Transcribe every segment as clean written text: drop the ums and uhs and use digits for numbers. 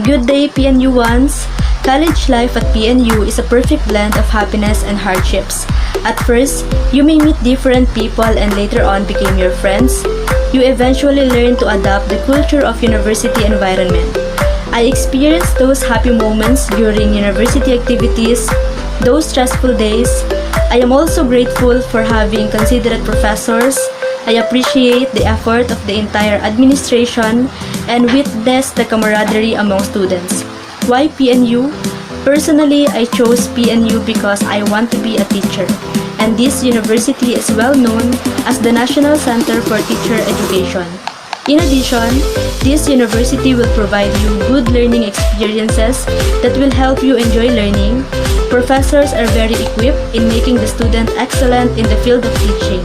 Good day, PNU ones! College life at PNU is a perfect blend of happiness and hardships. At first, you may meet different people and later on become your friends. You eventually learn to adapt the culture of university environment. I experienced those happy moments during university activities, those stressful days. I am also grateful for having considerate professors. I appreciate the effort of the entire administration and witness the camaraderie among students. Why PNU? Personally, I chose PNU because I want to be a teacher, and this university is well known as the National Center for Teacher Education. In addition, this university will provide you good learning experiences that will help you enjoy learning. Professors are very equipped in making the student excellent in the field of teaching.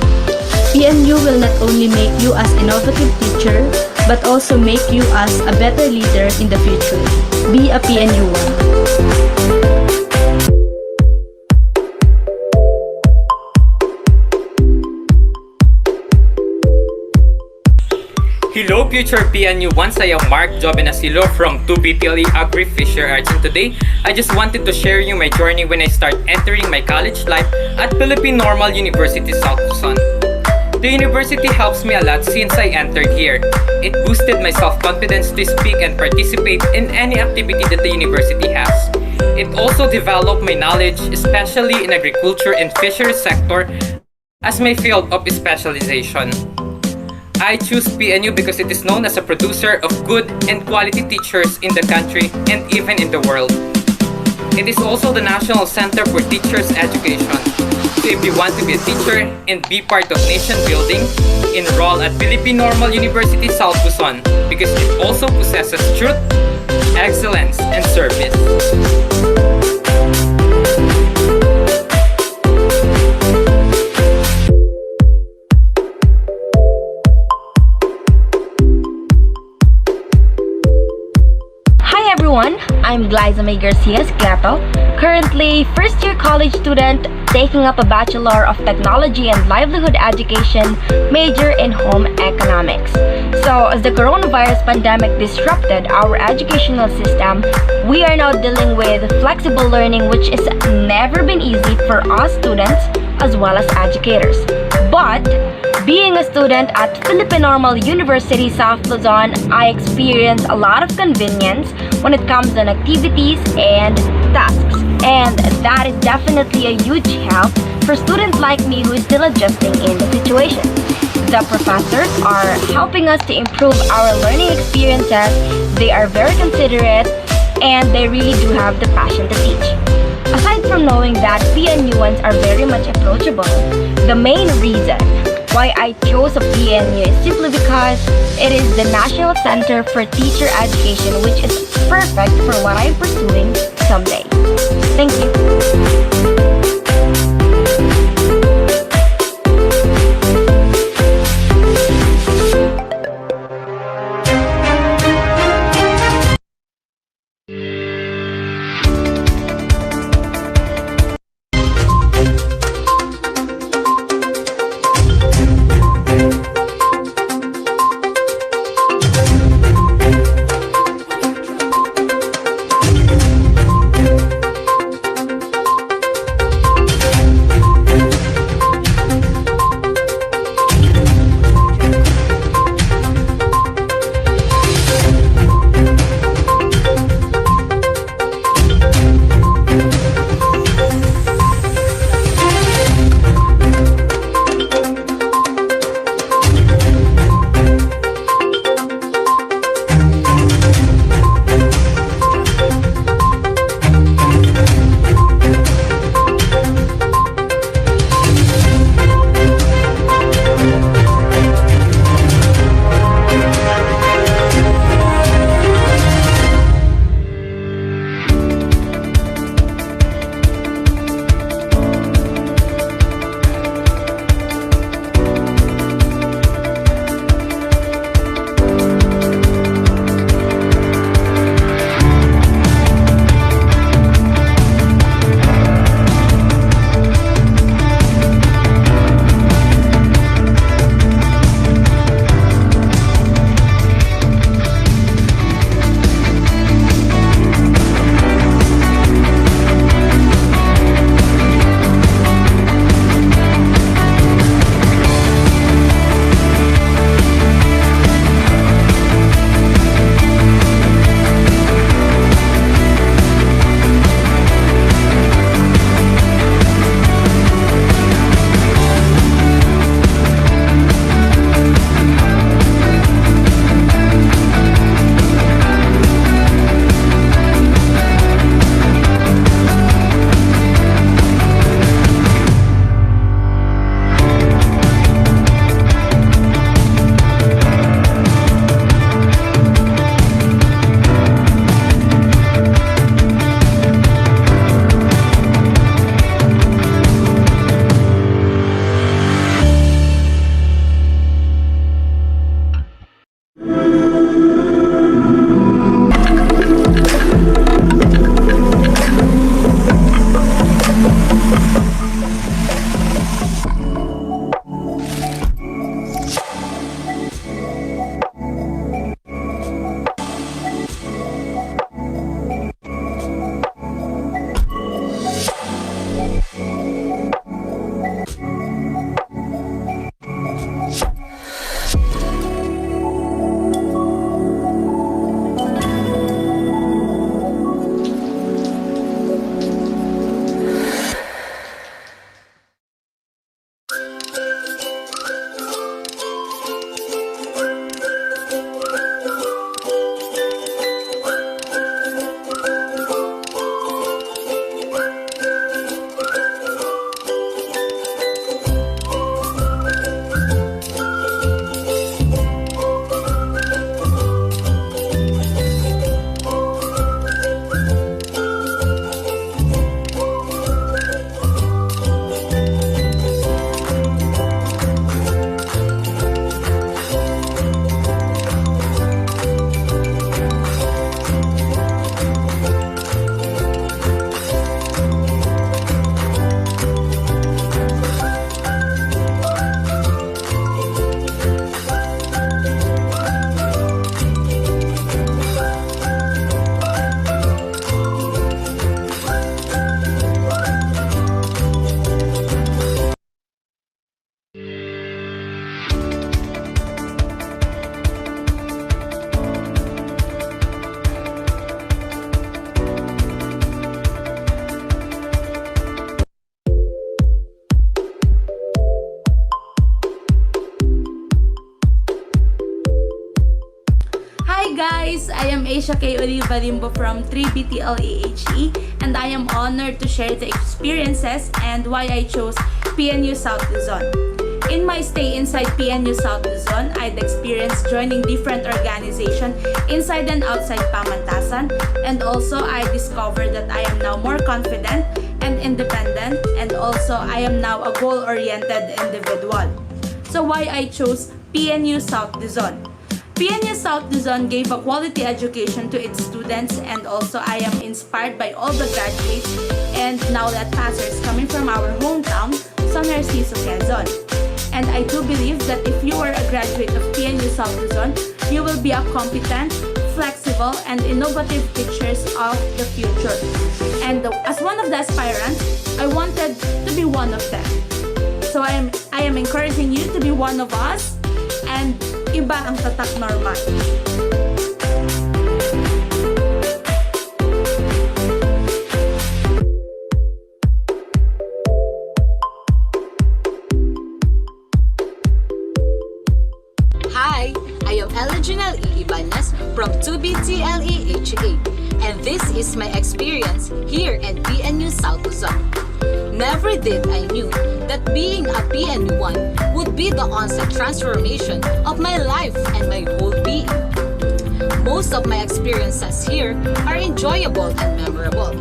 PNU will not only make you as innovative teacher, but also make you as a better leader in the future. Be a PNU one. Hello future PNU ones, I am Mark Jovenasilo from 2BTLE Agri Fisher Arts, and today I just wanted to share you my journey when I start entering my college life at Philippine Normal University South Luzon. The university helps me a lot since I entered here. It boosted my self-confidence to speak and participate in any activity that the university has. It also developed my knowledge, especially in agriculture and fisheries sector, as my field of specialization. I choose PNU because it is known as a producer of good and quality teachers in the country and even in the world. It is also the National Center for Teachers Education. So if you want to be a teacher and be part of nation building, enroll at Philippine Normal University South Luzon because it also possesses truth, excellence, and service. I'm Glyza May Garcia Sclato, currently first-year college student taking up a Bachelor of Technology and Livelihood Education major in Home Economics. So, as the coronavirus pandemic disrupted our educational system, we are now dealing with flexible learning, which has never been easy for us students as well as educators. But being a student at Philippine Normal University South Luzon, I experienced a lot of convenience when it comes on activities and tasks. And that is definitely a huge help for students like me who is still adjusting in the situation. The professors are helping us to improve our learning experiences. They are very considerate and they really do have the passion to teach. Aside from knowing that PNUans are very much approachable, the main reason why I chose a PNU is simply because it is the National Center for Teacher Education, which is perfect for what I'm pursuing someday. Thank you. guys, I am Asia K. Oliva Limbo from 3BTLEHE and I am honored to share the experiences and why I chose PNU South Luzon. In my stay inside PNU South Luzon, I'd experienced joining different organizations inside and outside Pamantasan, and also I discovered that I am now more confident and independent, and also I am now a goal-oriented individual. So why I chose PNU South Luzon? PNU South Luzon gave a quality education to its students, and also I am inspired by all the graduates and now that passers coming from our hometown, San Narciso, Quezon. And I do believe that if you are a graduate of PNU South Luzon, you will be a competent, flexible, and innovative teachers of the future. And as one of the aspirants, I wanted to be one of them. So I am encouraging you to be one of us, and iba ang tatak normal. Hi, I am Eliginal Ibanez from 2BTLEHA, and this is my experience here in PNU South Luzon. Never did I knew that being a PNU1 would be the onset transformation of my life and my whole being. Most of my experiences here are enjoyable and memorable,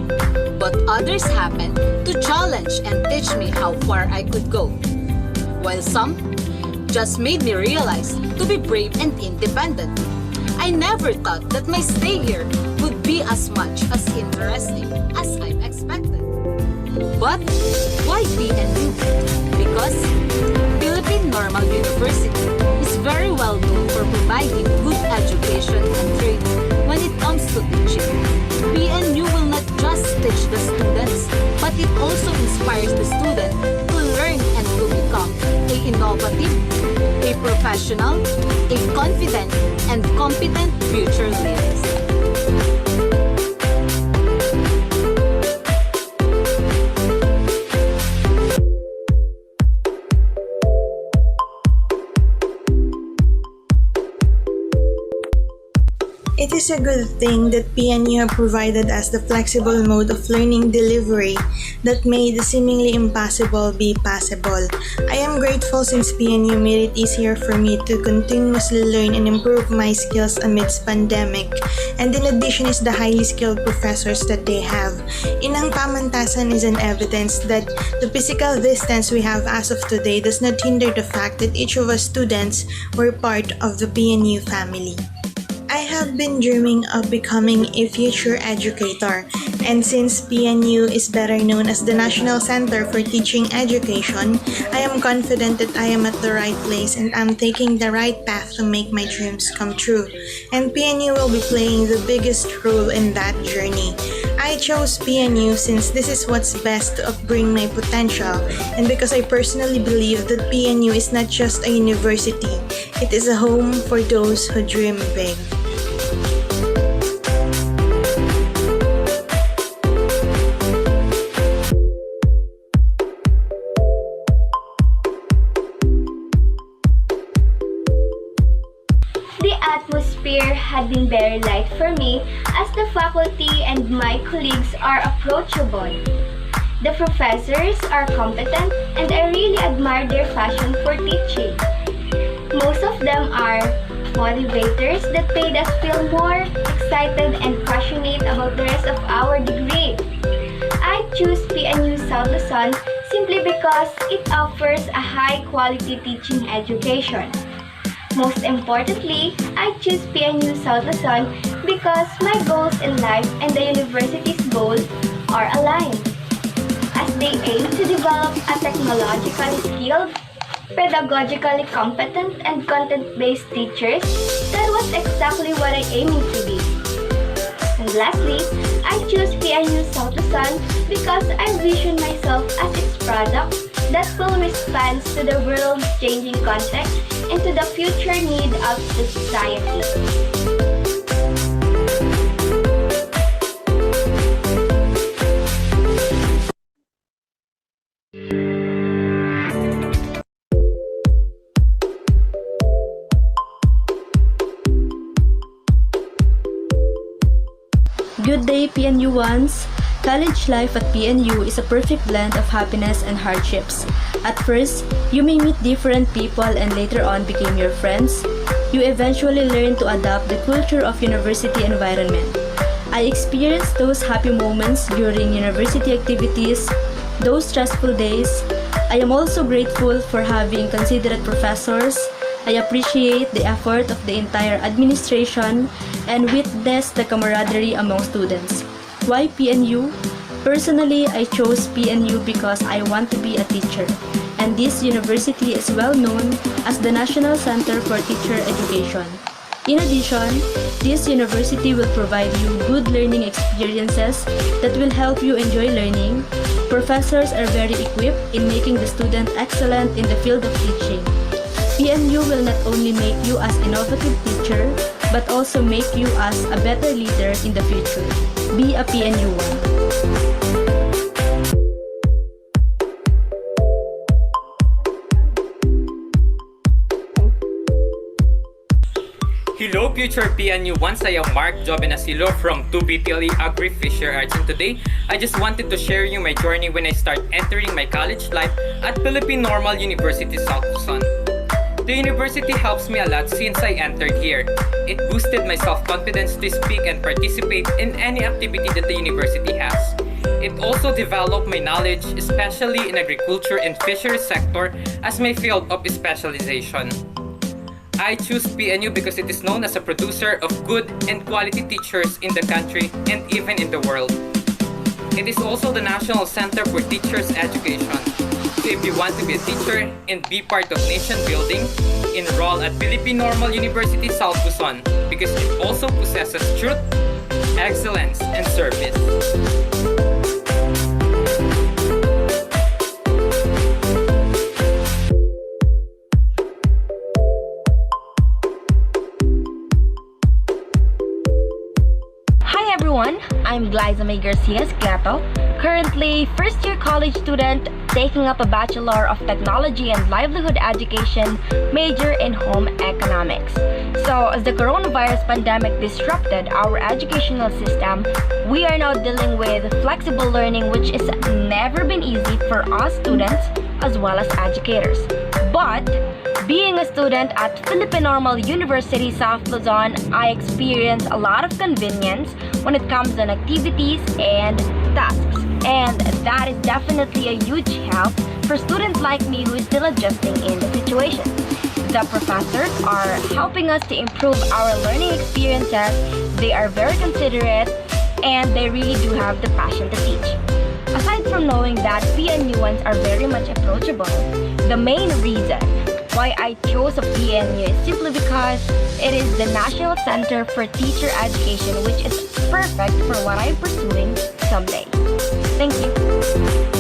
but others happen to challenge and teach me how far I could go, while some just made me realize to be brave and independent. I never thought that my stay here would be as much as interesting as I expected. But why PNU? Because Philippine Normal University is very well known for providing good education and training when it comes to teaching. PNU will not just teach the students, but it also inspires the student to learn and to become a innovative, a professional, a confident, and competent future leaders. It is a good thing that PNU have provided us the flexible mode of learning delivery that made the seemingly impossible be possible. I am grateful since PNU made it easier for me to continuously learn and improve my skills amidst pandemic. And in addition is the highly skilled professors that they have. Inang Pamantasan is an evidence that the physical distance we have as of today does not hinder the fact that each of us students were part of the PNU family. I have been dreaming of becoming a future educator, and since PNU is better known as the National Center for Teaching Education, I am confident that I am at the right place and I'm taking the right path to make my dreams come true. And PNU will be playing the biggest role in that journey. I chose PNU since this is what's best to upbring my potential, and because I personally believe that PNU is not just a university, it is a home for those who dream big. The atmosphere had been very light for me as the faculty and my colleagues are approachable. The professors are competent and I really admire their passion for teaching. Most of them are motivators that made us feel more excited and passionate about the rest of our degree. I choose PNU South Luzon simply because it offers a high-quality teaching education. Most importantly, I choose PNU South Luzon because my goals in life and the university's goals are aligned. As they aim to develop a technologically skilled, pedagogically competent, and content-based teachers, that was exactly what I aiming to be. And lastly, I choose PNU South Luzon because I vision myself as its product that will respond to the world's changing context and to the future need of the society. Good day, PNU ones! College life at PNU is a perfect blend of happiness and hardships. At first, you may meet different people and later on become your friends. You eventually learn to adapt the culture of university environment. I experienced those happy moments during university activities, those stressful days. I am also grateful for having considerate professors. I appreciate the effort of the entire administration and witness the camaraderie among students. Why PNU? Personally, I chose PNU because I want to be a teacher, and this university is well known as the National Center for Teacher Education. In addition, this university will provide you good learning experiences that will help you enjoy learning. Professors are very equipped in making the student excellent in the field of teaching. PNU will not only make you as innovative teacher, but also make you as a better leader in the future. Be a PNU one. Hello future PNU once, I am Mark Jobenasilo from 2BTLE Agri-Fisher Arts, and today I just wanted to share you my journey when I start entering my college life at Philippine Normal University South Luzon. The university helps me a lot since I entered here. It boosted my self-confidence to speak and participate in any activity that the university has. It also developed my knowledge, especially in agriculture and fisheries sector as my field of specialization. I choose PNU because it is known as a producer of good and quality teachers in the country and even in the world. It is also the National Center for Teachers Education. So if you want to be a teacher and be part of nation building, enroll at Philippine Normal University South Luzon because it also possesses truth, excellence, and service. I'm Glyza May Garcia Esclato, currently first-year college student taking up a Bachelor of Technology and Livelihood Education major in home economics. So, as the coronavirus pandemic disrupted our educational system, we are now dealing with flexible learning, which has never been easy for us students as well as educators. But being a student at Philippine Normal University South Luzon, I experience a lot of convenience when it comes on activities and tasks. And that is definitely a huge help for students like me who is still adjusting in the situation. The professors are helping us to improve our learning experiences. They are very considerate and they really do have the passion to teach. Aside from knowing that PNUans are very much approachable, the main reason why I chose a PNU is simply because it is the National Center for Teacher Education, which is perfect for what I'm pursuing someday. Thank you.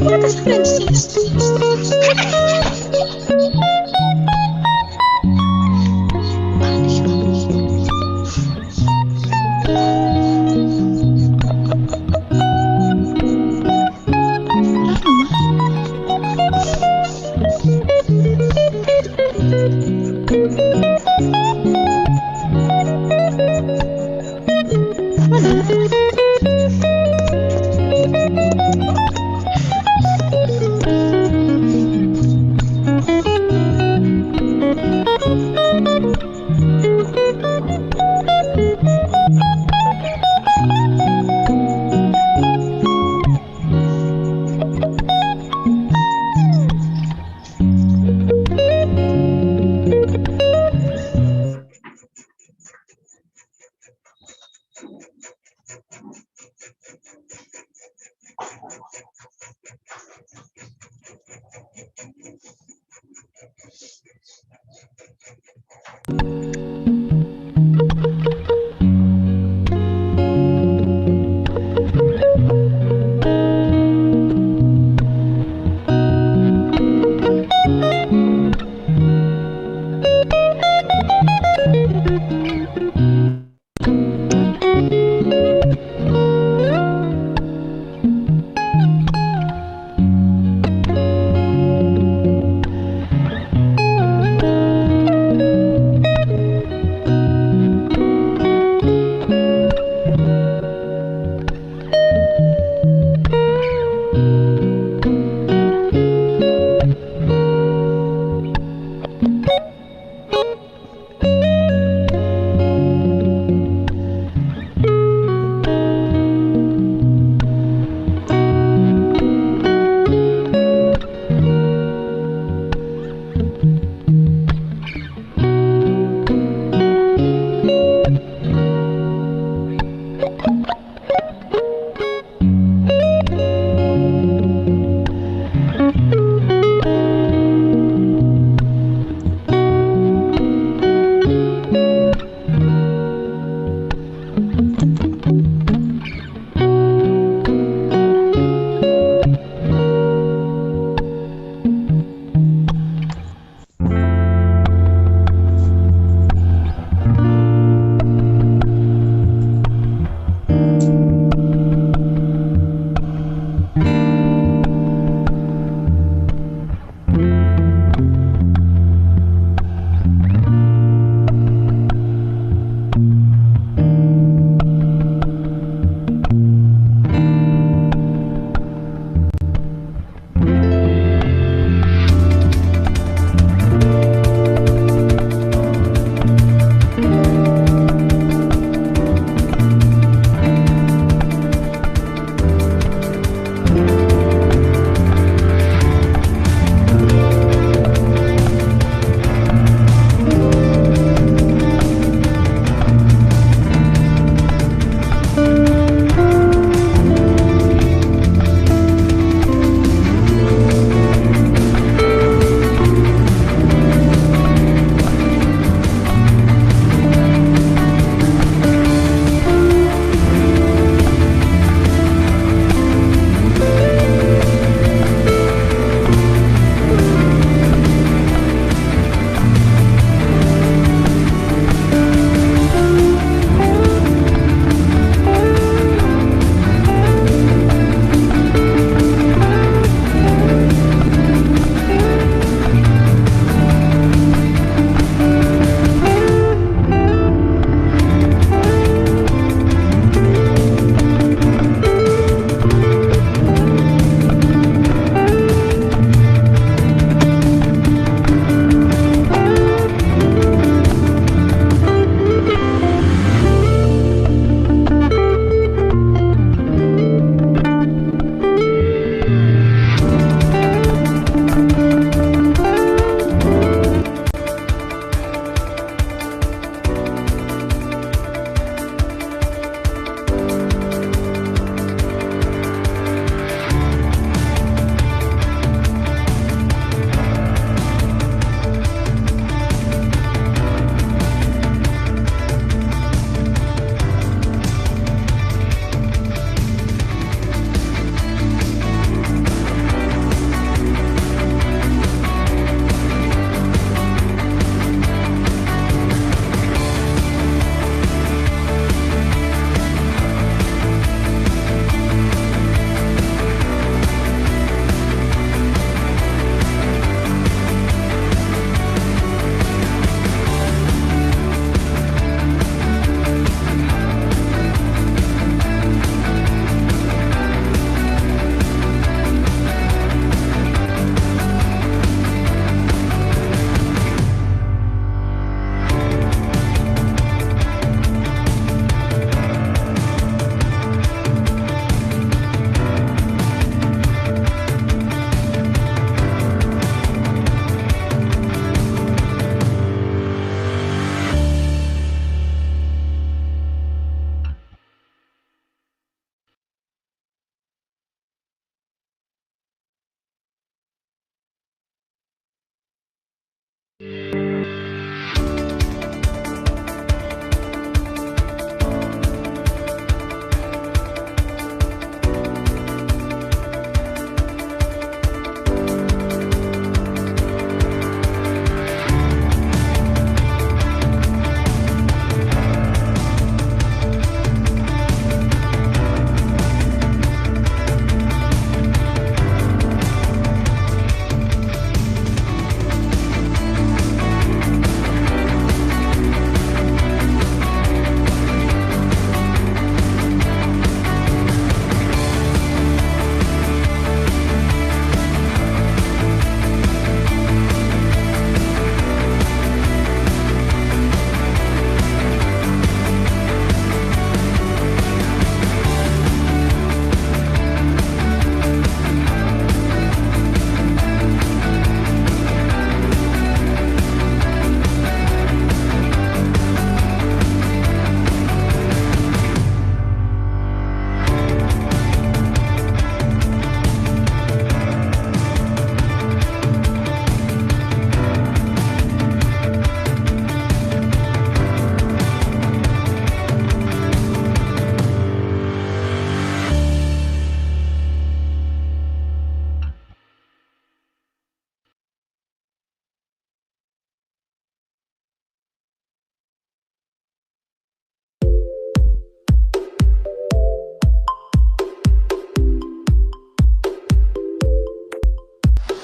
Mata sa Francis.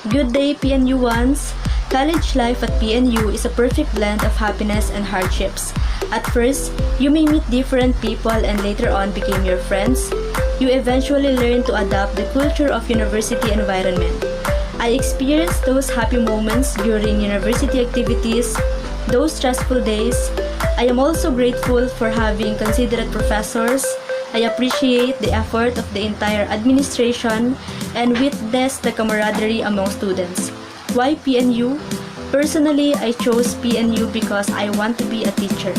Good day, PNU ones! College life at PNU is a perfect blend of happiness and hardships. At first, you may meet different people and later on become your friends. You eventually learn to adapt the culture of university environment. I experienced those happy moments during university activities, those stressful days. I am also grateful for having considerate professors. I appreciate the effort of the entire administration and witness the camaraderie among students. Why PNU? Personally, I chose PNU because I want to be a teacher,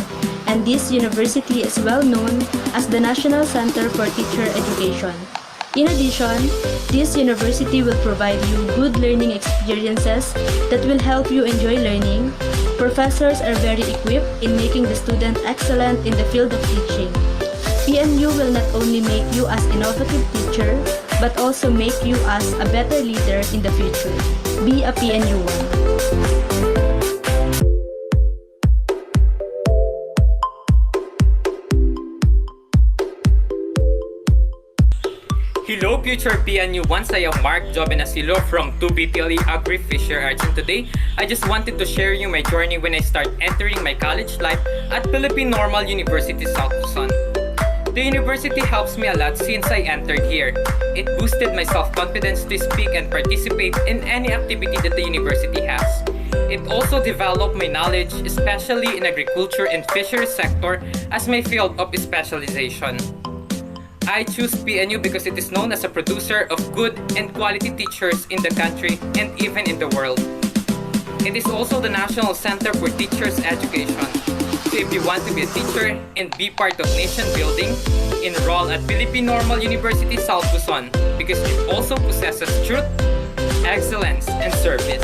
and this university is well known as the National Center for Teacher Education. In addition, this university will provide you good learning experiences that will help you enjoy learning. Professors are very equipped in making the student excellent in the field of teaching. PNU will not only make you as innovative teacher, but also make you as a better leader in the future. Be a PNU one. Hello future PNU once, I am Mark Jobenasilo from 2BTLE Agri Fisher Arts, and today I just wanted to share you my journey when I start entering my college life at Philippine Normal University South Luzon. The university helps me a lot since I entered here. It boosted my self-confidence to speak and participate in any activity that the university has. It also developed my knowledge, especially in agriculture and fisheries sector as my field of specialization. I choose PNU because it is known as a producer of good and quality teachers in the country and even in the world. It is also the National Center for Teachers Education. So if you want to be a teacher and be part of nation building, enroll at Philippine Normal University South Luzon because it also possesses truth, excellence, and service.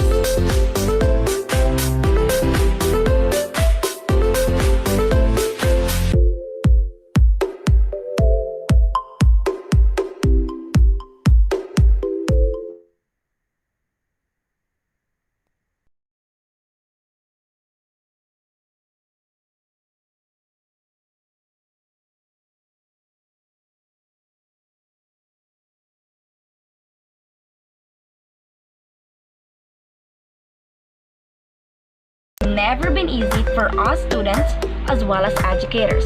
Never been easy for us students as well as educators.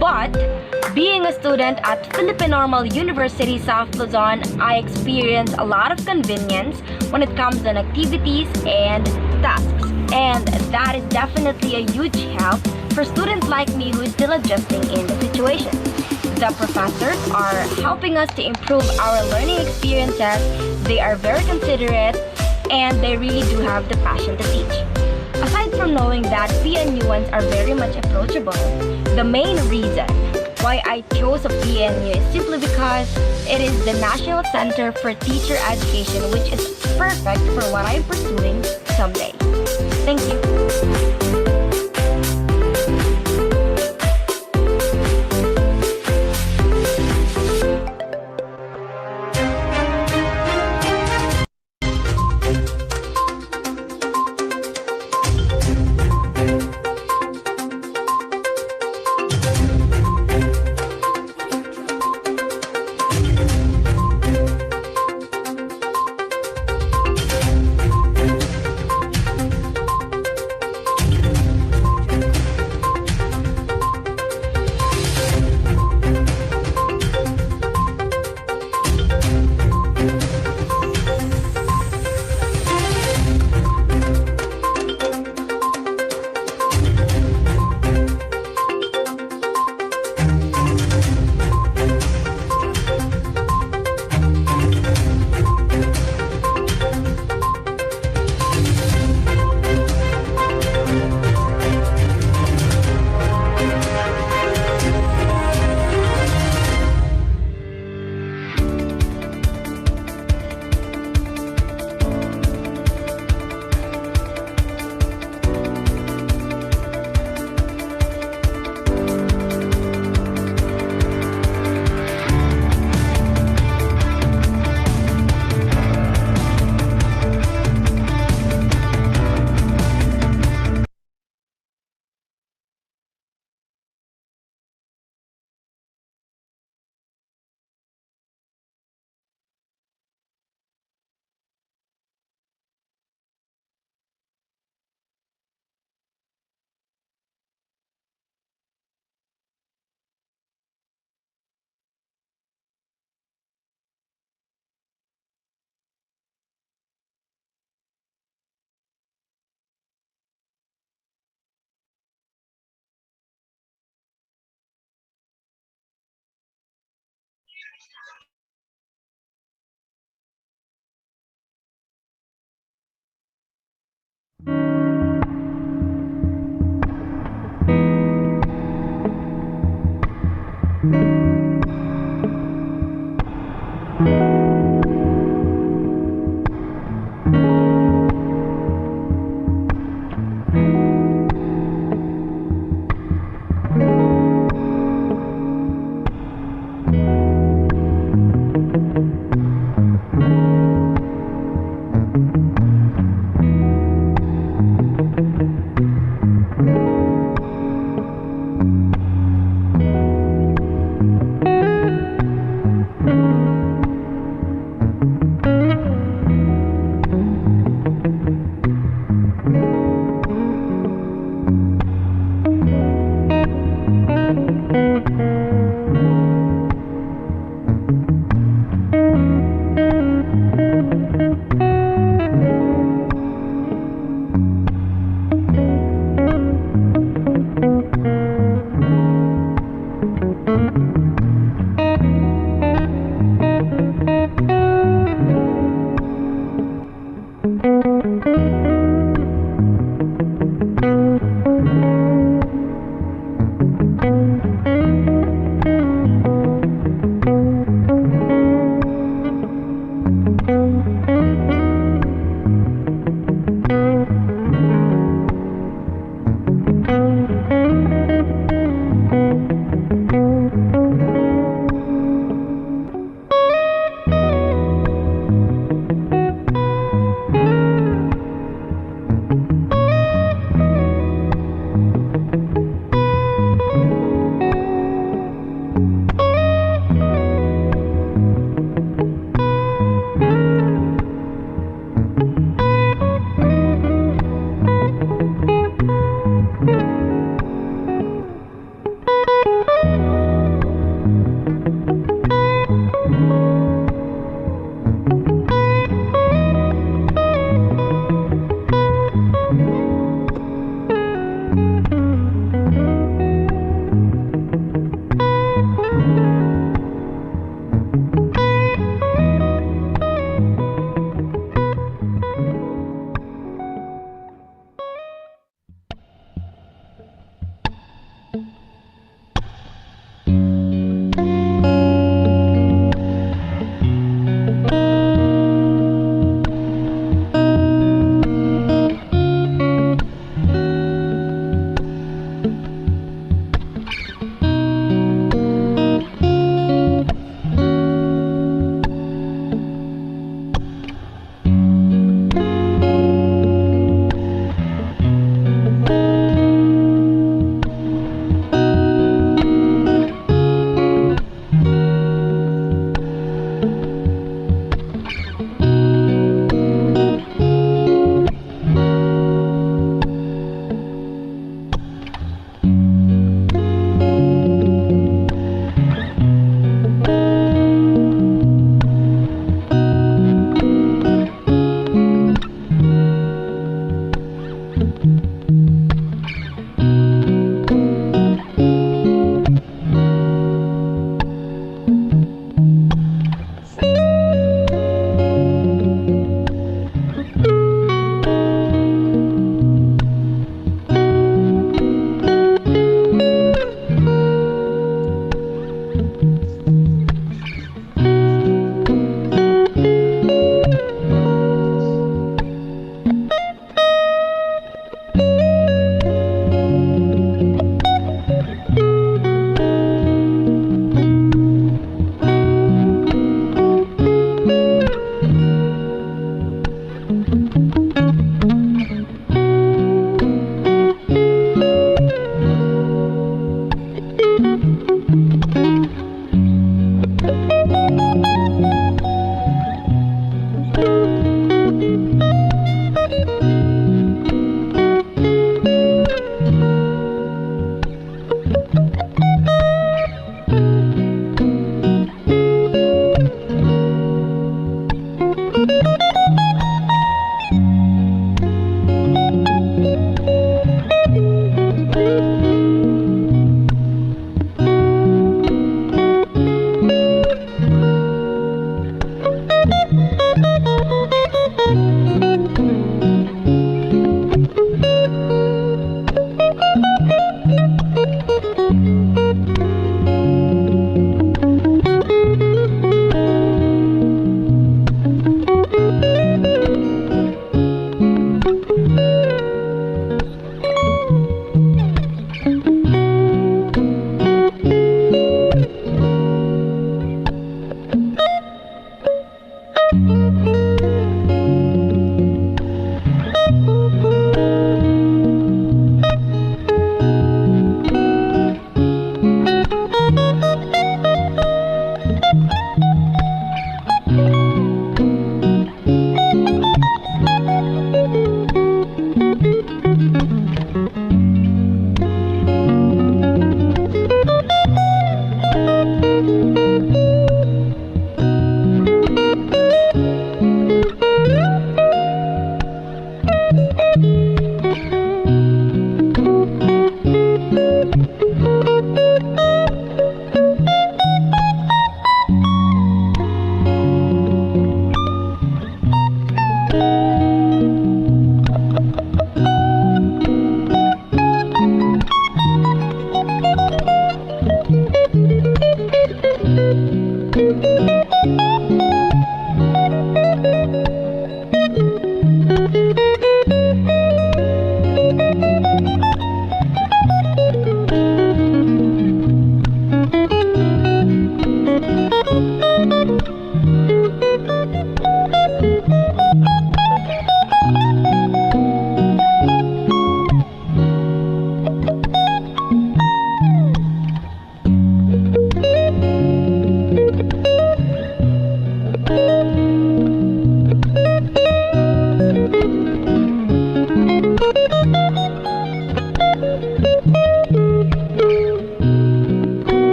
But being a student at Philippine Normal University South Luzon, I experienced a lot of convenience when it comes to activities and tasks. And that is definitely a huge help for students like me who is still adjusting in the situation. The professors are helping us to improve our learning experiences. They are very considerate and they really do have the passion to teach. Aside from knowing that PNUans are very much approachable, the main reason why I chose a PNU is simply because it is the National Center for Teacher Education, which is perfect for what I'm pursuing someday. Thank you.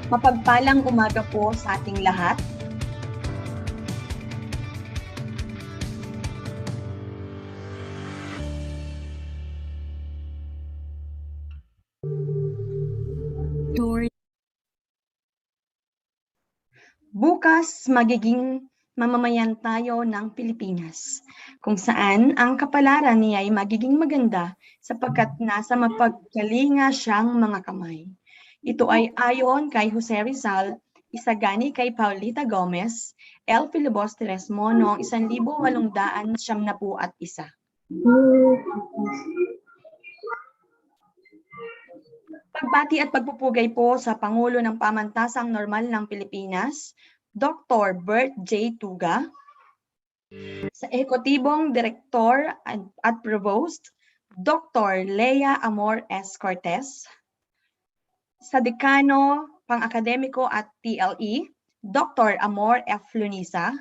Mapagpalang umaga po sa ating lahat. Bukas magiging mamamayan tayo ng Pilipinas, kung saan ang kapalaran niya ay magiging maganda sapagkat nasa mapagkalinga siyang mga kamay. Ito ay ayon kay Jose Rizal, isagani kay Paulita Gomez, L. Filibusteres mo noong 1871. Pagbati at pagpupugay po sa Pangulo ng Pamantasang Normal ng Pilipinas, Dr. Bert J. Tuga, sa Ehekutibong Direktor at Provost, Dr. Lea Amor S. Cortez, sa Dekano, Pang-Akademiko at TLE, Dr. Amor F. Lunisa,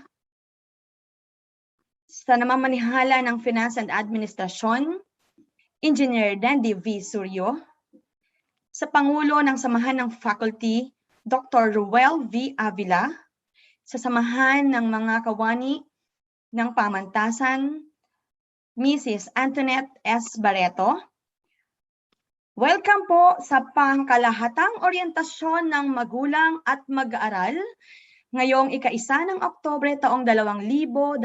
sa namamanihala ng Finance and Administrasyon, Engineer Dandy V. Suryo, sa Pangulo ng Samahan ng Faculty, Dr. Ruel V. Avila, sa Samahan ng mga Kawani ng Pamantasan, Mrs. Antoinette S. Barreto. Welcome po sa pangkalahatang oryentasyon ng magulang at mag-aaral ngayong ika-1 ng Oktubre taong 2021.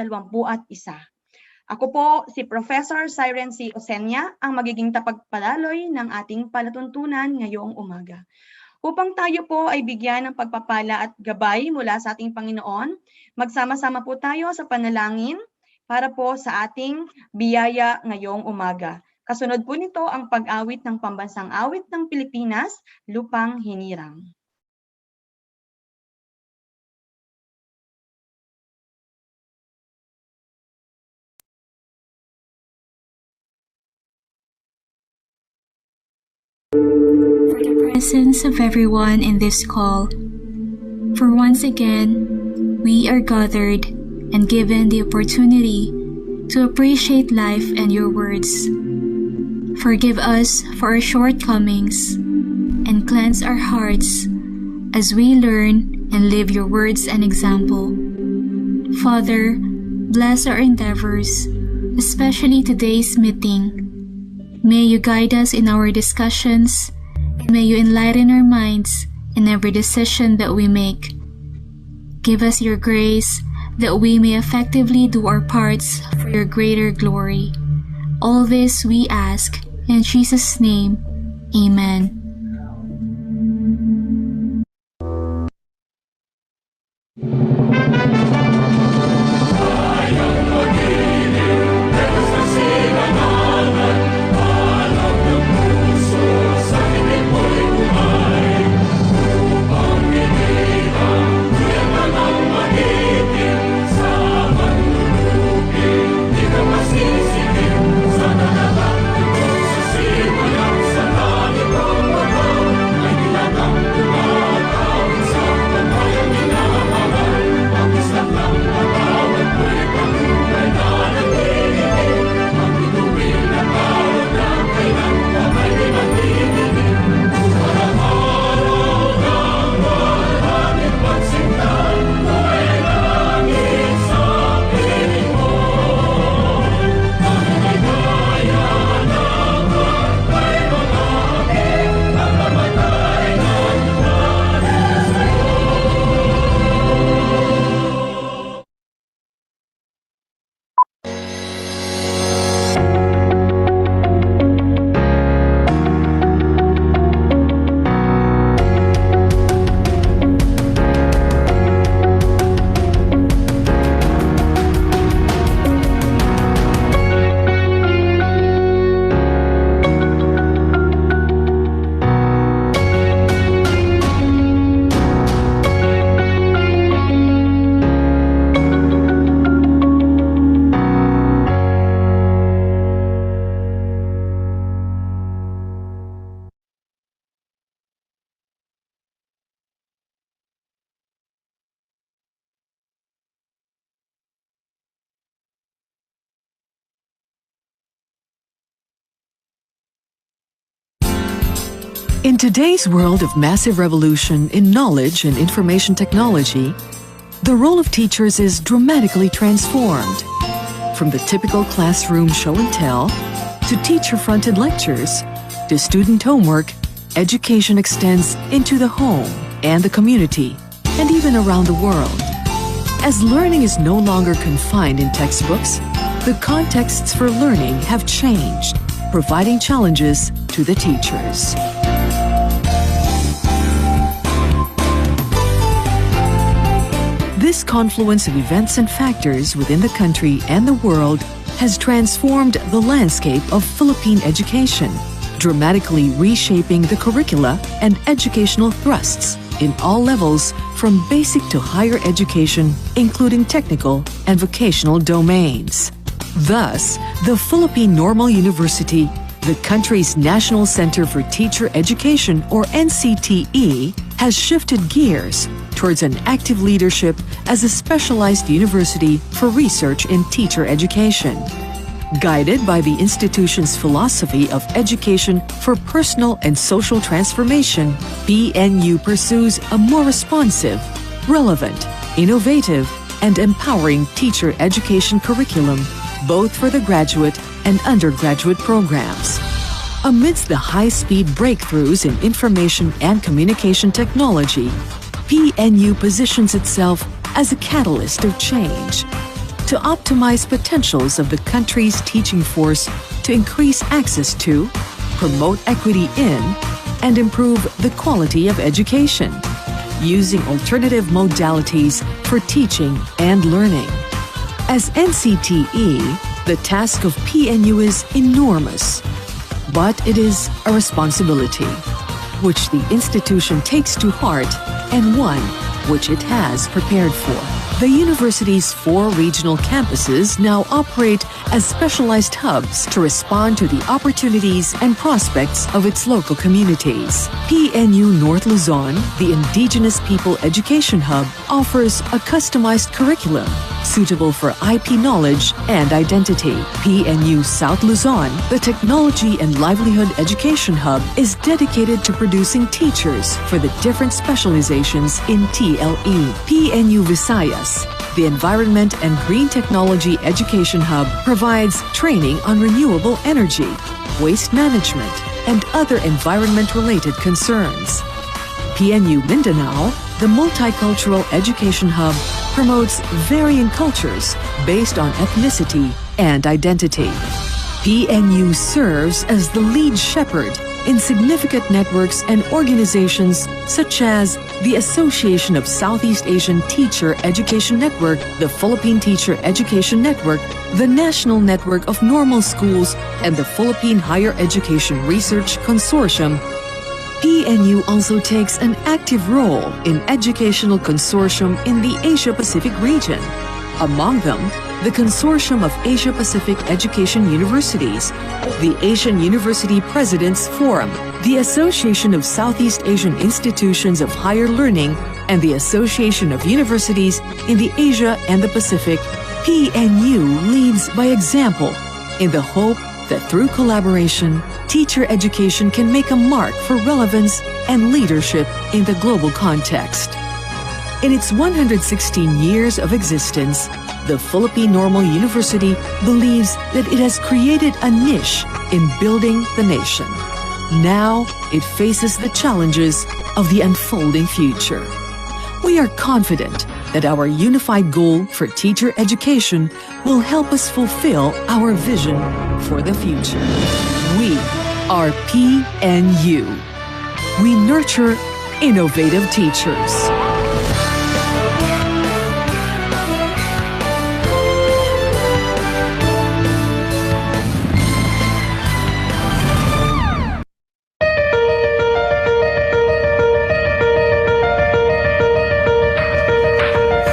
Ako po si Professor Siren C. Osenia, ang magiging tapagpalaloy ng ating palatuntunan ngayong umaga. Upang tayo po ay bigyan ng pagpapala at gabay mula sa ating Panginoon, magsama-sama po tayo sa panalangin para po sa ating biyaya ngayong umaga. Kasunod po nito ang pag-awit ng Pambansang Awit ng Pilipinas, Lupang Hinirang. For the presence of everyone in this call, for once again, we are gathered and given the opportunity to appreciate life and your words. Forgive us for our shortcomings and cleanse our hearts as we learn and live your words and example. Father, bless our endeavors, especially today's meeting. May you guide us in our discussions, and may you enlighten our minds in every decision that we make. Give us your grace that we may effectively do our parts for your greater glory. All this we ask in Jesus' name. Amen. In today's world of massive revolution in knowledge and information technology, the role of teachers is dramatically transformed. From the typical classroom show and tell, to teacher-fronted lectures, to student homework, education extends into the home and the community, and even around the world. As learning is no longer confined in textbooks, the contexts for learning have changed, providing challenges to the teachers. This confluence of events and factors within the country and the world has transformed the landscape of Philippine education, dramatically reshaping the curricula and educational thrusts in all levels from basic to higher education, including technical and vocational domains. Thus, the Philippine Normal University, the country's National Center for Teacher Education, or NCTE, has shifted gears towards an active leadership as a specialized university for research in teacher education. Guided by the institution's philosophy of education for personal and social transformation, PNU pursues a more responsive, relevant, innovative, and empowering teacher education curriculum, both for the graduate and undergraduate programs. Amidst the high-speed breakthroughs in information and communication technology, PNU positions itself as a catalyst of change. to optimize potentials of the country's teaching force to increase access to, promote equity in, and improve the quality of education, using alternative modalities for teaching and learning. As NCTE, the task of PNU is enormous, but it is a responsibility which the institution takes to heart and one which it has prepared for. The university's 4 regional campuses now operate as specialized hubs to respond to the opportunities and prospects of its local communities. PNU North Luzon, the Indigenous People Education Hub, offers a customized curriculum suitable for IP knowledge and identity. PNU South Luzon, the Technology and Livelihood Education Hub, is dedicated to producing teachers for the different specializations in TLE. PNU Visayas, the Environment and Green Technology Education Hub, provides training on renewable energy, waste management, and other environment-related concerns. PNU Mindanao, the Multicultural Education Hub, promotes varying cultures based on ethnicity and identity. PNU serves as the lead shepherd in significant networks and organizations such as the Association of Southeast Asian Teacher Education Network, the Philippine Teacher Education Network, the National Network of Normal Schools, and the Philippine Higher Education Research Consortium. PNU also takes an active role in educational consortium in the Asia-Pacific region. Among them, the Consortium of Asia-Pacific Education Universities, the Asian University Presidents Forum, the Association of Southeast Asian Institutions of Higher Learning, and the Association of Universities in the Asia and the Pacific. PNU leads by example in the hope that through collaboration, teacher education can make a mark for relevance and leadership in the global context. In its 116 years of existence, the Philippine Normal University believes that it has created a niche in building the nation. Now it faces the challenges of the unfolding future. We are confident that our unified goal for teacher education will help us fulfill our vision for the future. We are PNU. We nurture innovative teachers.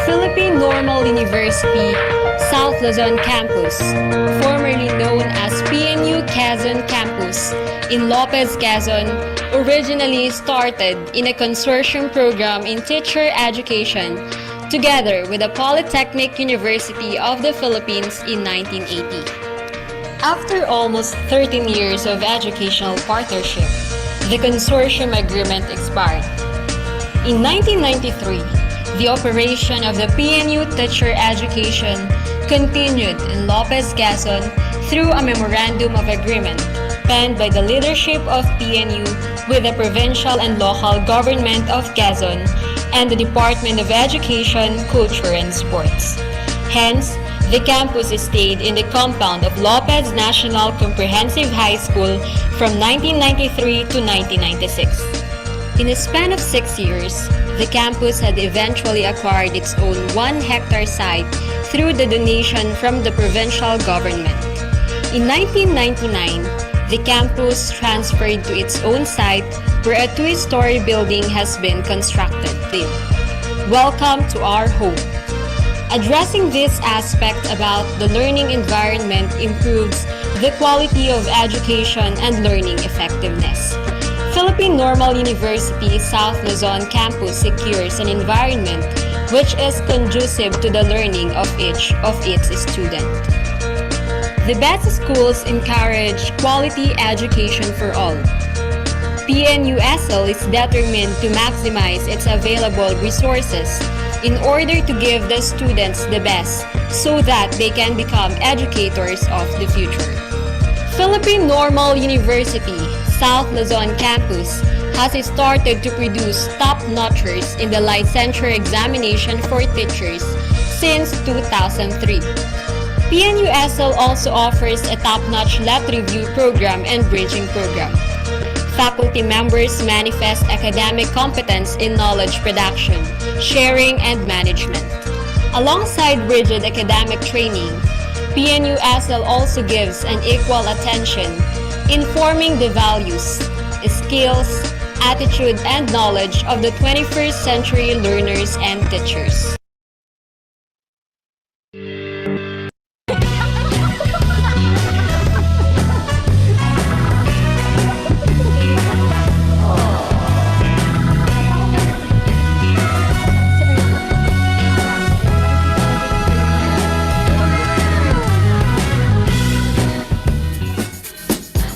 Philippine Normal University, South Luzon Campus, formerly known as PNU Quezon Campus in Lopez, Quezon, originally started in a consortium program in teacher education together with the Polytechnic University of the Philippines in 1980. After almost 13 years of educational partnership, the consortium agreement expired. In 1993, the operation of the PNU teacher education continued in Lopez, Quezon through a memorandum of agreement penned by the leadership of PNU with the provincial and local government of Quezon and the Department of Education, Culture and Sports. Hence, the campus stayed in the compound of Lopez National Comprehensive High School from 1993 to 1996. In a span of 6 years, the campus had eventually acquired its own 1-hectare site through the donation from the provincial government. In 1999, the campus transferred to its own site where a 2-story building has been constructed there. Welcome to our home. Addressing this aspect about the learning environment improves the quality of education and learning effectiveness. Philippine Normal University South Luzon Campus secures an environment which is conducive to the learning of each of its students. The best schools encourage quality education for all. PNUSL is determined to maximize its available resources in order to give the students the best so that they can become educators of the future. Philippine Normal University South Luzon Campus has started to produce top-notchers in the licensure examination for teachers since 2003. PNUSL also offers a top-notch lab review program and bridging program. Faculty members manifest academic competence in knowledge production, sharing, and management. Alongside rigid academic training, PNUSL also gives an equal attention in forming the values, skills, attitude, and knowledge of the 21st century learners and teachers.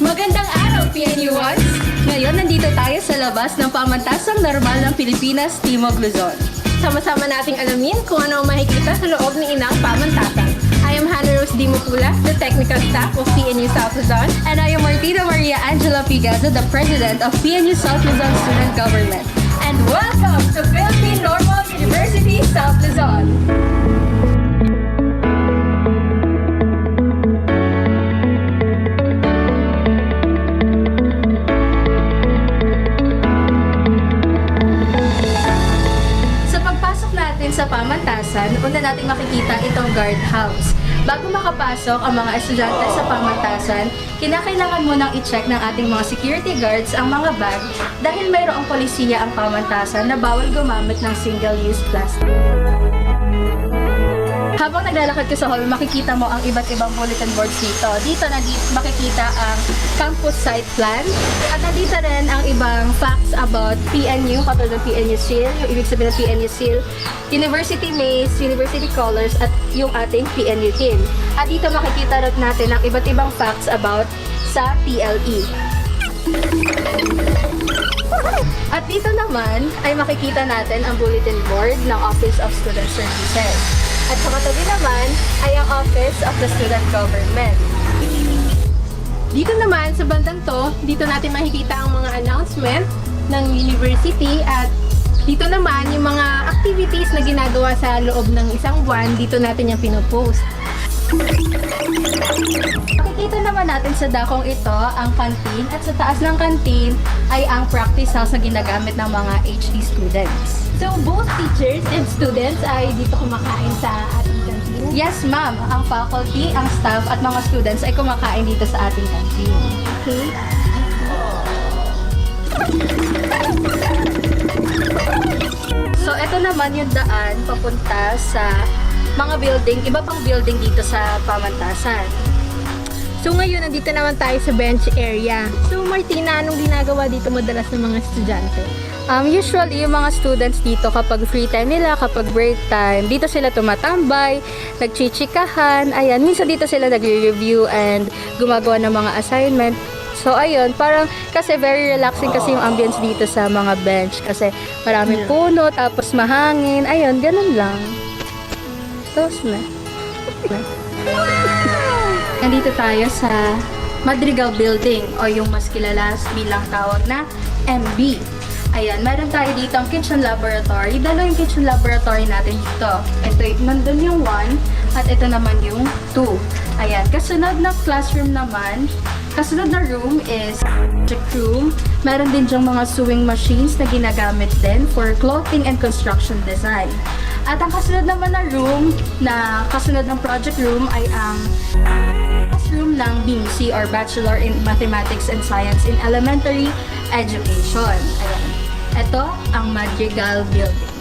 Magandang araw, PNUans! Ngayon, nandito tayo sa labas ng Pamantasang Normal ng Pilipinas, Timog Luzon. Sama-sama nating alamin kung ano ang makikita sa loob ng inang pamantasan. I am Hannah Rose Dimopula, the technical staff of PNU South Luzon, and I am Martina Maria Angela Pigaza, the president of PNU South Luzon Student Government. And welcome to Philippine Normal University, South Luzon! Sa pamantasan, una natin makikita itong guard house. Bago makapasok ang mga estudyante sa pamantasan, kinakailangan munang i-check ng ating mga security guards ang mga bag dahil mayroong polisiya ang pamantasan na bawal gumamit ng single-use plastic. Habang naglalakad ka sa hall, makikita mo ang iba't ibang bulletin boards dito. Dito makikita ang campus site plan. At nandito rin ang ibang facts about PNU, katulad ng PNU seal, yung ibig sabihin ng PNU seal, University Maze, University Colors, at yung ating PNU team. At dito makikita rin natin ang iba't ibang facts about sa PLE. At dito naman ay makikita natin ang bulletin board ng Office of Student Services. At sa katabi naman ay ang Office of the Student Government. Dito naman sa bandang to, dito natin makikita ang mga announcement ng university at dito naman yung mga activities na ginagawa sa loob ng isang buwan, dito natin yung pinopost. Makikita naman natin sa dakong ito ang canteen at sa taas ng canteen ay ang practice house na ginagamit ng mga HD students. So both teachers and students ay dito kumakain sa ating canteen? Yes ma'am, ang faculty, ang staff at mga students ay kumakain dito sa ating canteen. Okay? So ito naman yung daan papunta sa mga building, iba pang building dito sa pamantasan. So ngayon, nandito naman tayo sa bench area. So Martina, anong ginagawa dito madalas ng mga estudyante? Usually, yung mga students dito kapag free time nila, kapag break time, dito sila tumatambay, nagchichikahan, ayan, minsan dito sila nagre-review and gumagawa ng mga assignment. So ayun, parang kasi very relaxing kasi yung ambience dito sa mga bench kasi maraming puno, tapos mahangin, ayun, ganun lang. Tapos na. Nandito tayo sa Madrigal Building o yung mas kilala bilang tawag na MB. Ayan, meron tayo dito ang kitchen laboratory. Dalawa yung kitchen laboratory natin dito. Ito, nandun yung 1 at ito naman yung 2. Ayan, kasunod na classroom naman, kasunod na room is project room. Meron din dyang mga sewing machines na ginagamit din for clothing and construction design. At ang kasunod naman na room, na kasunod ng project room ay ang classroom ng BMC or Bachelor in Mathematics and Science in Elementary Education. Ayan. Ito ang Madrigal Building.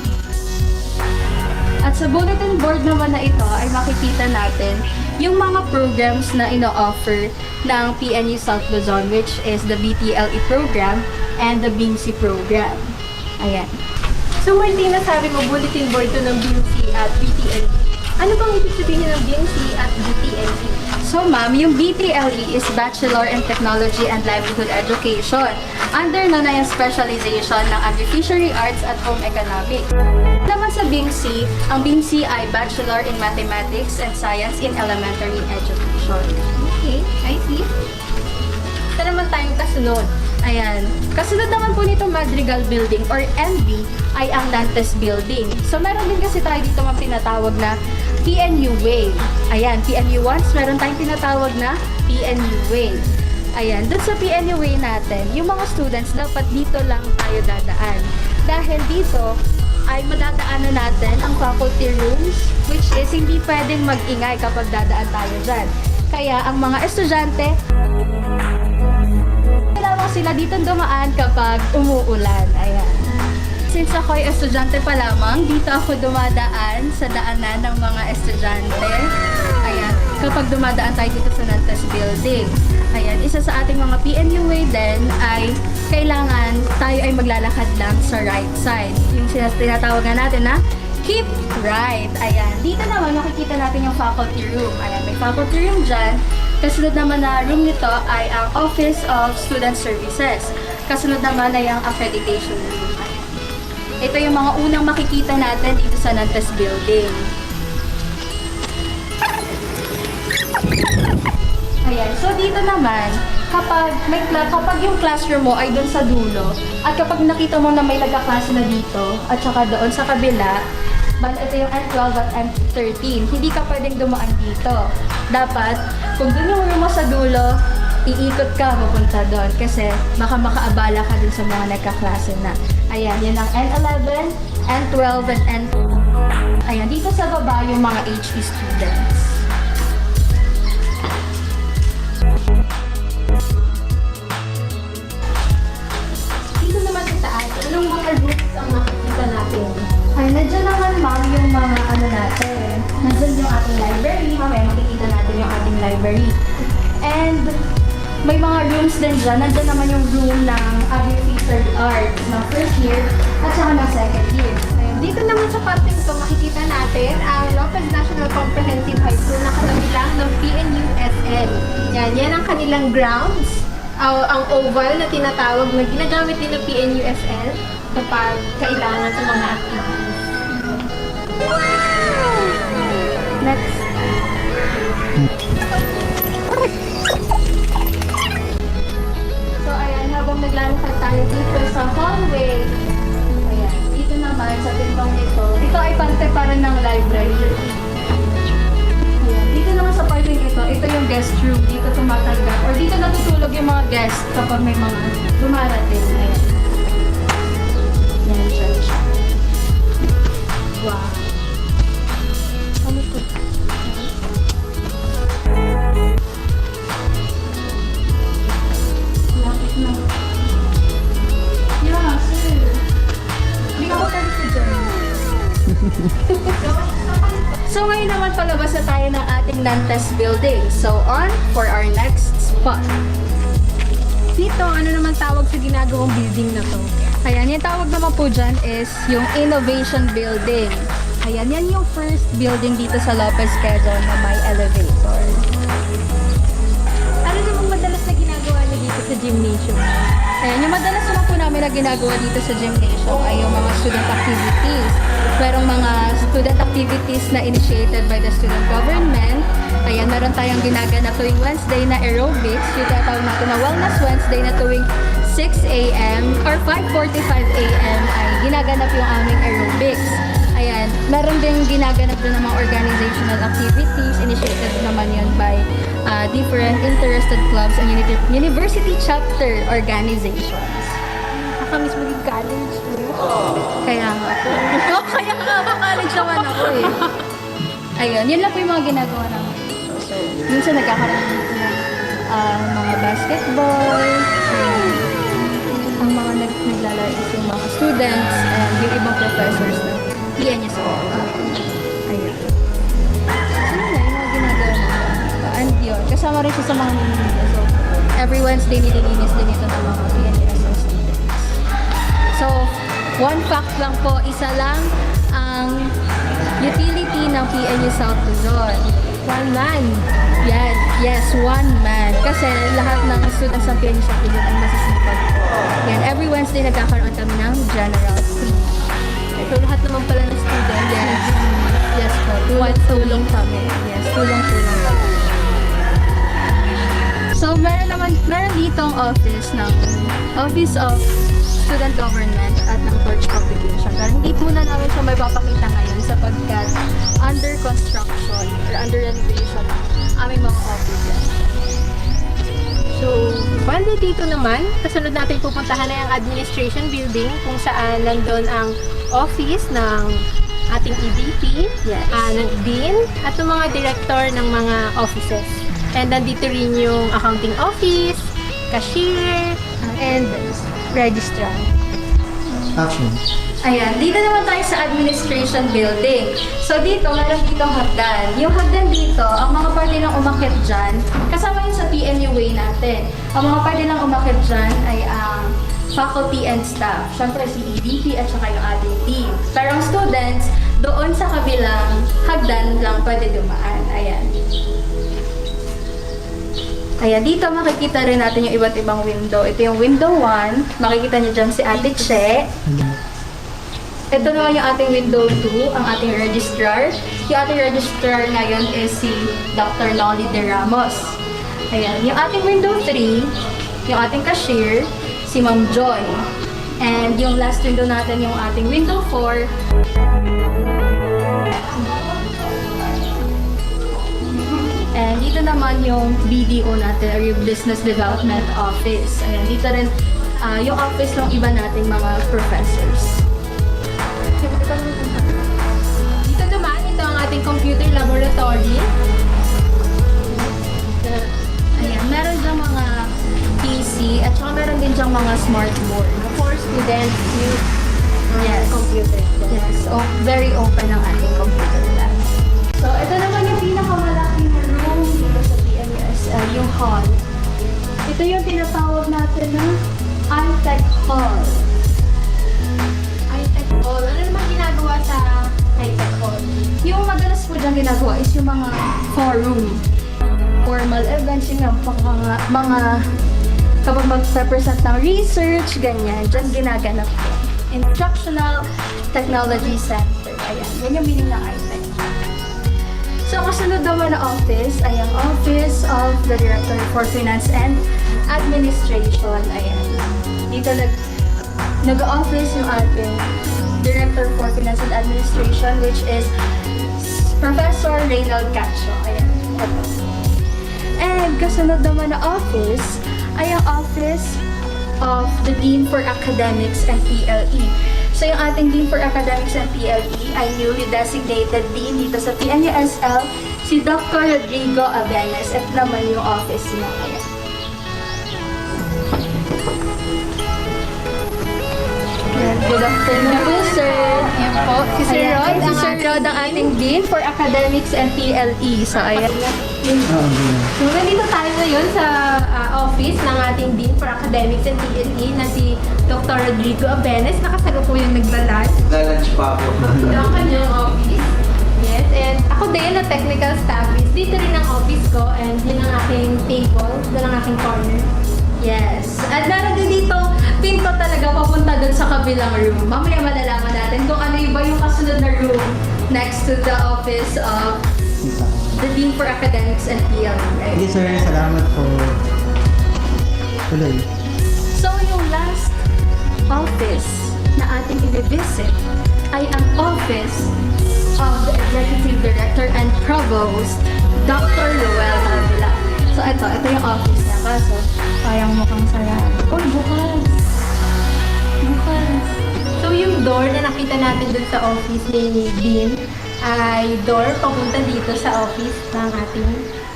At sa bulletin board naman na ito ay makikita natin yung mga programs na ino-offer ng PNU South Luzon, which is the BTLE program and the BIMC program. Ayan. So Martina, sabi mo bulletin board to ng BIMC at BTLE. Ano bang ibig sabihin ng BIMC at BTLE? So ma'am, yung BTLE is Bachelor in Technology and Livelihood Education. Under na yung specialization ng Agri-Fishery Arts at Home Economics. Naman sa BIMC, ang BIMC ay Bachelor in Mathematics and Science in Elementary Education. Okay, I see. Ito naman tayong kasunod. Ayan. Kasunod naman po nito Madrigal Building or MB ay ang Nantes Building. So meron din kasi tayo dito mga tinatawag na PNU Way. Ayan, PNU once, meron tayong tinatawag na PNU Way. Ayan, dun sa PNU Way natin, yung mga students dapat dito lang tayo dadaan. Dahil dito ay madadaanan natin ang faculty rooms, which is hindi pwedeng mag-ingay kapag dadaan tayo dyan. Kaya ang mga estudyante, kailangan sila dito dumaan kapag umuulan. Ayan. Since ako ay estudyante pa lamang, dito ako dumadaan sa daanan ng mga estudyante. Ayan. Kapag dumadaan tayo dito sa Nantes Building. Ayan. Isa sa ating mga PNU Way din ay kailangan tayo ay maglalakad lang sa right side. Yung tinatawag nga natin na keep right. Ayan. Dito naman makikita natin yung faculty room. Ayan. May faculty room dyan. Kasunod naman na room nito ay ang Office of Student Services. Kasunod naman ay ang accreditation room. Ito yung mga unang makikita natin dito sa Nantes Building. Ayan. So dito naman, kapag yung classroom mo ay doon sa dulo, at kapag nakita mo na may nagkaklase na dito, at saka doon sa kabila, ito yung N12 at N13, hindi ka pwedeng dumaan dito. Dapat, kung doon yung room mo sa dulo, iikot ka papunta doon kasi baka makaabala ka dun sa mga nagkaklase na. Ayan, yan ang N11, N12, and N... Ayan, dito sa baba yung mga HE students. Dito naman sa taas, anong mga rooms ang makikita natin? Ay, nandiyan naman ma'am yung mga ano natin. Nandiyan yung ating library. Mamaya makikita natin yung ating library. And may mga rooms din dyan. Nandiyan naman yung room ng Agri-Featured Arts ng first year at saka ng second year. Ayun. Dito naman sa parte ito, makikita natin ang Lopez National Comprehensive High School na katabi lang ng PNUSL. Yan ang kanilang grounds. Ang oval na tinatawag na ginagamit din ng PNUSL kapag kailangan sa mga activities. Wow! Next. So ayan, habang naglalakad tayo dito sa hallway, ayan, dito naman sa pintong ito, ito ay parte para ng library. Ayan, dito naman sa parting ito yung guest room, dito tumatanggap, or dito natutulog yung mga guest kapag may mga dumarating. Ayan. Yan, dyan siya. Wow. Ano to? Lapit na. Yeah, sir. Hindi ka ba tayo dyan? So ngayon naman palabas na tayo ng ating Nantes Building. So on for our next spot. Dito, ano naman tawag sa ginagawang building na to? Ayan, yung tawag naman po dyan is yung Innovation Building. Ayan, yan yung first building dito sa Lopez, Quezon na may elevator. Ano naman madalas na ginagawa niyo dito sa gymnasium? Ayan, yung madalas naman po namin na ginagawa dito sa gymnasium ay yung mga student activities. Merong mga student activities na initiated by the student government. Ayan, meron tayong ginaganap tuwing Wednesday na aerobics. Yung tatawag natin na Wellness Wednesday na tuwing 6 a.m. or 5:45 a.m. ay ginaganap yung aming aerobics. Ayan, meron din ginaganap din ng mga organizational activities. Initiated naman yun by different interested clubs and university chapter organizations. Nakamiss maging college. Kaya nga po. Kaya nga po, college naman ako eh. Ayun, yun lang po yung mga ginagawa namin dito. So, minsan nagkakaroon dito ng mga basketball, ang mga naglalaro is yung mga students and yung ibang professors na PNUSL POMM. Ayun. So, yun na, yung mga ginagawa namin dito. And yun, kasama rin siya sa mga nililinis. So, every Wednesday nililinis din ito ng mga PNUSL students. So, one fact lang po, isa lang ang utility ng PNU South Luzon. One man. Yan, yes, one man. Kasi lahat ng students ng PNU South Luzon ay masisipag po. Yan, every Wednesday nagkakaroon kami ng general free. So, lahat naman pala ng student. Yes. Yes po. Tulong kami. Yes, tulong kami. So, meron ditong Office of Student Government at ng Torch Publication. Pero hindi muna namin siya may papakita ngayon sapagkat under construction or under renovation aming mga offices. So, banda dito naman, kasunod natin pupuntahan na yung administration building kung saan nandun ang office ng ating EVP, ng dean, at ng mga director ng mga offices. And nandito rin yung accounting office, cashier, and registrar. Action. Ayan, dito naman tayo sa administration building. So dito, meron ditong hagdan. Yung hagdan dito, ang mga pwede lang umakyat dyan, kasama yun sa PNU way natin. Ang mga pwede lang umakyat dyan ay ang faculty and staff. Siyempre si EDP at saka yung ating team. Pero ang students, doon sa kabilang hagdan lang pwede dumaan. Ayan. Ayan, dito makikita rin natin yung iba't ibang window. Ito yung window 1. Makikita niyo dyan si Ate Che. Ito naman yung ating window 2, ang ating registrar. Yung ating registrar ngayon is si Dr. Nolly De Ramos. Ayan, yung ating window 3, yung ating cashier, si Ma'am Joy. And yung last window natin, yung ating window 4. And dito naman yung BDO natin, or yung Business Development Office. Ayan, dito rin yung office ng iba nating mga professors. Dito naman, ito ang ating computer laboratory. Ayan, meron dyang mga PC at saka meron din dyang mga smart board. For students, use Yes. computer. Yes, very open ang ating computer lab. So, ito naman yung pinakamalaking room dito sa PNUSL, yung hall. Ito yung tinatawag natin na iTech Hall. iTech Hall. Ano naman ginagawa sa iTech Hall? Yung madalas po dyan ginagawa is yung mga forum. Formal events, yung mga kapag mag-represent ng research, ganyan, dyan ginaganap po. Instructional Technology Center. Ayan, yan yung meaning ng iTech. So, kasunod naman na office ay ang Office of the Director for Finance and Administration. Ayan. Dito nag-office yung ating Director for Finance and Administration, which is Professor Reynald Cacho. Ayan. Ito. And kasunod naman na office ay ang Office of the Dean for Academics and PLE. So yung ating Dean for Academics and PLE ay newly designated Dean dito sa PNUSL, si Dr. Rodrigo Avenes. Ito naman yung office niya. Ayan. Good afternoon po, sir. Yan po. Si Sir Ayan, Rod. si Sir Rod ang ating Dean for Academics and PLE. So, ayan. So, nandito tayo ngayon sa office ng ating Dean for Academics and PLE na si Dr. Rodrigo Avenes. Nakasalo po yung nagbalat. Lalunch pa ako. Ang kanyang office. Yes, and ako din na technical staff. Dito rin ang office ko and yun ang aking table, doon ang aking corner. Yes. At meron din dito pinto talaga papunta doon sa kabilang room. Mamaya malalaman natin kung ano ba yung kasunod na room next to the office of the Dean for Academics and PLE. Right? Hindi sir, salamat po. Tuloy. So, yung last office na ating i-visit ay ang office of the Executive Director and Provost, Dr. Roel Avila. So, ito yung office niya. Kaso, parang mukhang sarado. Oh, bukas! Bukas! So, yung door na nakita natin dun sa office ni Dean ay door papunta dito sa office ng ating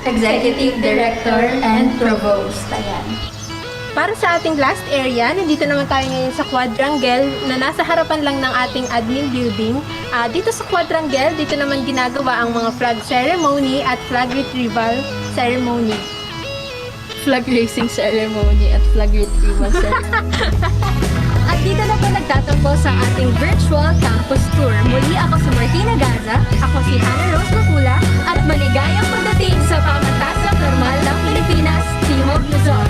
Executive Director and Provost. Ayan. Para sa ating last area, nandito naman tayo ngayon sa quadrangle na nasa harapan lang ng ating admin building. Dito sa quadrangle, dito naman ginagawa ang mga flag ceremony at flag retrieval ceremony. Flag raising ceremony at flag retrieval ceremony. At dito na po nagtatapos sa ating virtual campus tour. Muli ako si Martina Gaza, Ako si Hannah Rose Macula at maligayang pagdating sa pamantasang normal ng Pilipinas, Timog Luzon.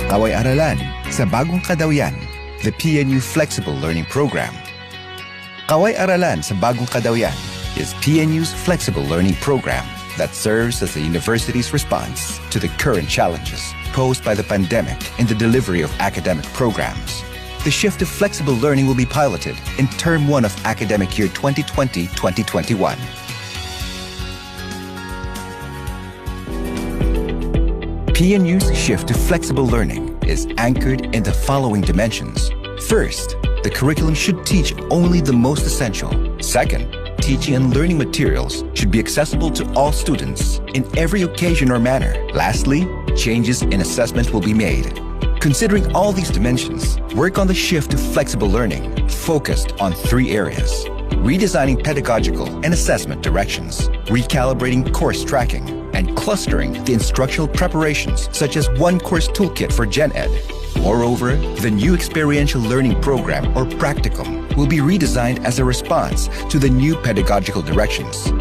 Kaway-aralan sa bagong kadawian, the PNU Flexible Learning Program. Kaway-aralan sa bagong kadawian is PNU's flexible learning program that serves as the university's response to the current challenges posed by the pandemic in the delivery of academic programs. The shift to flexible learning will be piloted in Term 1 of academic year 2020-2021. PNU's shift to flexible learning is anchored in the following dimensions. First, the curriculum should teach only the most essential. Second, teaching and learning materials should be accessible to all students in every occasion or manner. Lastly, changes in assessment will be made. Considering all these dimensions, work on the shift to flexible learning focused on 3 areas: redesigning pedagogical and assessment directions, recalibrating course tracking, and clustering the instructional preparations such as one course toolkit for Gen Ed. Moreover, the new experiential learning program or practicum will be redesigned as a response to the new pedagogical directions.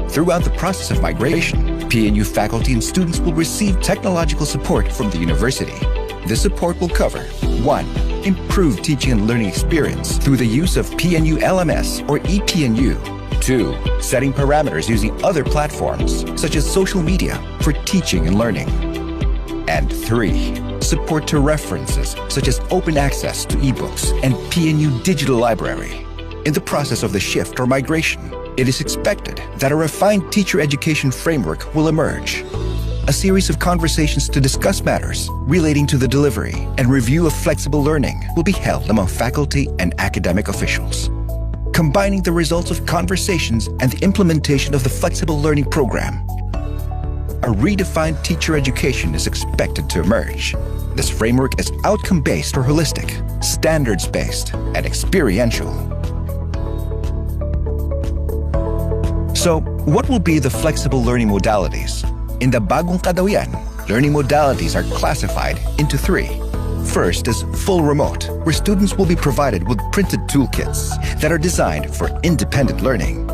Throughout the process of migration, PNU faculty and students will receive technological support from the university. This support will cover 1. Improved teaching and learning experience through the use of PNU LMS or ePNU. 2. Setting parameters using other platforms, such as social media, for teaching and learning. And 3. Support to references, such as open access to ebooks and PNU Digital Library. In the process of the shift or migration, it is expected that a refined teacher education framework will emerge. A series of conversations to discuss matters relating to the delivery and review of flexible learning will be held among faculty and academic officials. Combining the results of conversations and the implementation of the flexible learning program, a redefined teacher education is expected to emerge. This framework is outcome-based or holistic, standards-based, and experiential. So, what will be the flexible learning modalities? In the bagong kadawian, learning modalities are classified into 3. First is full remote, where students will be provided with printed toolkits that are designed for independent learning.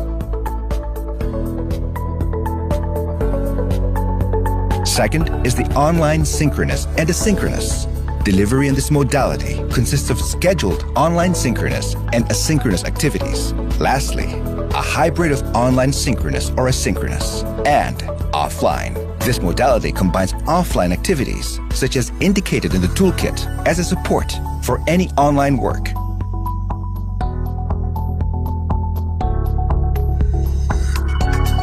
Second is the online synchronous and asynchronous. Delivery in this modality consists of scheduled online synchronous and asynchronous activities. Lastly, a hybrid of online synchronous or asynchronous and offline. This modality combines offline activities, such as indicated in the toolkit, as a support for any online work.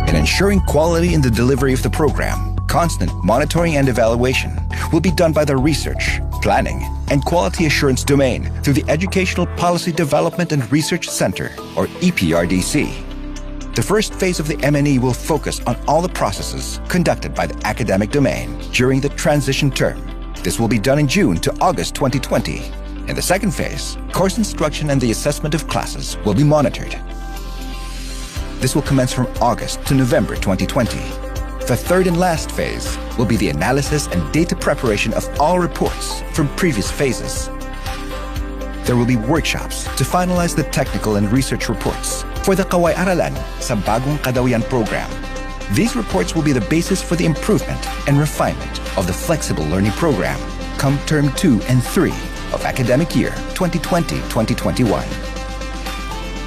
In ensuring quality in the delivery of the program, constant monitoring and evaluation will be done by the research, planning, and quality assurance domain through the Educational Policy Development and Research Center, or EPRDC. The first phase of the MNE will focus on all the processes conducted by the academic domain during the transition term. This will be done in June to August 2020. In the second phase, course instruction and the assessment of classes will be monitored. This will commence from August to November 2020. The third and last phase will be the analysis and data preparation of all reports from previous phases. There will be workshops to finalize the technical and research reports for the Kaway-aralan sa bagong kadawian program. These reports will be the basis for the improvement and refinement of the flexible learning program come term 2 and 3 of academic year 2020-2021.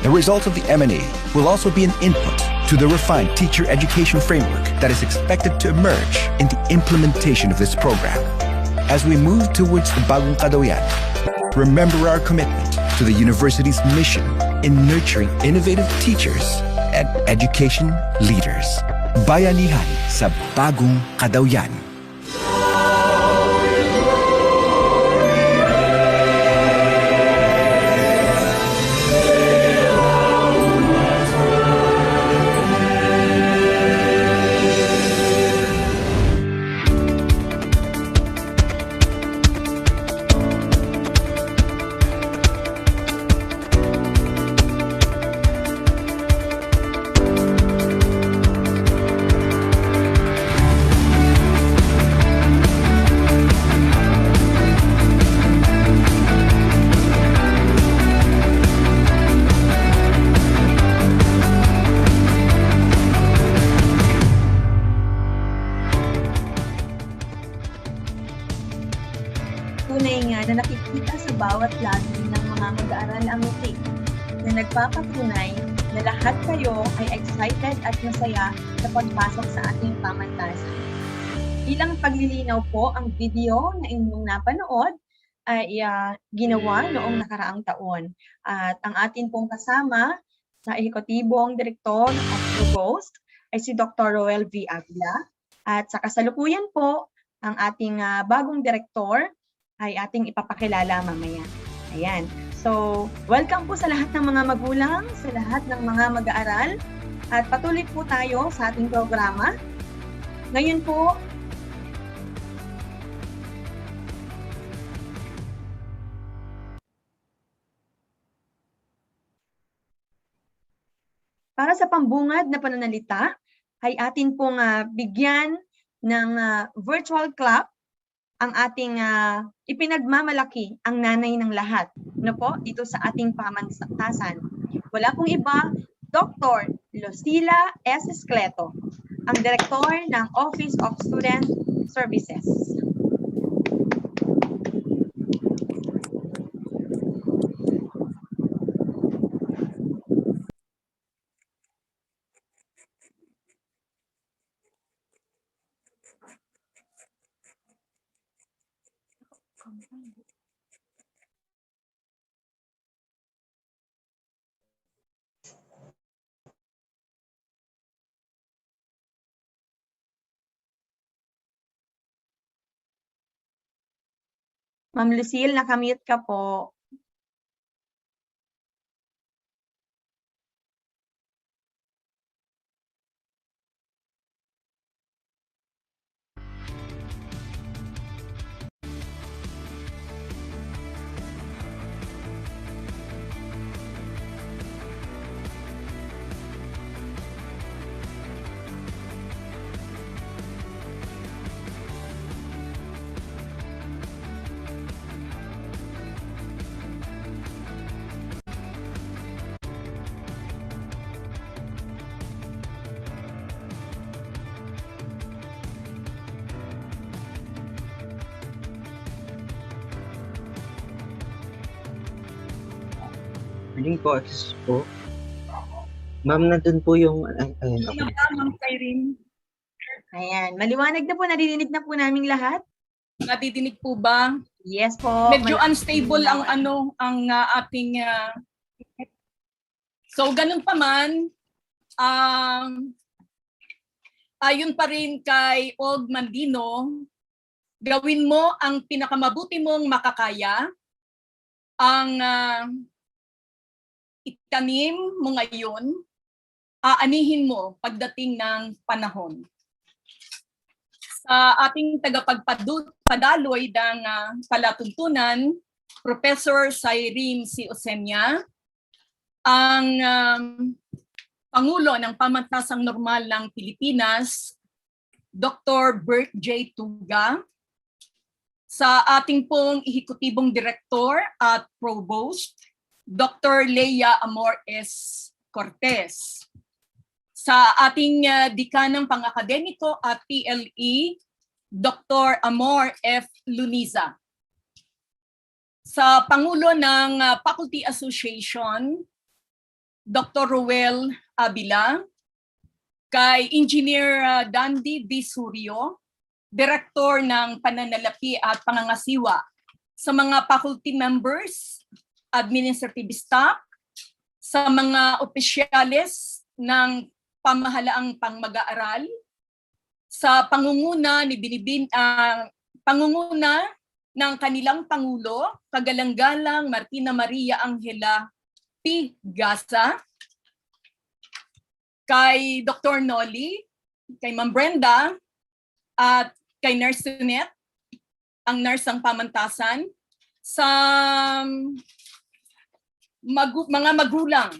The results of the MNE will also be an input to the refined teacher education framework that is expected to emerge in the implementation of this program. As we move towards the bagong kadawian, remember our commitment to the university's mission in nurturing innovative teachers and education leaders. Bayanihan sa bagong kadawian. tunay nga na nakikita sa bawat labi ng mga mag-aaral ang ngiti, na nagpapatunay na lahat kayo ay excited at masaya sa pagpasok sa ating pamantasan. Bilang paglilinaw po, ang video na inyong napanood ay ginawa noong nakaraang taon. At ang atin pong kasama na ehekutibong direktor at provost ay si Dr. Roel V. Avila. At sa kasalukuyan po, ang ating bagong direktor ay ating ipapakilala mamaya. Ayan. So, welcome po sa lahat ng mga magulang, sa lahat ng mga mag-aaral. At patuloy po tayo sa ating programa. Ngayon po, para sa pambungad na pananalita, ay atin pong bigyan ng virtual clap ang ating ipinagmamalaki ang nanay ng lahat, no po, dito sa ating pamantasan. Wala pong iba, Dr. Lucila S. Escleto, ang Direktor ng Office of Student Services. Ma'am Lucille, nakamute ka po. Morning po, excuse po. Ma'am, nandun po yung... Ayun, okay. Ma'am Irene. Ayan, maliwanag na po, naririnig na po naming lahat. Nadidinig po ba? Yes po. Medyo unstable ang ating so ganun pa man, ayon pa rin kay Og Mandino, gawin mo ang pinakamabuti mong makakaya, ang itanim mo ngayon, aanihin mo pagdating ng panahon. Sa ating tagapagpadaloy ng palatuntunan, Professor Cyrene C. Osemia, ang Pangulo ng Pamantasang Normal ng Pilipinas, Dr. Bert J. Tuga, sa ating pong ehekutibong direktor at provost, Dr. Leia Amor S. Cortez. Sa ating dekanang pang-akademiko at PLE, Dr. Amor F. Luniza. Sa Pangulo ng Faculty Association, Dr. Roel Avila. Kay Engineer Dandy D. Suryo, Director ng Pananalapi at Pangangasiwa. Sa mga faculty members, administrative staff, sa mga opisyales ng pamahalaang pang-mag-aaral, sa pangunguna ni pangunguna ng kanilang Pangulo, Kagalang-galang Martina Maria Angela P. Gasa, kay Dr. Noli, kay Ma'am Brenda, at kay Nurse Sunette, ang nurse ng pamantasan, sa mga magulang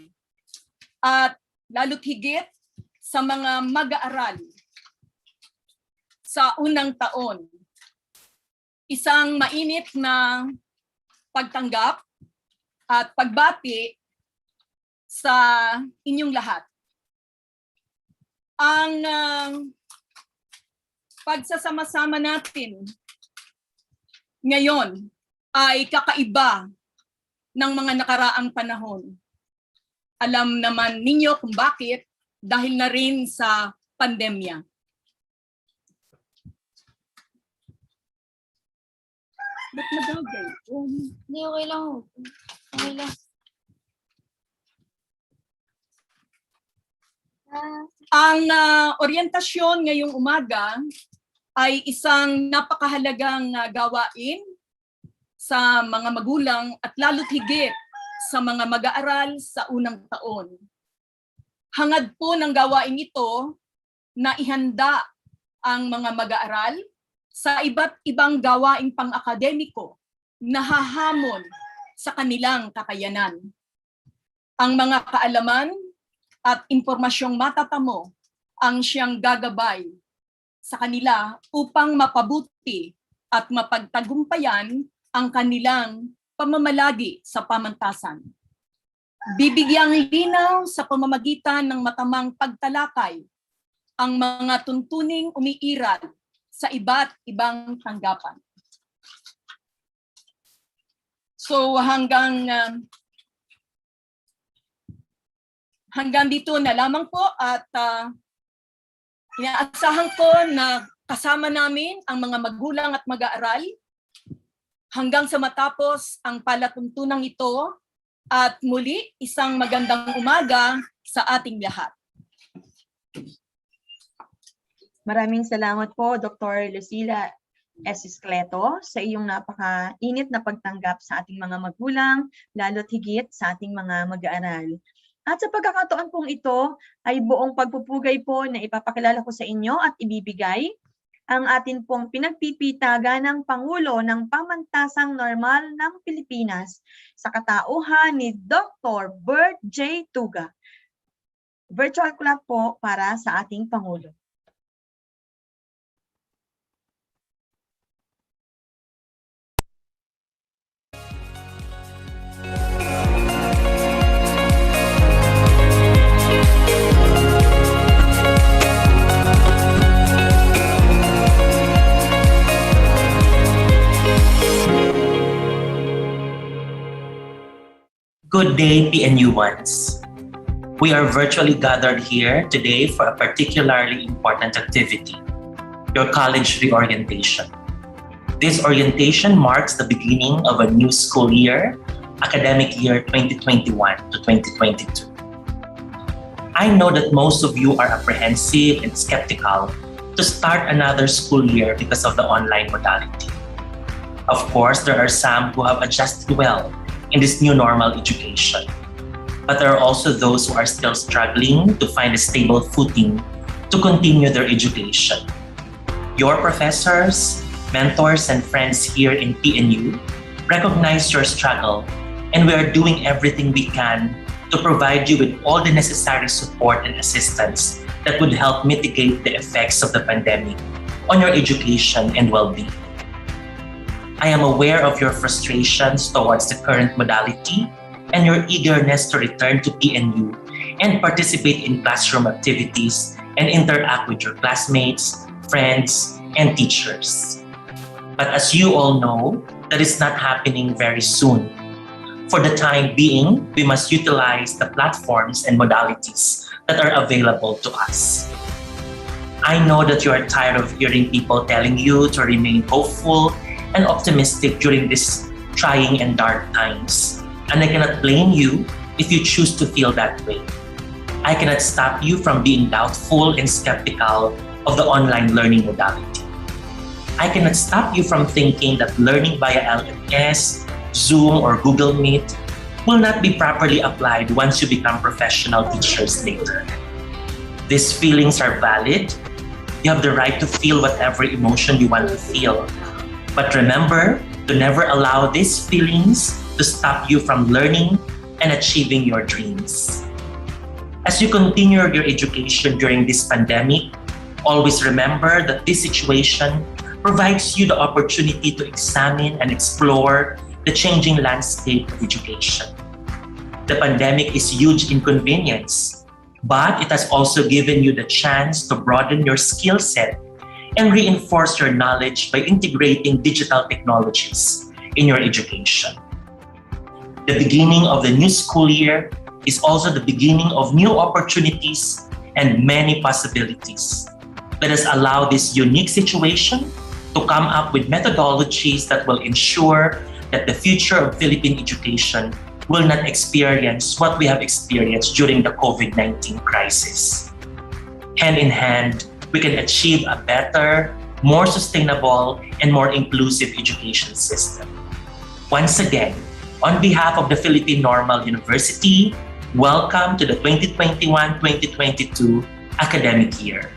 at lalo't higit sa mga mag-aaral sa unang taon. Isang mainit na pagtanggap at pagbati sa inyong lahat. Ang pagsasama-sama natin ngayon ay kakaiba ng mga nakaraang panahon. Alam naman ninyo kung bakit, dahil na rin sa pandemya. Ba't nagagay? Hindi, okay lang. Okay lang. Ang oryentasyon ngayong umaga ay isang napakahalagang gawain sa mga magulang at lalo't higit sa mga mag-aaral sa unang taon. Hangad po ng gawain ito na ihanda ang mga mag-aaral sa iba't ibang gawaing pang-akademiko na hahamon sa kanilang kakayanan. Ang mga kaalaman at impormasyong matatamo ang siyang gagabay sa kanila upang mapabuti at mapagtagumpayan ang kanilang pamamalagi sa pamantasan. Bibigyang linaw sa pamamagitan ng matamang pagtalakay ang mga tuntuning umiiral sa iba't ibang tanggapan. So hanggang dito na lamang po at inaasahan ko na kasama namin ang mga magulang at mag-aaral hanggang sa matapos ang palatuntunang ito at muli isang magandang umaga sa ating lahat. Maraming salamat po, Dr. Lucila S. Escleto, sa iyong napaka-init na pagtanggap sa ating mga magulang, lalo't higit sa ating mga mag-aaral. At sa pagkakataon pong ito ay buong pagpupugay po na ipapakilala ko sa inyo at ibibigay ang atin pong pinagpipitagan ng Pangulo ng Pamantasang Normal ng Pilipinas sa katauhan ni Dr. Bert J. Tuga. Virtual clap po para sa ating Pangulo. Good day, PNU-ones. We are virtually gathered here today for a particularly important activity, your college reorientation. This orientation marks the beginning of a new school year, academic year 2021 to 2022. I know that most of you are apprehensive and skeptical to start another school year because of the online modality. Of course, there are some who have adjusted well in this new normal education. But there are also those who are still struggling to find a stable footing to continue their education. Your professors, mentors, and friends here in PNU recognize your struggle, and we are doing everything we can to provide you with all the necessary support and assistance that would help mitigate the effects of the pandemic on your education and well-being. I am aware of your frustrations towards the current modality and your eagerness to return to PNU and participate in classroom activities and interact with your classmates, friends, and teachers. But as you all know, that is not happening very soon. For the time being, we must utilize the platforms and modalities that are available to us. I know that you are tired of hearing people telling you to remain hopeful and optimistic during these trying and dark times. And I cannot blame you if you choose to feel that way. I cannot stop you from being doubtful and skeptical of the online learning modality. I cannot stop you from thinking that learning via LMS, Zoom, or Google Meet will not be properly applied once you become professional teachers later. These feelings are valid. You have the right to feel whatever emotion you want to feel. But remember to never allow these feelings to stop you from learning and achieving your dreams. As you continue your education during this pandemic, always remember that this situation provides you the opportunity to examine and explore the changing landscape of education. The pandemic is huge inconvenience, but it has also given you the chance to broaden your skill set and reinforce your knowledge by integrating digital technologies in your education. The beginning of the new school year is also the beginning of new opportunities and many possibilities. Let us allow this unique situation to come up with methodologies that will ensure that the future of Philippine education will not experience what we have experienced during the COVID-19 crisis. Hand in hand, we can achieve a better, more sustainable, and more inclusive education system. Once again, on behalf of the Philippine Normal University, welcome to the 2021-2022 academic year.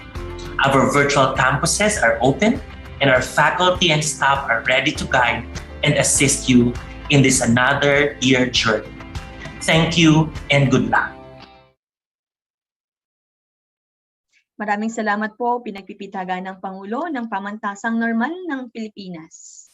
Our virtual campuses are open and our faculty and staff are ready to guide and assist you in this another year journey. Thank you and good luck. Maraming salamat po, pinagpipitagan ng Pangulo ng Pamantasang Normal ng Pilipinas.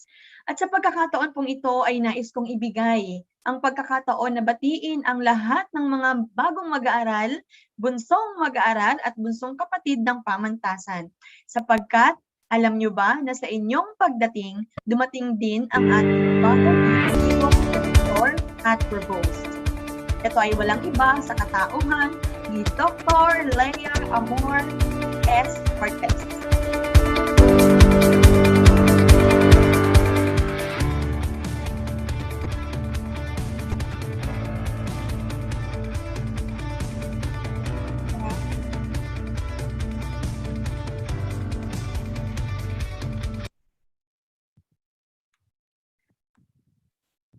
At sa pagkakataon pong ito ay nais kong ibigay ang pagkakataon na batiin ang lahat ng mga bagong mag-aaral, bunsong mag-aaral at bunsong kapatid ng pamantasan. Sapagkat, alam nyo ba na sa inyong pagdating, dumating din ang ating bagong itinibong director at provost. Ito ay walang iba sa katauhan ni Dr. Leia Amor S. Cortez.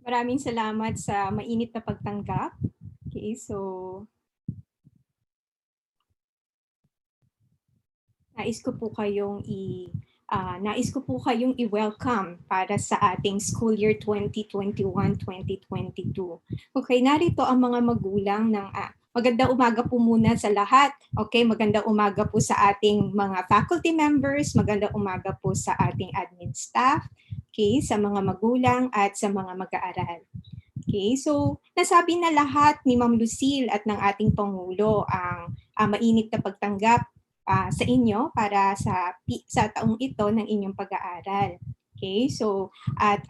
Maraming salamat sa mainit na pagtanggap. Okay, so nais ko po kayong i-welcome para sa ating school year 2021-2022. Okay, narito ang mga magulang ng magandang umaga po muna sa lahat. Okay, magandang umaga po sa ating mga faculty members, magandang umaga po sa ating admin staff, okay, sa mga magulang at sa mga mag-aaral. Okay, so nasabi na lahat ni Ma'am Lucille at ng ating Pangulo ang mainit na pagtanggap sa inyo para sa taong ito ng inyong pag-aaral. Okay, so at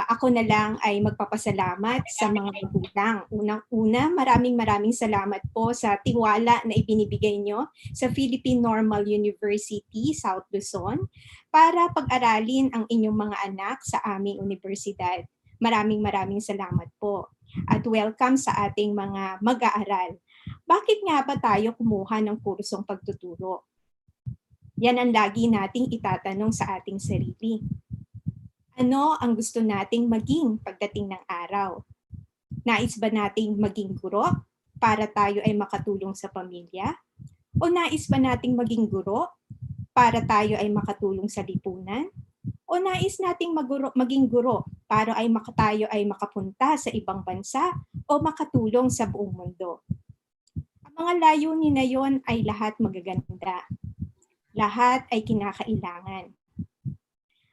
ako na lang ay magpapasalamat sa mga magulang. Unang-una, maraming salamat po sa tiwala na ibinibigay nyo sa Philippine Normal University, South Luzon para pag-aralin ang inyong mga anak sa aming universidad. Maraming salamat po. At welcome sa ating mga mag-aaral. Bakit nga ba tayo kumuha ng kursong pagtuturo? Yan ang lagi nating itatanong sa ating sarili. Ano ang gusto nating maging pagdating ng araw? Nais ba nating maging guro para tayo ay makatulong sa pamilya? O nais ba nating maging guro para tayo ay makatulong sa lipunan? O nais nating maging guro para tayo ay makapunta sa ibang bansa o makatulong sa buong mundo? Ang mga layunin na yon ay lahat magaganda. Lahat ay kinakailangan.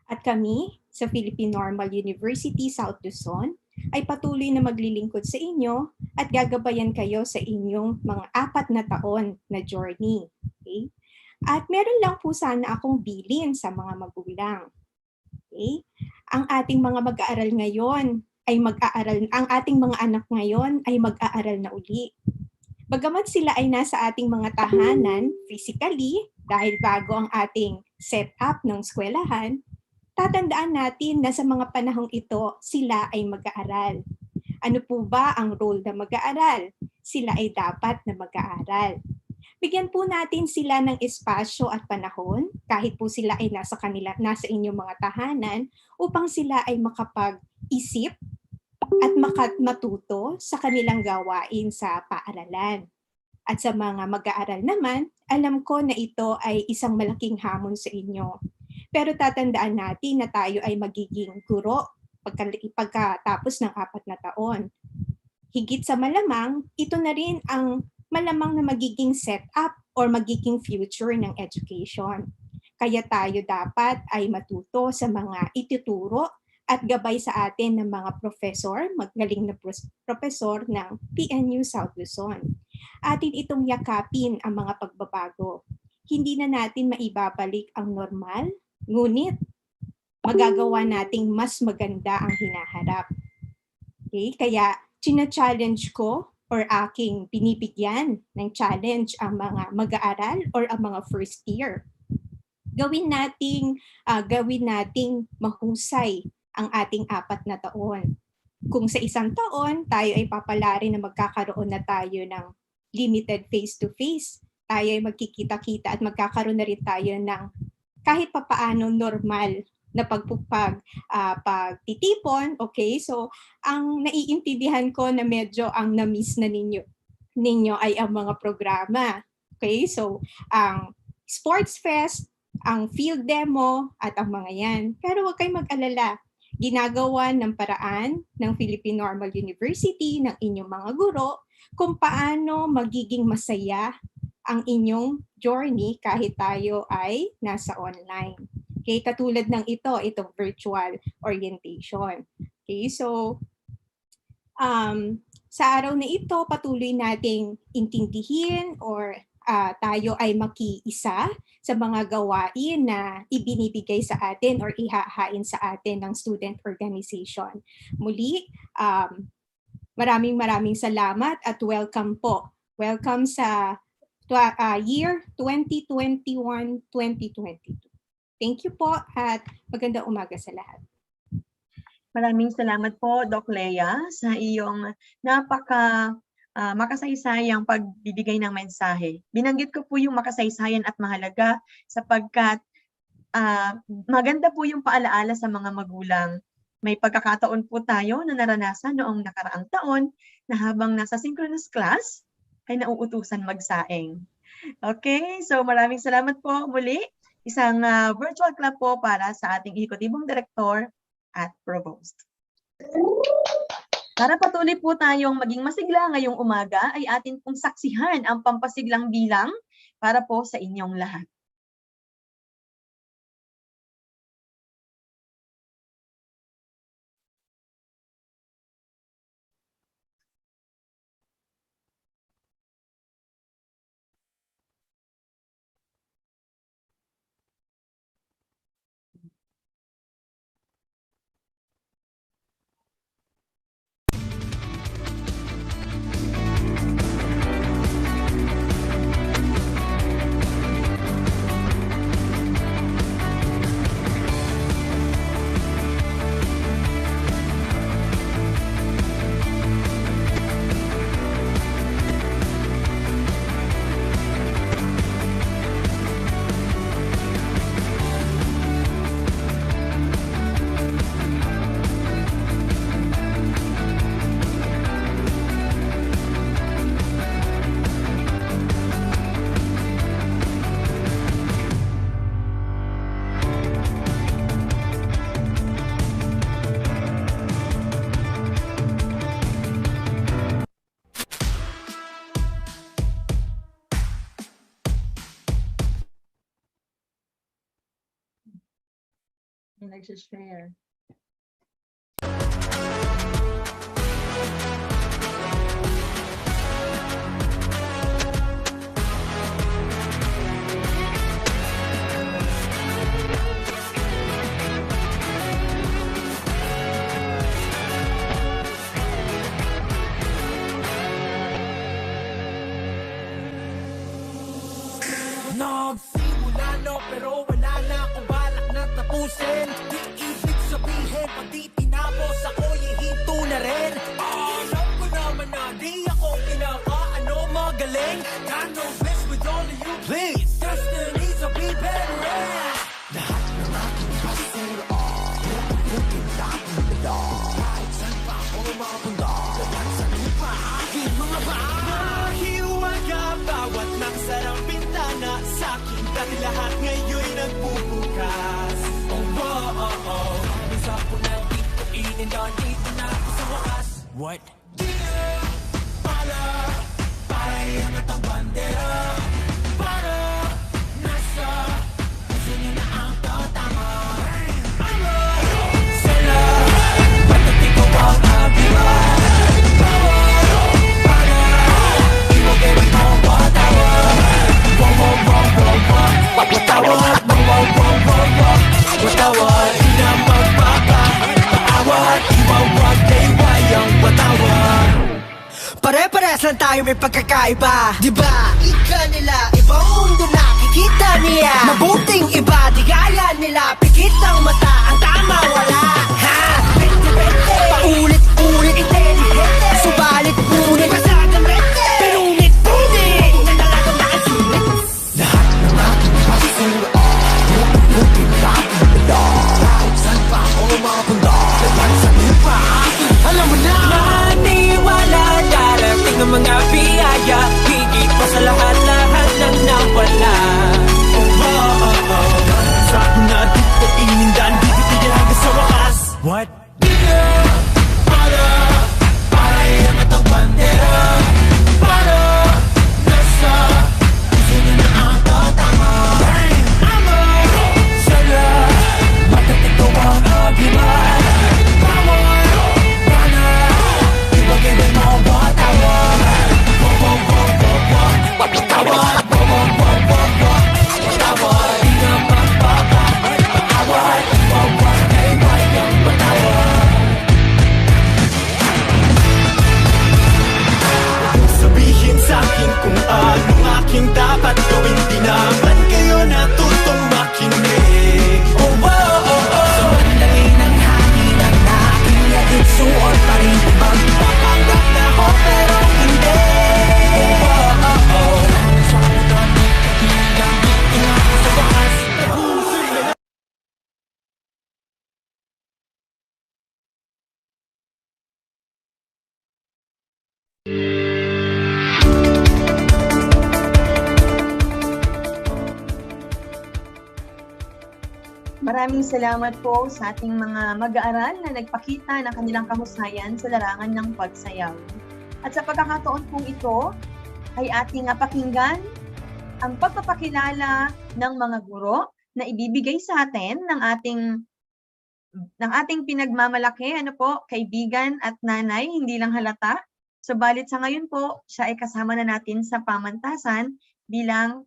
At kami sa Philippine Normal University, South Luzon, ay patuloy na maglilingkod sa inyo at gagabayan kayo sa inyong mga 4 na taon na journey. Okay? At meron lang po sana akong bilin sa mga magulang. Okay? Ang ating mga mag-aaral ngayon ay ang ating mga anak ngayon ay mag-aaral na uli. Bagamat sila ay nasa ating mga tahanan physically dahil bago ang ating setup ng eskwelahan, tatandaan natin na sa mga panahong ito sila ay mag-aaral. Ano po ba ang role ng mag-aaral? Sila ay dapat na mag-aaral. Bigyan po natin sila ng espasyo at panahon kahit po sila ay nasa inyong mga tahanan upang sila ay makapag-isip at matuto sa kanilang gawain sa paaralan. At sa mga mag-aaral naman, alam ko na ito ay isang malaking hamon sa inyo. Pero tatandaan natin na tayo ay magiging guro pagkatapos ng 4 na taon. Higit sa malamang, ito na rin ang malamang na magiging setup or magiging future ng education. Kaya tayo dapat ay matuto sa mga ituturo at gabay sa atin ng mga professor, magaling na professor ng PNU South Luzon. Atin itong yakapin ang mga pagbabago. Hindi na natin maibabalik ang normal, ngunit magagawa nating mas maganda ang hinaharap. Okay? Kaya, china-challenge ko or aking binibigyan ng challenge ang mga mag-aaral or ang mga first year. Gawin nating mahusay ang ating 4 na taon. Kung sa 1 taon, tayo ay papalari na magkakaroon na tayo ng limited face-to-face, tayo ay magkikita-kita at magkakaroon na rin tayo ng kahit papaano normal na pagtitipon, okay? So, ang naiintindihan ko na medyo ang na-miss na ninyo ay ang mga programa. Okay? So, ang sports fest, ang field demo, at ang mga yan. Pero huwag kayong mag-alala. Ginagawa ng paraan ng Philippine Normal University, ng inyong mga guro, kung paano magiging masaya ang inyong journey kahit tayo ay nasa online. Okay, katulad ng itong virtual orientation. Okay, so sa araw na ito, patuloy nating intindihin or tayo ay makiisa sa mga gawain na ibinibigay sa atin or ihahain sa atin ng student organization. Muli, maraming salamat at welcome po. Welcome sa year 2021-2022. Thank you po at magandang umaga sa lahat. Maraming salamat po, Doc Lea, sa iyong makasaysayang pagbibigay ng mensahe. Binanggit ko po yung makasaysayan at mahalaga sapagkat maganda po yung paalaala sa mga magulang. May pagkakataon po tayo na naranasan noong nakaraang taon na habang nasa synchronous class ay nauutusan magsaing. Okay, so maraming salamat po muli. Isang virtual clap po para sa ating ehekutibong direktor at provost. Para patuloy po tayong maging masigla ngayong umaga, ay atin pong saksihan ang pampasiglang bilang para po sa inyong lahat. Nag-share. Nagsimula no pero wala na akong balak na tapusin. Di ibig sabihin pati tinapos ako'y hihinto na rin. Alam ko naman na di ako pinaka-ano magaling. Got no bliss with all of you please. Destinies will be better in. Lahat ng aking hustle puputin natin nila. Kahit saan pa ako mapunta, lahat sa lupa aking mga mahiwaga. Bawat nagsarang bintana sa'kin, dati lahat ngayon'y nagbubukas. Oh, oh, oh, oh. Bisa ko na dito, dito na ako sa wakas. What? Di pala, payangat ang bandera. Para nasa puso niyo na ang tatama. Sila, bata't ikaw ang agiwan. Para, iwagay mo watawag. Watawag, watawag, watawag. Pare-parehas lang tayo may pagkakaiba, diba? Ika nila, ibang mundo nakikita niya. Mabuting iba, di gaya nila. Pikit ang mata, ang tama wala. Ha? Bente-bente, paulit-ulit, intelligente. Subalit ngunit, masagang rente. Pinunit-punit, na talagang nakasulit. Lahat ng aking pasura, buti-buti laging bala. Kahit saan pa ako makapunta, napansanin pa akin. Alam mo na, maniwala, darating ang mga biyaya. Higit pa sa lahat-lahat ng nawala. Oh, oh, oh, oh. Sa akin na dito inindan, bibigyan hanggang sa wakas. What? Para iangat ang bandera. Para nasa puso niya na ang tatama. Amor sa'yo, bakit ikaw ang agiman? Bawal ka na, ibagay mo mga batawan. Patawad, patawad, di na magpapatawad. Patawad, kay bayang patawad. Sabihin sa'kin kung anong aking dapat gawin. Di naman kayo natutong makinig. Oh, oh, oh, oh. Sa mandali ng hangin ang aking yagit, suot pa rin. Magpapanggap na ako pero hindi. Oh, oh, oh, oh. Sa ulan, ilang ingako sa wakas. Tapusin na. Maraming salamat po sa ating mga mag-aaral na nagpakita ng kanilang kahusayan sa larangan ng pagsayaw. At sa pagkakataon pong ito, ay ating pakinggan ang pagpapakilala ng mga guro na ibibigay sa atin ng ating pinagmamalaki, kaibigan at nanay, hindi lang halata. Subalit sa ngayon po, siya ay kasama na natin sa pamantasan bilang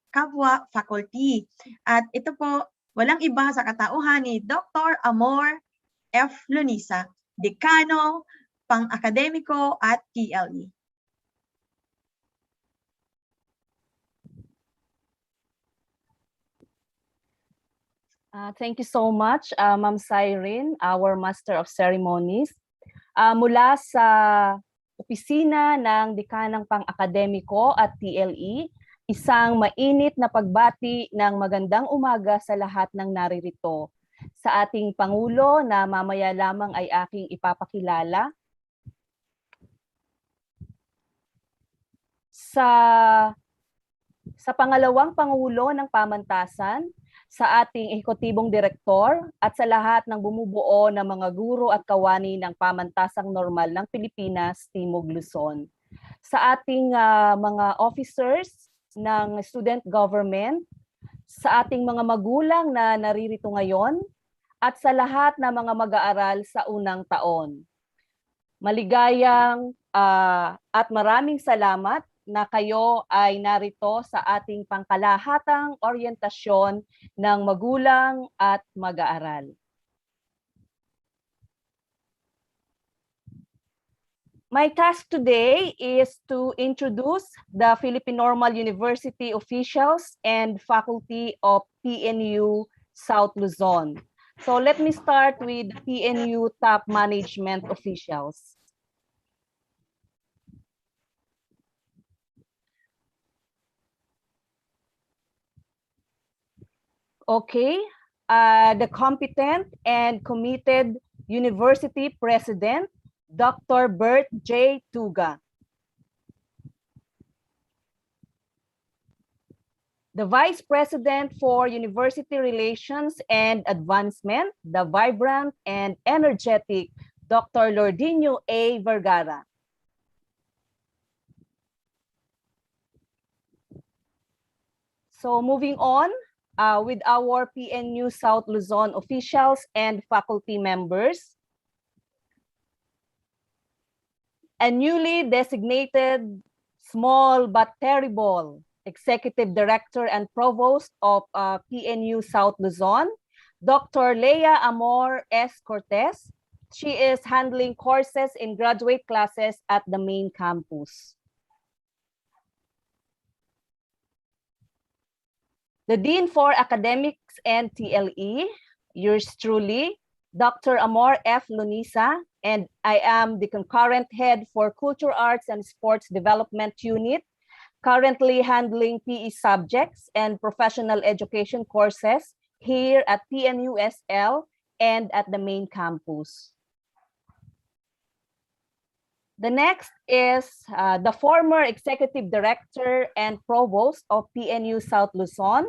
kapwa faculty. At ito po, walang iba sa katauhan ni Dr. Amor F. Lonisa, Dekano, Pang-Akademiko at PLE. Thank you so much, Ma'am Cyrene, our Master of Ceremonies. Mula sa opisina ng Dekanang Pang-Akademiko at PLE, isang mainit na pagbati ng magandang umaga sa lahat ng naririto. Sa ating Pangulo na mamaya lamang ay aking ipapakilala. Sa pangalawang Pangulo ng Pamantasan, sa ating ehekutibong direktor at sa lahat ng bumubuo ng mga guro at kawani ng Pamantasang Normal ng Pilipinas, Timog Luzon. Sa ating mga officers ng student government, sa ating mga magulang na naririto ngayon, at sa lahat ng mga mag-aaral sa unang taon. Maligayang at maraming salamat na kayo ay narito sa ating pangkalahatang oryentasyon ng magulang at mag-aaral. My task today is to introduce the Philippine Normal University officials and faculty of PNU South Luzon. So let me start with PNU top management officials. Okay, the competent and committed university president, Dr. Bert J. Tuga. The Vice President for University Relations and Advancement, the vibrant and energetic Dr. Lordinio A. Vergara. So moving on with our PNU South Luzon officials and faculty members. A newly designated small but terrible Executive Director and Provost of PNU South Luzon, Dr. Lea Amor S. Cortez, she is handling courses in graduate classes at the main campus. The Dean for Academics and TLE, yours truly, Dr. Amor F. Lunisa, and I am the concurrent head for Culture Arts and Sports Development Unit, currently handling PE subjects and professional education courses here at PNUSL and at the main campus. The next is the former executive director and provost of PNU South Luzon.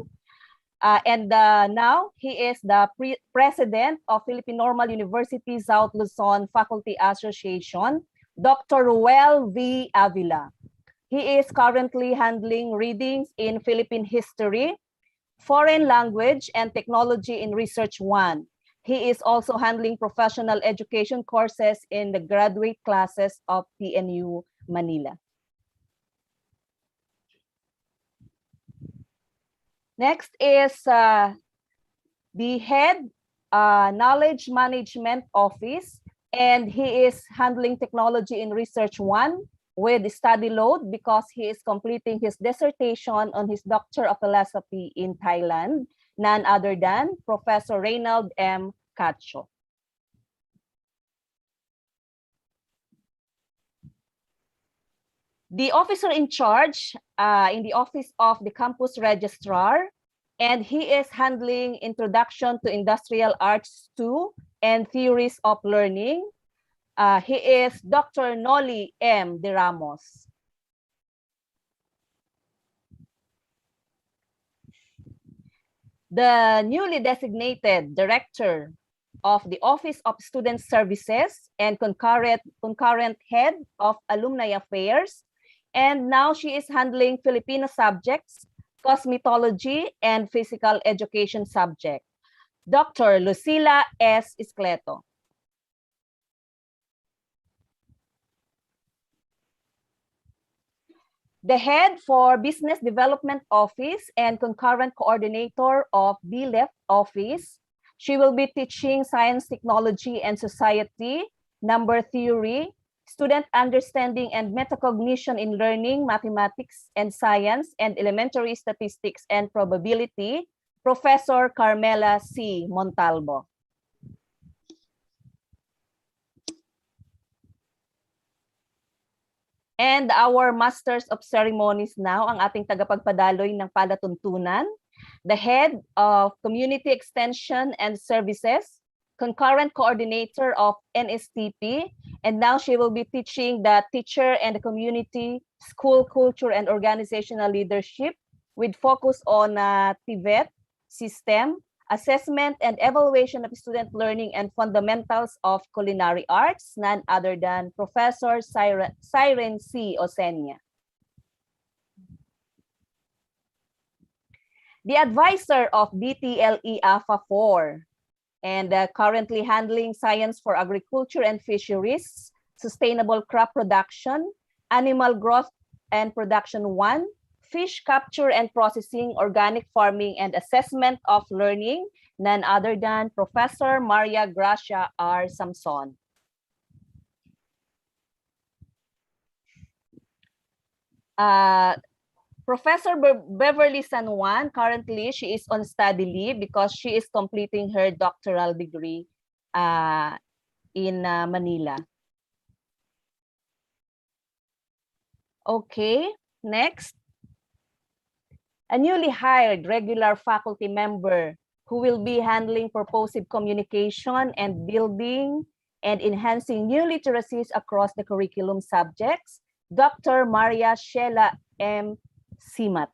Now he is the president of Philippine Normal University South Luzon Faculty Association, Dr. Ruel V. Avila. He is currently handling readings in Philippine history, foreign language, and technology in Research 1. He is also handling professional education courses in the graduate classes of PNU Manila. Next is the head knowledge management office, and he is handling technology in Research 1 with study load because he is completing his dissertation on his Doctor of Philosophy in Thailand, none other than Professor Reynald M. Cacho. The officer in charge in the office of the campus registrar, and he is handling Introduction to Industrial Arts 2 and Theories of Learning. He is Dr. Noli M. De Ramos. The newly designated director of the Office of Student Services and concurrent head of Alumni Affairs, and now she is handling Filipino subjects, cosmetology, and physical education subject, Dr. Lucila S. Iscleto. The head for Business Development Office and concurrent coordinator of BLEF Office. She will be teaching Science, Technology, and Society, Number Theory, Student Understanding and Metacognition in Learning, Mathematics and Science, and Elementary Statistics and Probability, Professor Carmela C. Montalvo. And our Masters of Ceremonies now, ang ating tagapagpadaloy ng palatuntunan, the head of Community Extension and Services, concurrent coordinator of NSTP, and now she will be teaching the teacher and the community, school culture and organizational leadership with focus on TVET system, assessment and evaluation of student learning and fundamentals of culinary arts, none other than Professor Siren C. Osenia. The advisor of BTLE AFA 4 and currently handling science for agriculture and fisheries, sustainable crop production, animal growth and production 1, fish capture and processing, organic farming, and assessment of learning, none other than Professor Maria Gracia R. Samson. Professor Beverly San Juan, currently she is on study leave because she is completing her doctoral degree in Manila. Okay, next. A newly hired regular faculty member who will be handling purposive communication and building and enhancing new literacies across the curriculum subjects, Dr. Maria Sheila M. Simat.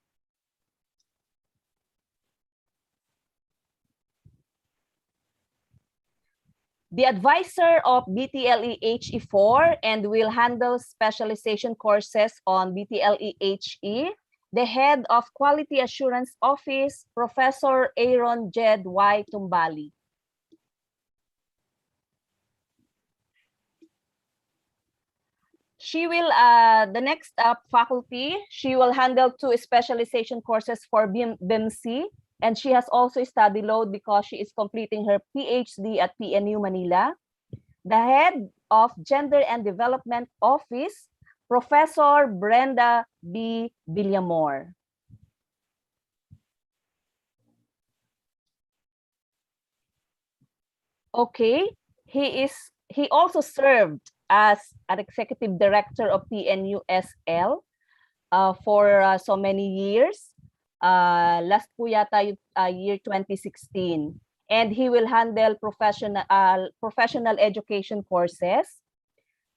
The advisor of BTLE HE4 and will handle specialization courses on BTLE HE, the head of Quality Assurance Office, Professor Aaron Jed Y. Tumbali. She will, the next faculty, she will handle 2 specialization courses for BIMC, and she has also study load because she is completing her PhD at PNU Manila. the Head of Gender and Development Office, Professor Brenda B. Villamor. Okay, he also served as an executive director of PNUSL for so many years. Last po yata yung year 2016. And he will handle professional education courses.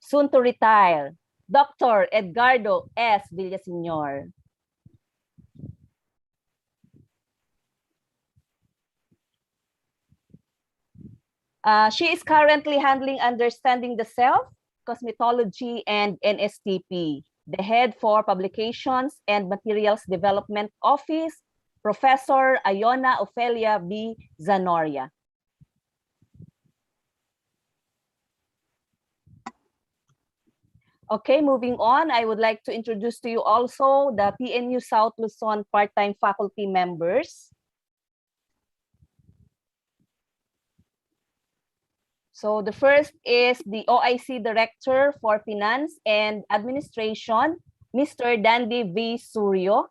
Soon to retire, Dr. Edgardo S. Villaseñor. She is currently handling Understanding the Self, Cosmetology, and NSTP. The Head for Publications and Materials Development Office, Professor Iona Ofelia B. Zanoria. Okay, moving on, I would like to introduce to you also the PNU South Luzon part-time faculty members. So the first is the OIC Director for Finance and Administration, Mr. Dandy V. Suryo.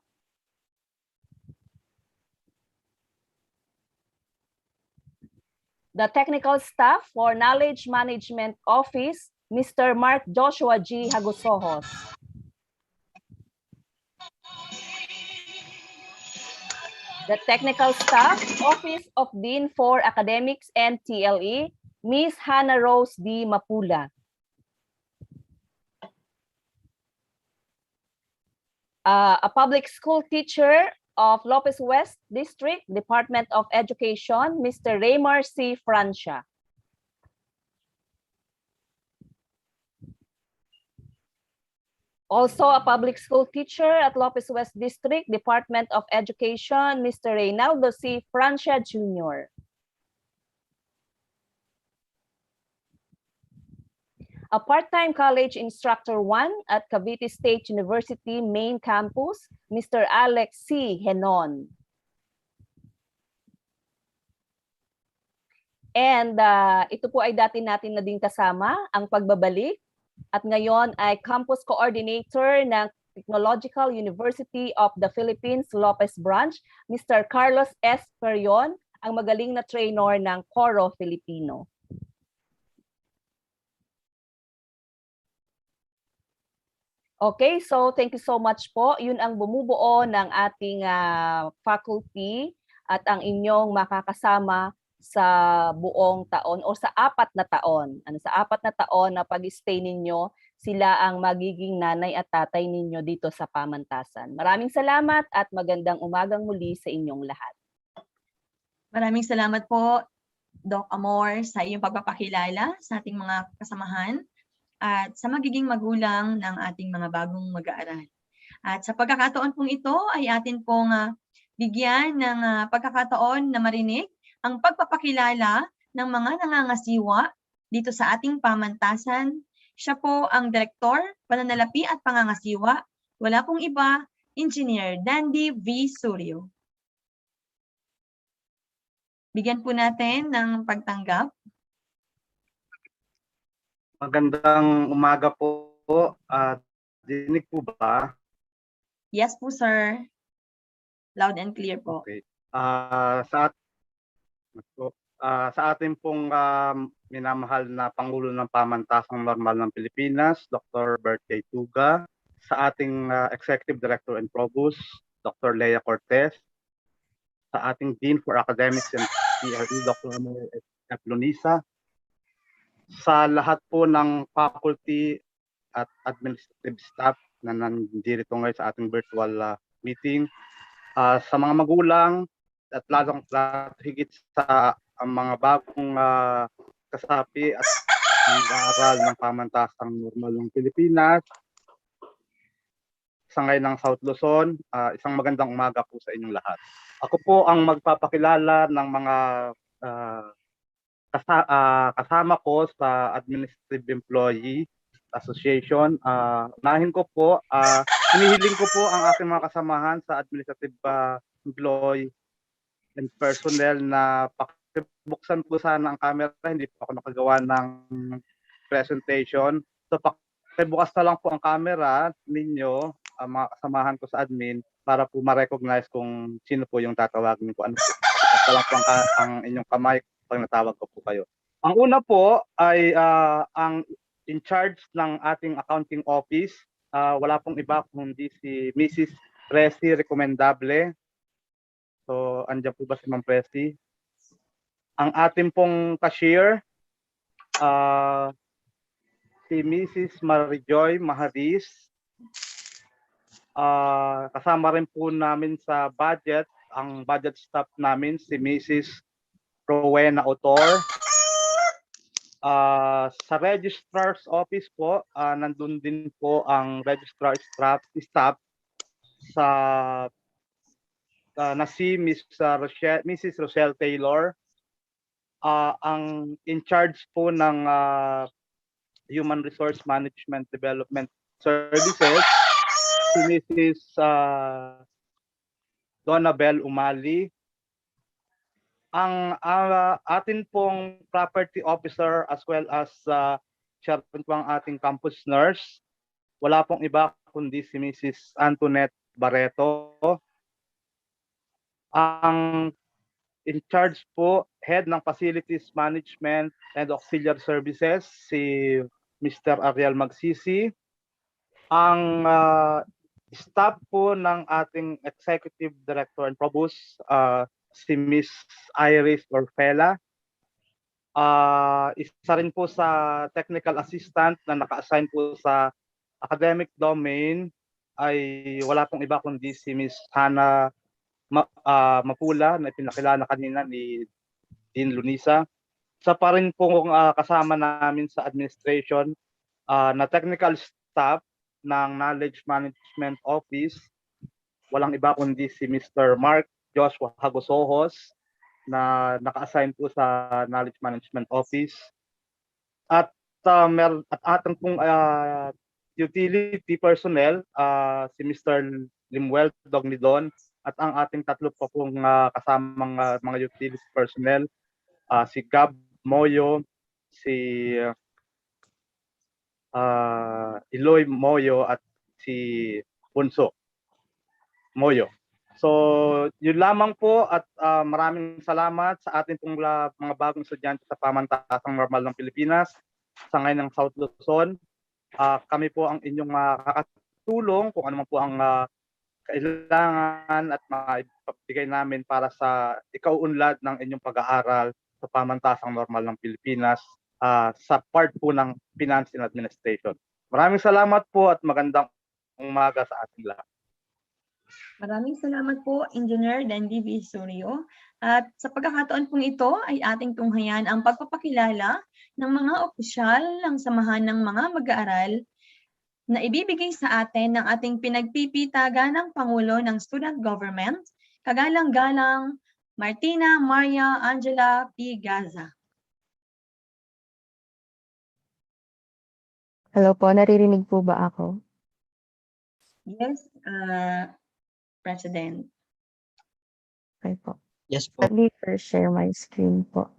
The Technical Staff for Knowledge Management Office, Mr. Mark Joshua G. Hagosohos. The Technical Staff, Office of Dean for Academics and TLE, Ms. Hannah Rose D. Mapula. A public school teacher of Lopez West District, Department of Education, Mr. Raymar C. Francia. Also a public school teacher at Lopez West District, Department of Education, Mr. Reynaldo C. Francia Jr. A part-time college instructor 1 at Cavite State University main campus, Mr. Alex C. Henon. And ito po ay dati natin na din kasama ang pagbabalik at ngayon ay campus coordinator ng Technological University of the Philippines Lopez Branch, Mr. Carlos S. Perion, ang magaling na trainer ng Coro Filipino. Okay, so thank you so much po. Yun ang bumubuo ng ating faculty at ang inyong makakasama sa buong taon o sa 4 na taon. Sa 4 na taon na pag-stay ninyo, sila ang magiging nanay at tatay ninyo dito sa pamantasan. Maraming salamat at magandang umagang muli sa inyong lahat. Maraming salamat po, Doc Amor, sa iyong pagpapakilala sa ating mga kasamahan at sa magiging magulang ng ating mga bagong mag-aaral. At sa pagkakataon pong ito ay atin pong bigyan ng pagkakataon na marinig ang pagpapakilala ng mga nangangasiwa dito sa ating pamantasan. Siya po ang Direktor, Pananalapi at Pangangasiwa. Wala pong iba, Engineer Dandy V. Suryo. Bigyan po natin ng pagtanggap. Magandang umaga po. Dinig po ba? Yes po, sir. Loud and clear po. Okay. Sa ating pong minamahal na Pangulo ng Pamantasang Normal ng Pilipinas, Dr. Bert J. Tuga, sa ating Executive Director and Provost, Dr. Lea Cortez, sa ating Dean for Academics and TLE, Dr. Amor F. Lunisa, sa lahat po ng faculty at administrative staff na nandito ngayon sa ating virtual meeting, sa mga magulang at lalong higit sa mga bagong kasapi at nag-aaral ng pamantasang normal ng Pilipinas, sa ngayon ng South Luzon, isang magandang umaga po sa inyong lahat. Ako po ang magpapakilala ng mga kasama ko sa Administrative Employee Association. Unahin ko po, hinihiling ko po ang aking mga kasamahan sa Administrative Employee and Personnel na pakibuksan po sana ang camera, hindi po ako nakagawa ng presentation. So pakibukas na lang po ang camera ninyo, mga kasamahan ko sa admin, para po ma-recognize kung sino po yung tatawagin ko. Ano po, basta lang po ang inyong kamay pag natawag ko po kayo. Ang una po ay ang in charge ng ating accounting office. Wala pong iba kundi si Mrs. Presi Recomendable. So, andyan po ba si Ma'am Presi? Ang ating pong cashier, si Mrs. Marijoy Mahadis. Kasama rin po namin sa budget, ang budget staff namin, si Mrs. Rowena Otor. Sa registrar's office po, nandun din po ang registrar staff sa na si Mrs. Rochelle Taylor. Ang in charge po ng Human Resource Management Development Services, si Mrs. Donabel Umali. Ang atin pong property officer as well as siya rin po ang ating campus nurse. Wala pong iba kundi si Mrs. Antoinette Barreto. Ang in charge po, head ng Facilities Management and Auxiliary Services, si Mr. Ariel Magsisi. Ang staff po ng ating Executive Director and Provost, si Miss Iris Orfela. Isa rin po sa technical assistant na naka-assign po sa academic domain ay wala pong iba kundi si Miss Hannah Mapula na pinakilala kanina ni Dean Lunisa. Sa pa rin pong kasama namin sa administration na technical staff ng Knowledge Management Office, walang iba kundi si Mr. Mark Joshua Hagosohos na naka-assign po sa Knowledge Management Office. At ating pong utility personnel, si Mr. Limuel Dognidon, at ang ating tatlo pa pong kasamang mga utility personnel, si Gab Moyo, si Iloy Moyo, at si Bunso Moyo. So, yun lamang po at maraming salamat sa ating pong mga bagong estudyante sa Pamantasang Normal ng Pilipinas sa ngayon ng South Luzon. Kami po ang inyong makakatulong kung ano man po ang kailangan at maibigay namin para sa ikauunlad ng inyong pag-aaral sa Pamantasang Normal ng Pilipinas sa part po ng Finance and Administration. Maraming salamat po at magandang umaga sa ating lahat. Maraming salamat po, Engineer Dandy V. Suryo. At sa pagkakataon pong ito ay ating tunghayan ang pagpapakilala ng mga opisyal ng samahan ng mga mag-aaral na ibibigay sa atin ng ating pinagpipitagan ng Pangulo ng Student Government, kagalang-galang Martina Maria Angela P. Gaza. Hello po, naririnig po ba ako? Yes, President. Okay po. Yes po. Let me first share my screen po.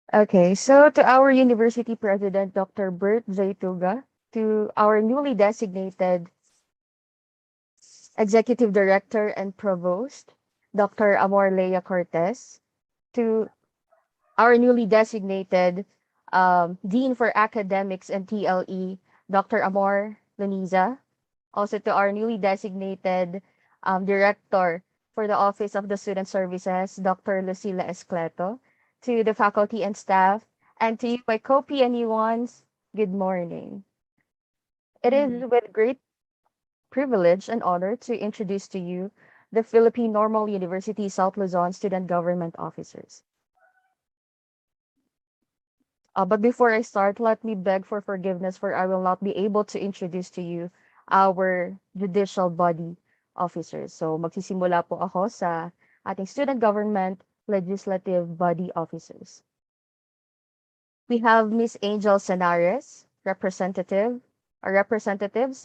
Okay, so to our University President, Dr. Bert Zaytuga, to our newly designated Executive Director and Provost, Dr. Amor Lea Cortez, to our newly designated Dean for Academics and TLE, Dr. Amor Luniza, also to our newly designated Director for the Office of the Student Services, Dr. Lucila Escleto, to the faculty and staff, and to you, my co-PNU1s, good morning. It is with great privilege and honor to introduce to you the Philippine Normal University South Luzon Student Government Officers. But before I start, let me beg for forgiveness for I will not be able to introduce to you our judicial body officers. So magsisimula po ako sa ating student government legislative body officers. We have Ms. Angel Senares, representatives,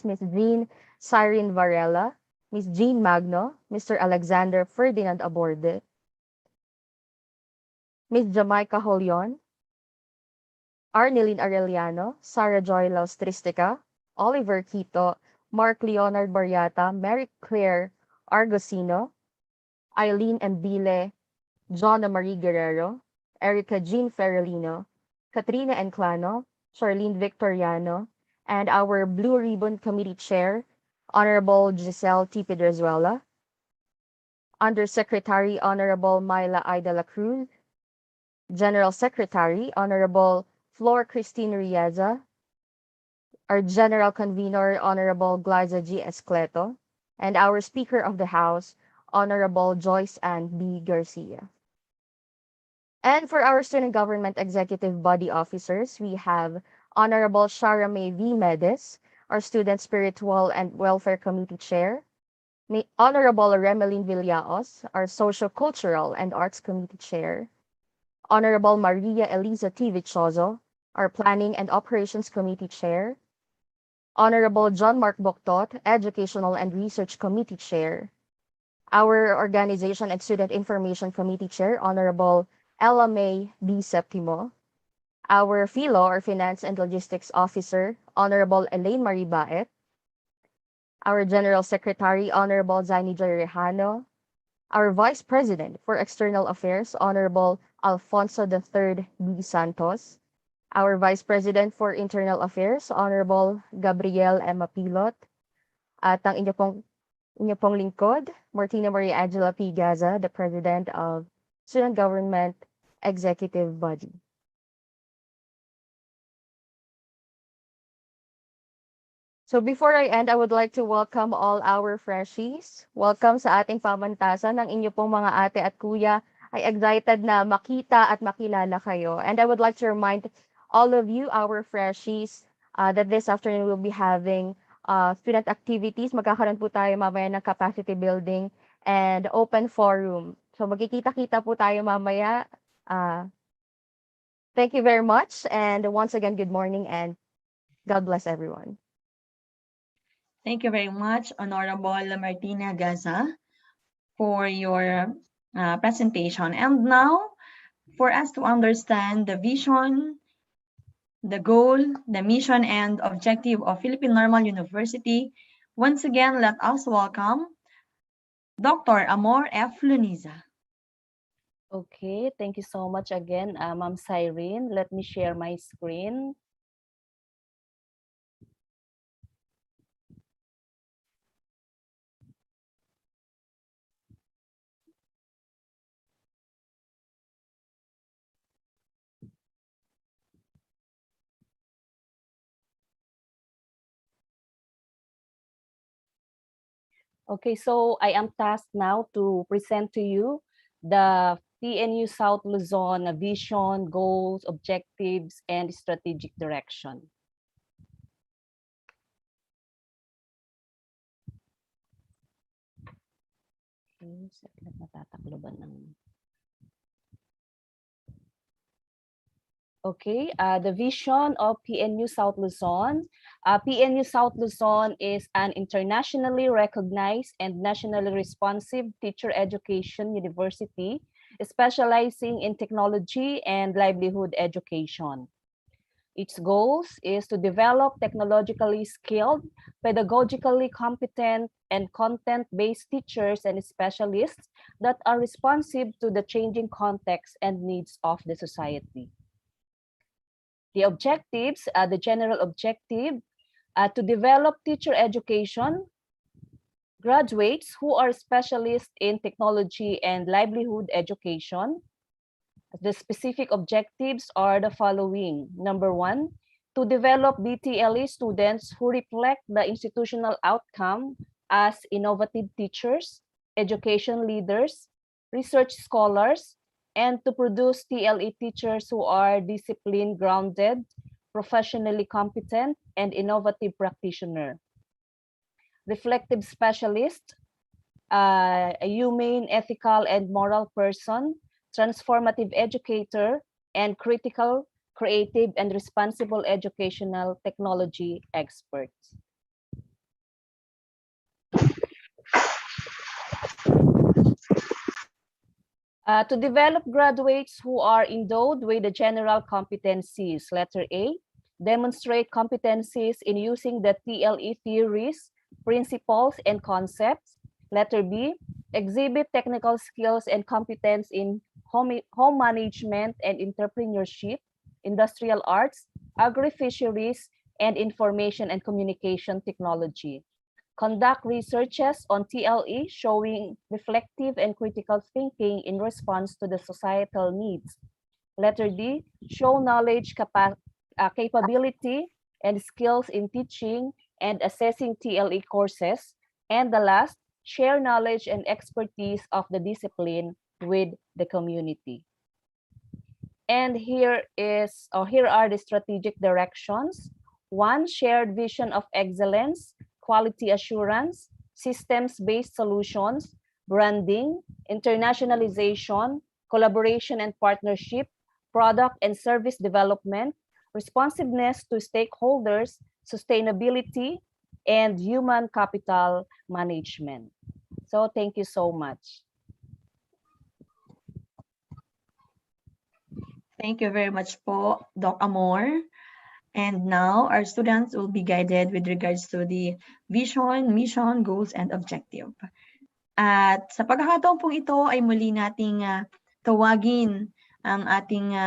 Ms. Jean Cyrene Varela, Ms. Jean Magno, Mr. Alexander Ferdinand Aborde, Ms. Jamaica Holion, Arneline Arellano, Sarah Joy Laustristica, Oliver Quito, Mark Leonard Barriata, Mary Claire Argosino, Eileen Mbile, Jonna Marie Guerrero, Erica Jean Ferrolino, Katrina Enclano, Charlene Victoriano, and our Blue Ribbon Committee Chair, Honorable Giselle T. Pedrezuela, Undersecretary Honorable Myla Ida La Cruz, General Secretary Honorable Flor Christine Rieza, our General Convener Honorable Gliza G. Escleto, and our Speaker of the House, Honorable Joyce Ann B. Garcia. And for our student government executive body officers, we have Honorable Shara May V. Medes, our Student Spiritual and Welfare Committee Chair, Honorable Remeline Villaos, our Social Cultural and Arts Committee Chair, Honorable Maria Elisa T. Vichoso, our Planning and Operations Committee Chair, Honorable John Mark Boctot, Educational and Research Committee Chair, our Organization and Student Information Committee Chair, Honorable Ella May B. Septimo, our FILO, or Finance and Logistics Officer, Honorable Elaine Marie Baet, our General Secretary, Honorable Zaini Joy Rejano, our Vice President for External Affairs, Honorable Alfonso III B. Santos, our Vice President for Internal Affairs, Honorable Gabriel M. Pilot, at ang inyo pong lingkod, Martina Maria Angela P. Gaza, the President of Student Government Executive Body. So before I end, I would like to welcome all our freshies. Welcome sa ating pamantasan. Ang inyo pong mga ate at kuya ay excited na makita at makilala kayo. And I would like to remind all of you, our freshies, that this afternoon we'll be having student activities. Magkakaroon po tayo mamaya ng capacity building and open forum. So magkikita-kita po tayo mamaya. Thank you very much. And once again, good morning and God bless everyone. Thank you very much, Honorable Martina Gaza, for your presentation. And now, for us to understand the vision, the goal, the mission, and objective of Philippine Normal University, once again, let us welcome Dr. Amor F. Luniza. Okay, thank you so much again, Ma'am Cyrene. Let me share my screen. Okay, so I am tasked now to present to you the PNU South Luzon vision, goals, objectives, and strategic direction. Okay, saglit, natataklo ba ng... Okay, the vision of PNU South Luzon. PNU South Luzon is an internationally recognized and nationally responsive teacher education university specializing in technology and livelihood education. Its goals is to develop technologically skilled, pedagogically competent, and content-based teachers and specialists that are responsive to the changing context and needs of the society. The objectives, the general objective, to develop teacher education graduates who are specialists in technology and livelihood education. The specific objectives are the following. Number one, to develop BTLE students who reflect the institutional outcome as innovative teachers, education leaders, research scholars, and to produce TLE teachers who are discipline grounded, professionally competent, and innovative practitioner. Reflective specialist, a humane, ethical, and moral person, transformative educator, and critical, creative, and responsible educational technology experts. To develop graduates who are endowed with the general competencies. Letter A, demonstrate competencies in using the TLE theories, principles, and concepts. Letter B, exhibit technical skills and competence in home management and entrepreneurship, industrial arts, agri-fisheries, and information and communication technology. Conduct researches on TLE showing reflective and critical thinking in response to the societal needs. Letter D, show knowledge, capability, and skills in teaching and assessing TLE courses. And the last, share knowledge and expertise of the discipline with the community. And here are the strategic directions. 1, shared vision of excellence, quality assurance, systems-based solutions, branding, internationalization, collaboration and partnership, product and service development, responsiveness to stakeholders, sustainability, and human capital management. So thank you so much. Thank you very much po, Doc Amor. And now our students will be guided with regards to the vision, mission, goals, and objective. At sa pagkakataon pong ito ay muli nating tawagin ang ating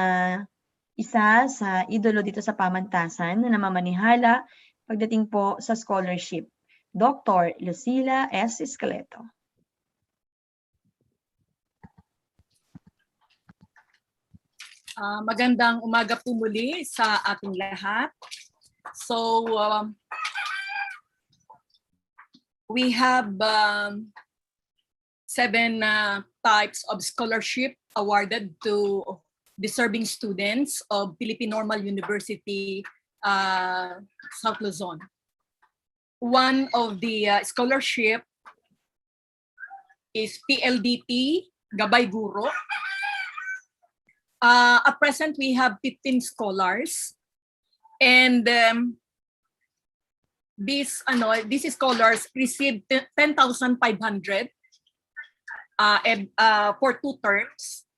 isa sa idolo dito sa pamantasan na namamanihala pagdating po sa scholarship, Dr. Lucila S. Escaleto. Magandang umaga po muli sa ating lahat. So, we have 7 types of scholarship awarded to deserving students of Philippine Normal University, South Luzon. One of the scholarship is PLDT, Gabay Guro. At present, we have 15 scholars, and these scholars received 10,500 for 2 terms.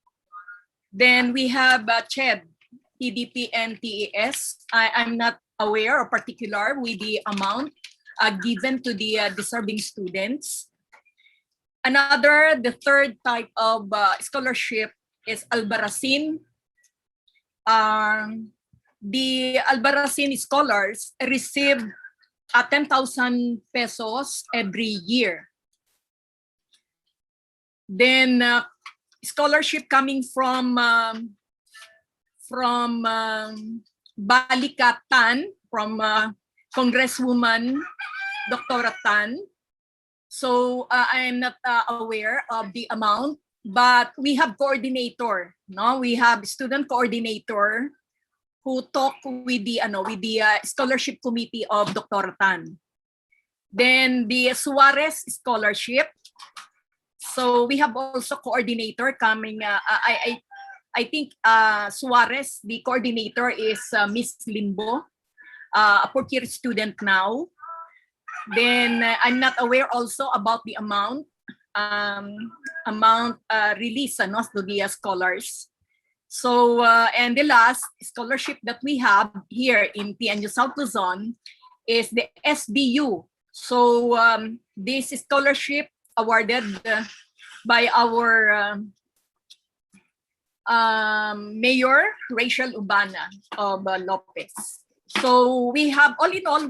Then we have CHED, EDP, and TES. I'm not aware or particular with the amount given to the deserving students. The third type of scholarship is Albarracin. The Albarracin scholars receive 10,000 pesos every year. Then scholarship coming from Balikatan, from Congresswoman Dr. Tan. So I am not aware of the amount, but we have coordinator. No, we have student coordinator who talk with the scholarship committee of Dr. Tan. Then the Suarez scholarship. So we have also coordinator coming. I think Suarez, the coordinator is Miss Limbo, a 4th-year student now. Then I'm not aware also about the amount released to the scholars. So and the last scholarship that we have here in PNU South Luzon is the SBU. So this scholarship awarded by our Mayor Rachel Ubana of Lopez. So we have, all in all,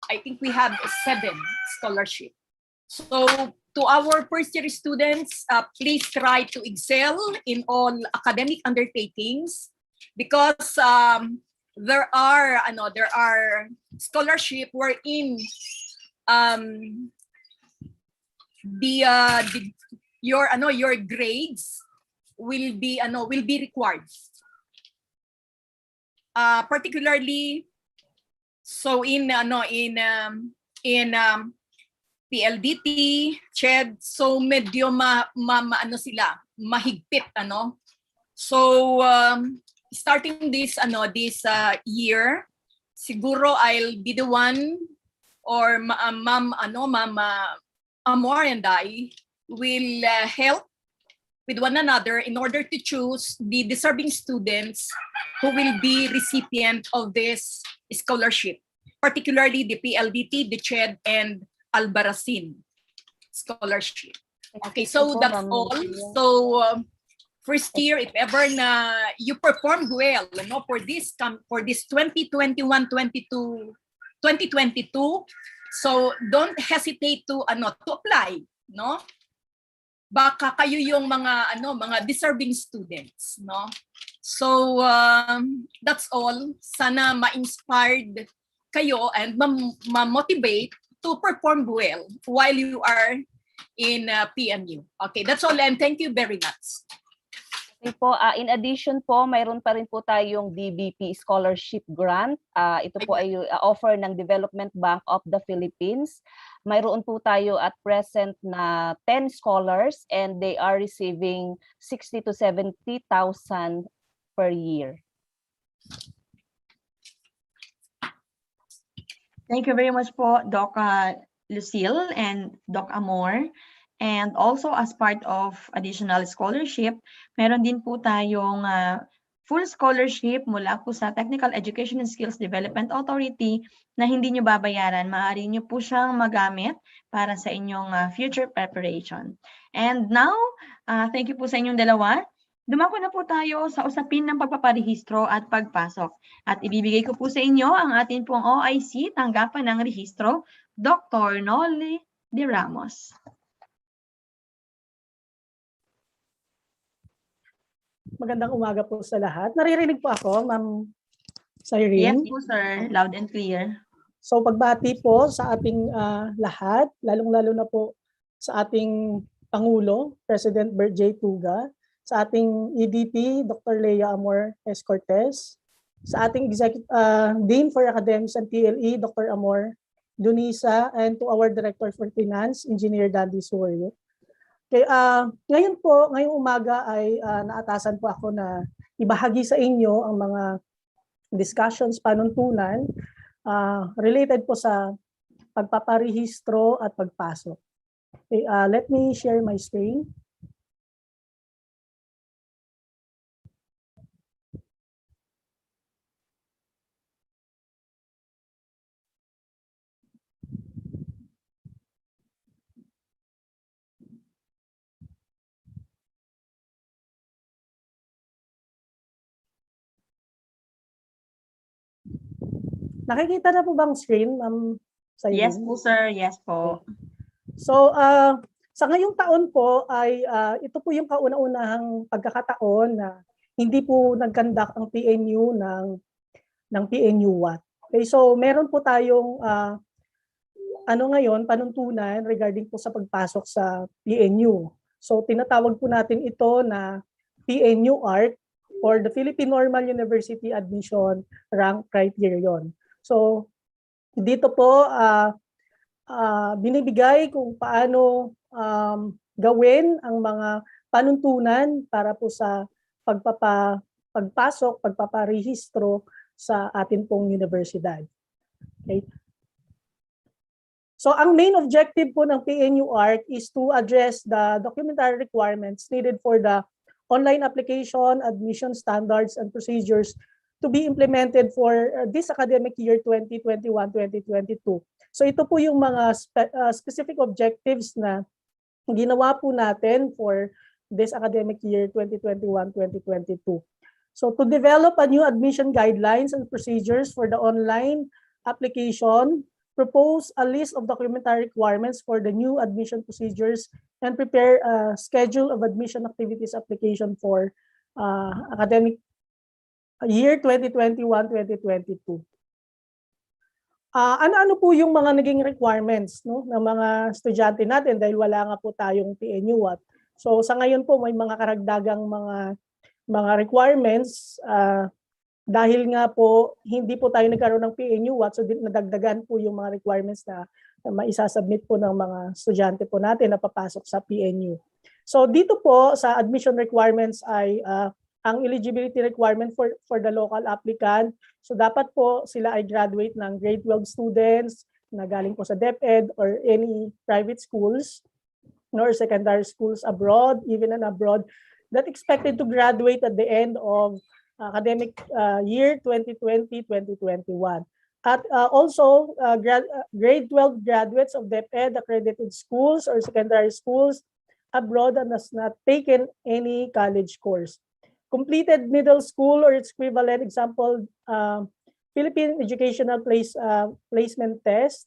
I think we have 7 scholarship. So to our first-year students, please try to excel in all academic undertakings, because there are scholarship wherein your grades will be required. Particularly, so in PLDT, CHED, so medyo sila mahigpit So starting this year, siguro I'll be the one, or Ma'am Amor and I will help with one another in order to choose the deserving students who will be recipient of this scholarship, particularly the PLDT, the CHED, and Albarracin scholarship. Okay, so that's all. So first year, if ever na you performed well, for this 2021-22, so don't hesitate to apply, no? Baka kayo yung mga deserving students, no? So that's all. Sana ma-inspired kayo and ma-motivate to perform well while you are in PNU. Okay, that's all, and thank you very much. Okay po, in addition po, mayroon pa rin po tayong DBP Scholarship Grant. Ito po ay offer ng Development Bank of the Philippines. Mayroon po tayo at present na 10 scholars and they are receiving 60,000 to 70,000 per year. Thank you very much po, Doc Lucille and Doc Amor. And also as part of additional scholarship, meron din po tayong full scholarship mula po sa Technical Education and Skills Development Authority na hindi nyo babayaran. Maaari nyo po siyang magamit para sa inyong future preparation. And now, thank you po sa inyong dalawa. Dumako na po tayo sa usapin ng pagpaparehistro at pagpasok. At ibibigay ko po sa inyo ang atin pong OIC, tanggapan ng rehistro, Dr. Noli De Ramos. Magandang umaga po sa lahat. Naririnig po ako, Ma'am Cyrene? Yes po, sir. Loud and clear. So pagbati po sa ating lahat, lalong-lalo na po sa ating Pangulo, President Bert J. Tuga, sa ating EDP, Dr. Lea Amor S. Cortez, sa ating Dean for Academics and TLE, Dr. Amor Dunisa, and to our Director for Finance, Engineer Dandy Suarez. Okay, ngayong umaga ay naatasan po ako na ibahagi sa inyo ang mga discussions, panuntunan related po sa pagpaparehistro at pagpasok. Okay, let me share my screen. Nakikita na po bang screen, Ma'am Cyrene? Yes po, sir. Yes po. So, sa ngayong taon po ay ito po yung kauna-unahang pagkakataon na hindi po nag-conduct ang PNU ng PNU Watt. Okay, so meron po tayong ngayon panuntunan regarding po sa pagpasok sa PNU. So tinatawag po natin ito na PNU ARC or the Philippine Normal University Admission Rank Criterion. So dito po binibigay kung paano gawin ang mga panuntunan para po sa pagpasok, pagpaparehistro sa atin pong universidad. Okay. So ang main objective po ng PNU ARC is to address the documentary requirements needed for the online application, admission standards, and procedures to be implemented for this academic year 2021-2022. So ito po yung mga specific objectives na ginawa po natin for this academic year 2021-2022. So to develop a new admission guidelines and procedures for the online application, propose a list of documentary requirements for the new admission procedures, and prepare a schedule of admission activities application for academic year 2021-2022. Ano-ano po yung mga naging requirements ng mga estudyante natin dahil wala nga po tayong PNU Watt. So sa ngayon po may mga karagdagang mga requirements dahil nga po hindi po tayo nagkaroon ng PNU Watt, so nadagdagan po yung mga requirements na maisasubmit po ng mga estudyante po natin na papasok sa PNU. So dito po sa admission requirements ay ang eligibility requirement for the local applicant. So dapat po sila ay graduate ng grade 12 students na galing po sa DepEd or any private schools nor secondary schools abroad, even and abroad, that expected to graduate at the end of academic year 2020-2021. At also, grade 12 graduates of DepEd accredited schools or secondary schools abroad and has not taken any college course. Completed middle school or its equivalent, example, Philippine Educational Placement Test,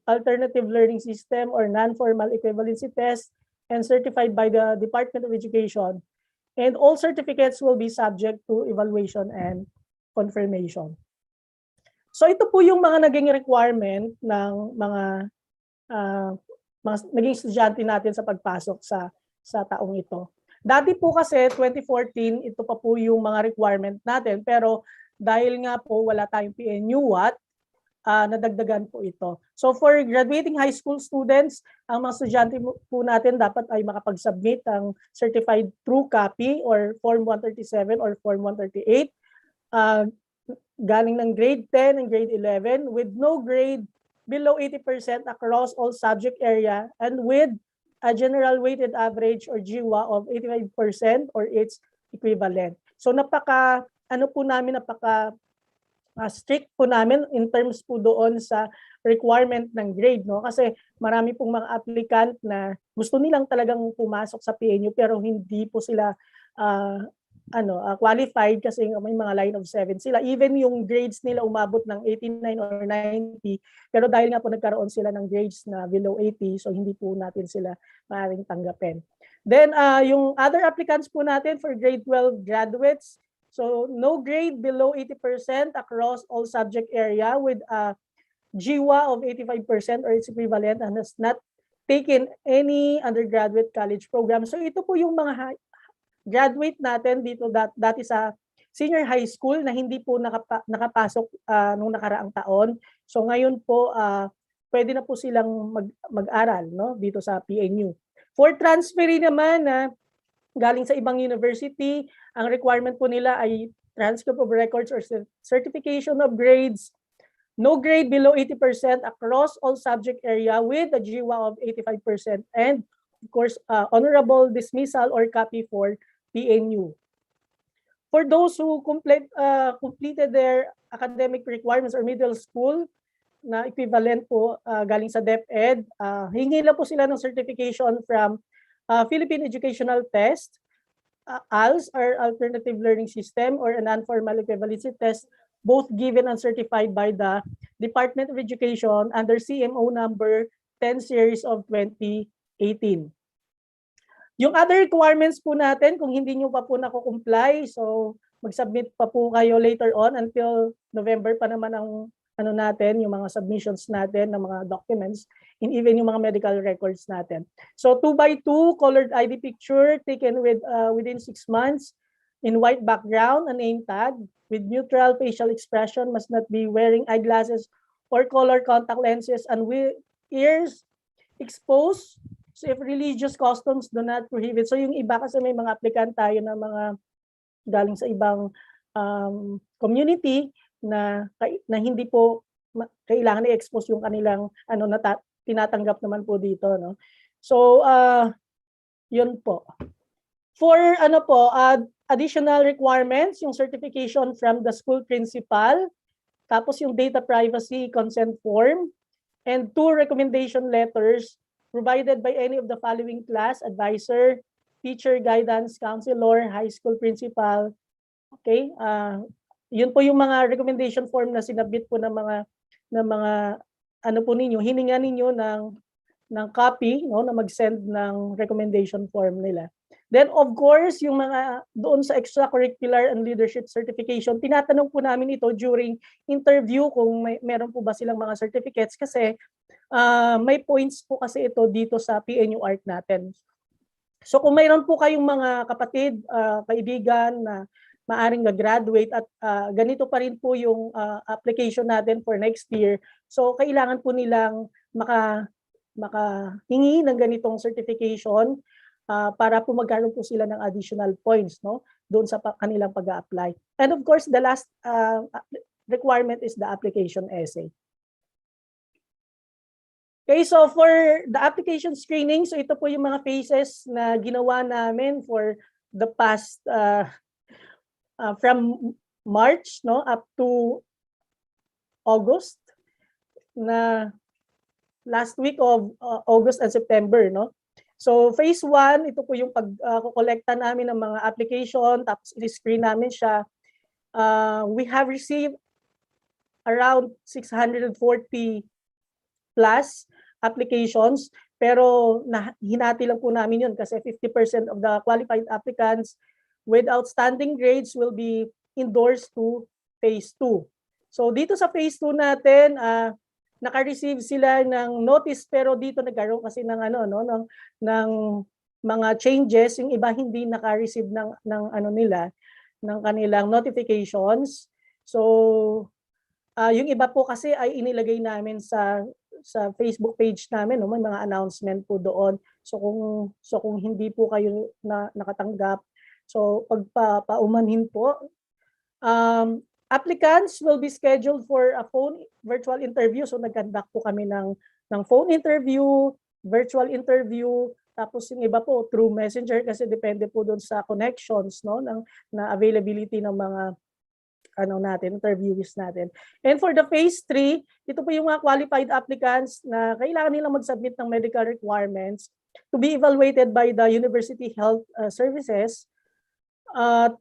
Alternative Learning System or Non-Formal Equivalency Test, and certified by the Department of Education. And all certificates will be subject to evaluation and confirmation. So ito po yung mga naging requirement ng mga naging estudyante natin sa pagpasok sa taong ito. Dati po kasi 2014 ito pa po yung mga requirement natin, pero dahil nga po wala tayong PNUWAT, nadagdagan po ito. So for graduating high school students, ang mga estudyante po natin dapat ay makapag-submit ang certified true copy or Form 137 or Form 138 galing ng grade 10 and grade 11 with no grade below 80% across all subject area and with a general weighted average or GWA of 85% or its equivalent. So napaka strict po namin in terms po doon sa requirement ng grade, no? Kasi marami pong mga applicant na gusto nilang talagang pumasok sa PNU pero hindi po sila qualified kasi may mga line of 7 sila. Even yung grades nila umabot ng 89 or 90, pero dahil nga po nagkaroon sila ng grades na below 80, so hindi po natin sila maaaring tanggapin. Then yung other applicants po natin for grade 12 graduates, so no grade below 80% across all subject area with a GWA of 85% or its equivalent and has not taken any undergraduate college program. So ito po yung mga graduate natin dito dati sa senior high school na hindi po nakapasok nung nakaraang taon. So ngayon po pwede na po silang mag-aral, no, dito sa PNU. For transferee naman na galing sa ibang university, ang requirement po nila ay transcript of records or certification of grades, no grade below 80% across all subject area with a GWA of 85% and of course honorable dismissal or copy for PNU. For those who completed their academic requirements or middle school na equivalent po galing sa DepEd, hingi lang po sila ng certification from Philippine Educational Test, ALS or Alternative Learning System or a Non-Formal Equivalency Test, both given and certified by the Department of Education under CMO number 10 series of 2018. Yung other requirements po natin, kung hindi nyo pa po nako-comply, so mag-submit pa po kayo later on until November pa naman ang natin, yung mga submissions natin ng mga documents and even yung mga medical records natin. So 2x2 colored ID picture taken within 6 months in white background, a name tag with neutral facial expression, must not be wearing eyeglasses or color contact lenses and with ears exposed. So if religious customs do not prohibit. So yung iba kasi may mga applicant tayo na mga galing sa ibang community na hindi po kailangan i-expose yung kanilang tinatanggap naman po dito, no. So yun po. For additional requirements, yung certification from the school principal, tapos yung data privacy consent form, and 2 recommendation letters provided by any of the following class: advisor, teacher, guidance, counselor, high school principal. Okay? Yun po yung mga recommendation form na sinabit po ng mga po ninyo, hininga ninyo ng copy, no, na mag-send ng recommendation form nila. Then of course, yung mga doon sa extracurricular and leadership certification, tinatanong po namin ito during interview kung meron po ba silang mga certificates kasi may points po kasi ito dito sa PNU ARC natin. So kung mayroon po kayong mga kapatid, kaibigan na maaring graduate at ganito pa rin po yung application natin for next year, so kailangan po nilang makahingi ng ganitong certification para po magkaroon po sila ng additional points, no, doon sa kanilang pag-a-apply. And of course, the last requirement is the application essay. Okay, so for the application screening, so ito po yung mga phases na ginawa namin for the past from March, no, up to August, na last week of August and September, no. So phase 1, ito po yung pag-kolekta namin ng mga application, tapos i-screen namin siya. We have received around 640 plus applications, pero hinati lang po namin yun kasi 50% of the qualified applicants with outstanding grades will be endorsed to phase 2. So dito sa phase 2 natin, naka-receive sila ng notice, pero dito nagkaroon kasi ng ng mga changes. Yung iba hindi naka-receive ng ng kanilang notifications. So yung iba po kasi ay inilagay namin sa Facebook page namin, no, may mga announcement po doon. So kung hindi po kayo nakatanggap, so pagpaumanhin po, applicants will be scheduled for a phone virtual interview. So nag-conduct po kami ng phone interview, virtual interview, tapos yung iba po through messenger kasi depende po doon sa connections, no, na availability ng mga interviewees natin. And for the phase 3, ito po yung mga qualified applicants na kailangan nilang mag-submit ng medical requirements to be evaluated by the University Health Services. At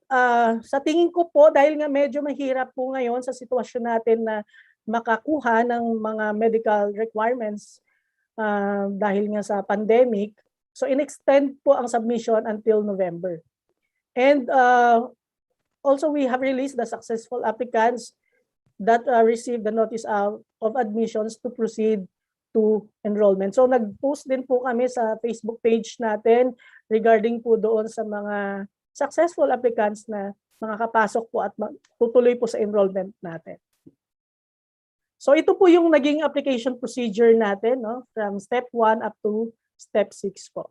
sa tingin ko po, dahil nga medyo mahirap po ngayon sa sitwasyon natin na makakuha ng mga medical requirements dahil nga sa pandemic, so in-extend po ang submission until November. And also, we have released the successful applicants that received the notice of admissions to proceed to enrollment. So nag-post din po kami sa Facebook page natin regarding po doon sa mga successful applicants na makakapasok po at tutuloy po sa enrollment natin. So ito po yung naging application procedure natin, no, from step 1 up to step 6 po.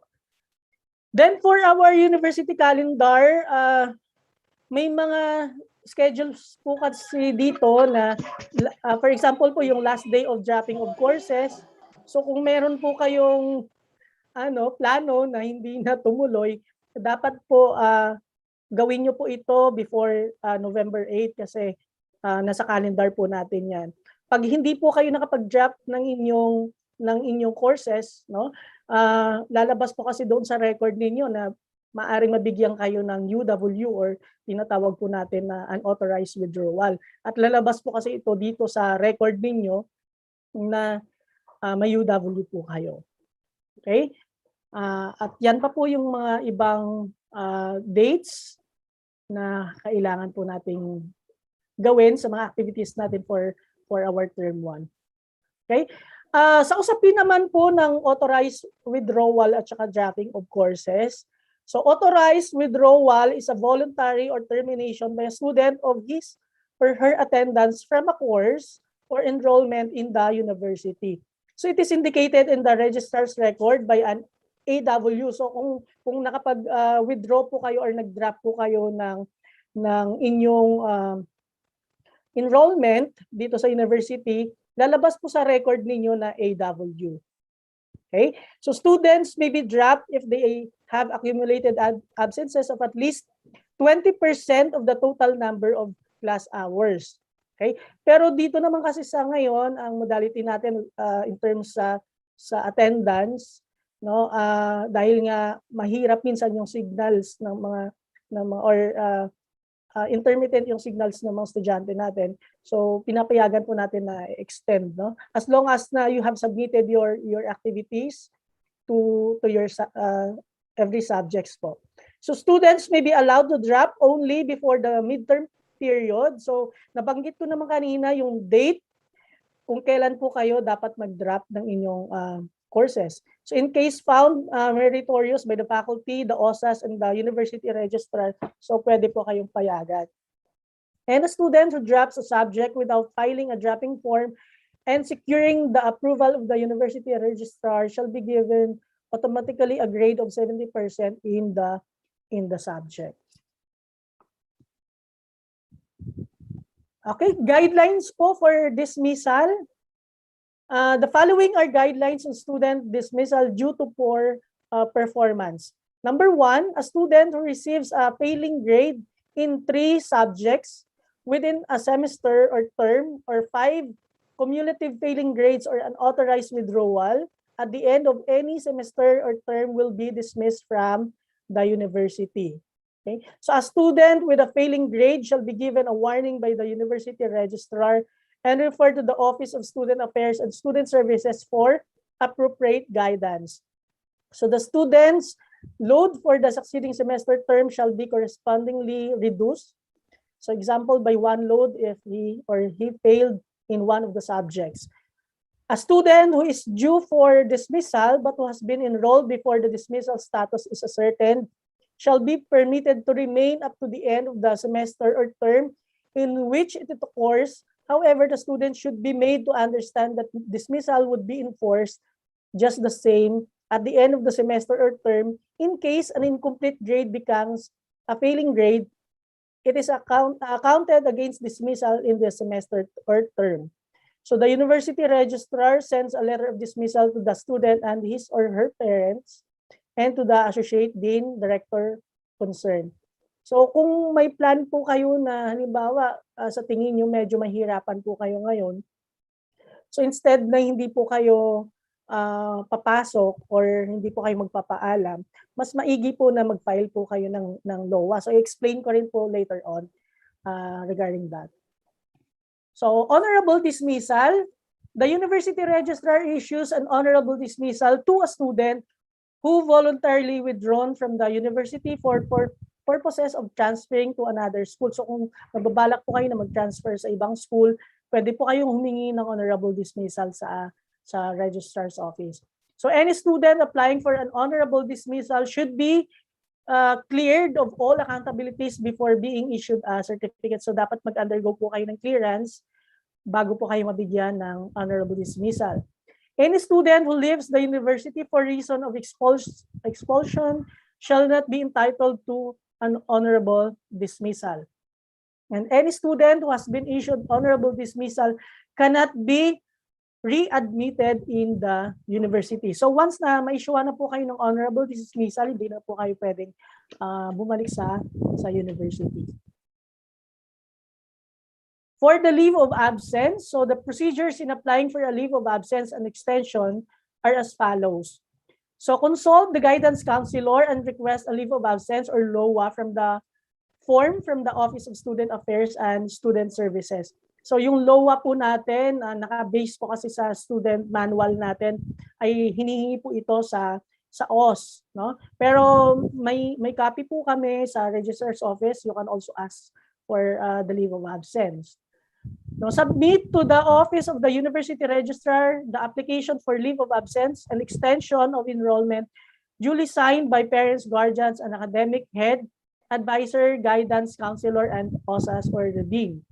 Then for our university calendar, may mga schedules po kasi dito na, for example po, yung last day of dropping of courses. So kung meron po kayong plano na hindi na tumuloy, dapat po gawin nyo po ito before November 8 kasi nasa calendar po natin yan. Pag hindi po kayo nakapag-drop ng inyong courses, no, lalabas po kasi doon sa record ninyo na maaring mabigyan kayo ng UW or tinatawag po natin na unauthorized withdrawal. At lalabas po kasi ito dito sa record ninyo na may UW po kayo. Okay? At yan pa po yung mga ibang dates na kailangan po nating gawin sa mga activities natin for our term 1. Okay? Sa usapin naman po ng authorized withdrawal at saka dropping of courses, so authorized withdrawal is a voluntary or termination by a student of his or her attendance from a course or enrollment in the university. So it is indicated in the registrar's record by an AW. So kung nakapag-withdraw po kayo or nag-drop po kayo ng inyong enrollment dito sa university, lalabas po sa record ninyo na AW. Okay? So students may be dropped if they have accumulated absences of at least 20% of the total number of class hours. Okay? Pero dito naman kasi sa ngayon, ang modality natin in terms sa attendance, no, dahil nga mahirap minsan yung signals ng mga intermittent yung signals ng mga estudyante natin. So pinapayagan po natin na extend, no? As long as na you have submitted your activities to your every subjects po. So students may be allowed to drop only before the midterm period. So nabanggit ko naman kanina yung date kung kailan po kayo dapat mag-drop ng inyong courses. So in case found meritorious by the faculty, the OSAS, and the university registrar, so pwede po kayong payagan. And a student who drops a subject without filing a dropping form and securing the approval of the university registrar shall be given automatically a grade of 70% in the subject. Okay, guidelines po for dismissal. The following are guidelines on student dismissal due to poor performance. Number 1, a student who receives a failing grade in 3 subjects within a semester or term, or 5 cumulative failing grades or unauthorized withdrawal at the end of any semester or term will be dismissed from the university. Okay? So a student with a failing grade shall be given a warning by the university registrar and refer to the Office of Student Affairs and Student Services for appropriate guidance. So the student's load for the succeeding semester term shall be correspondingly reduced. So example, by 1 load if he failed in one of the subjects. A student who is due for dismissal but who has been enrolled before the dismissal status is ascertained shall be permitted to remain up to the end of the semester or term in which it occurs. However, the student should be made to understand that dismissal would be enforced just the same at the end of the semester or term in case an incomplete grade becomes a failing grade. It is accounted against dismissal in the semester or term. So the university registrar sends a letter of dismissal to the student and his or her parents and to the associate dean, director concerned. So kung may plan po kayo na halimbawa sa tingin niyo medyo mahirapan po kayo ngayon, so instead na hindi po kayo papasok or hindi po kayo magpapaalam, mas maigi po na mag-file po kayo ng LOA. So i-explain ko rin po later on regarding that. So honorable dismissal, the university registrar issues an honorable dismissal to a student who voluntarily withdrawn from the university for purposes of transferring to another school. So kung magbabalak po kayo na mag-transfer sa ibang school, pwede po kayong humingi ng honorable dismissal sa registrar's office. So any student applying for an honorable dismissal should be cleared of all accountabilities before being issued a certificate. So dapat mag-undergo po kayo ng clearance bago po kayo mabigyan ng honorable dismissal. Any student who leaves the university for reason of expulsion shall not be entitled to an honorable dismissal. And any student who has been issued honorable dismissal cannot be readmitted in the university. So once na ma-issue na po kayo ng honorable dismissal, hindi na po kayo pwedeng bumalik sa university. For the leave of absence, so the procedures in applying for a leave of absence and extension are as follows. So consult the guidance counselor and request a leave of absence or LOA from the form from the Office of Student Affairs and Student Services. So yung LOA po natin, naka-base po kasi sa student manual natin, ay hinihingi po ito sa OS, no? Pero may copy po kami sa registrar's office. You can also ask for the leave of absence. No, submit to the Office of the University Registrar the application for leave of absence and extension of enrollment duly signed by parents, guardians, and academic head, advisor, guidance counselor, and OSAS or the dean.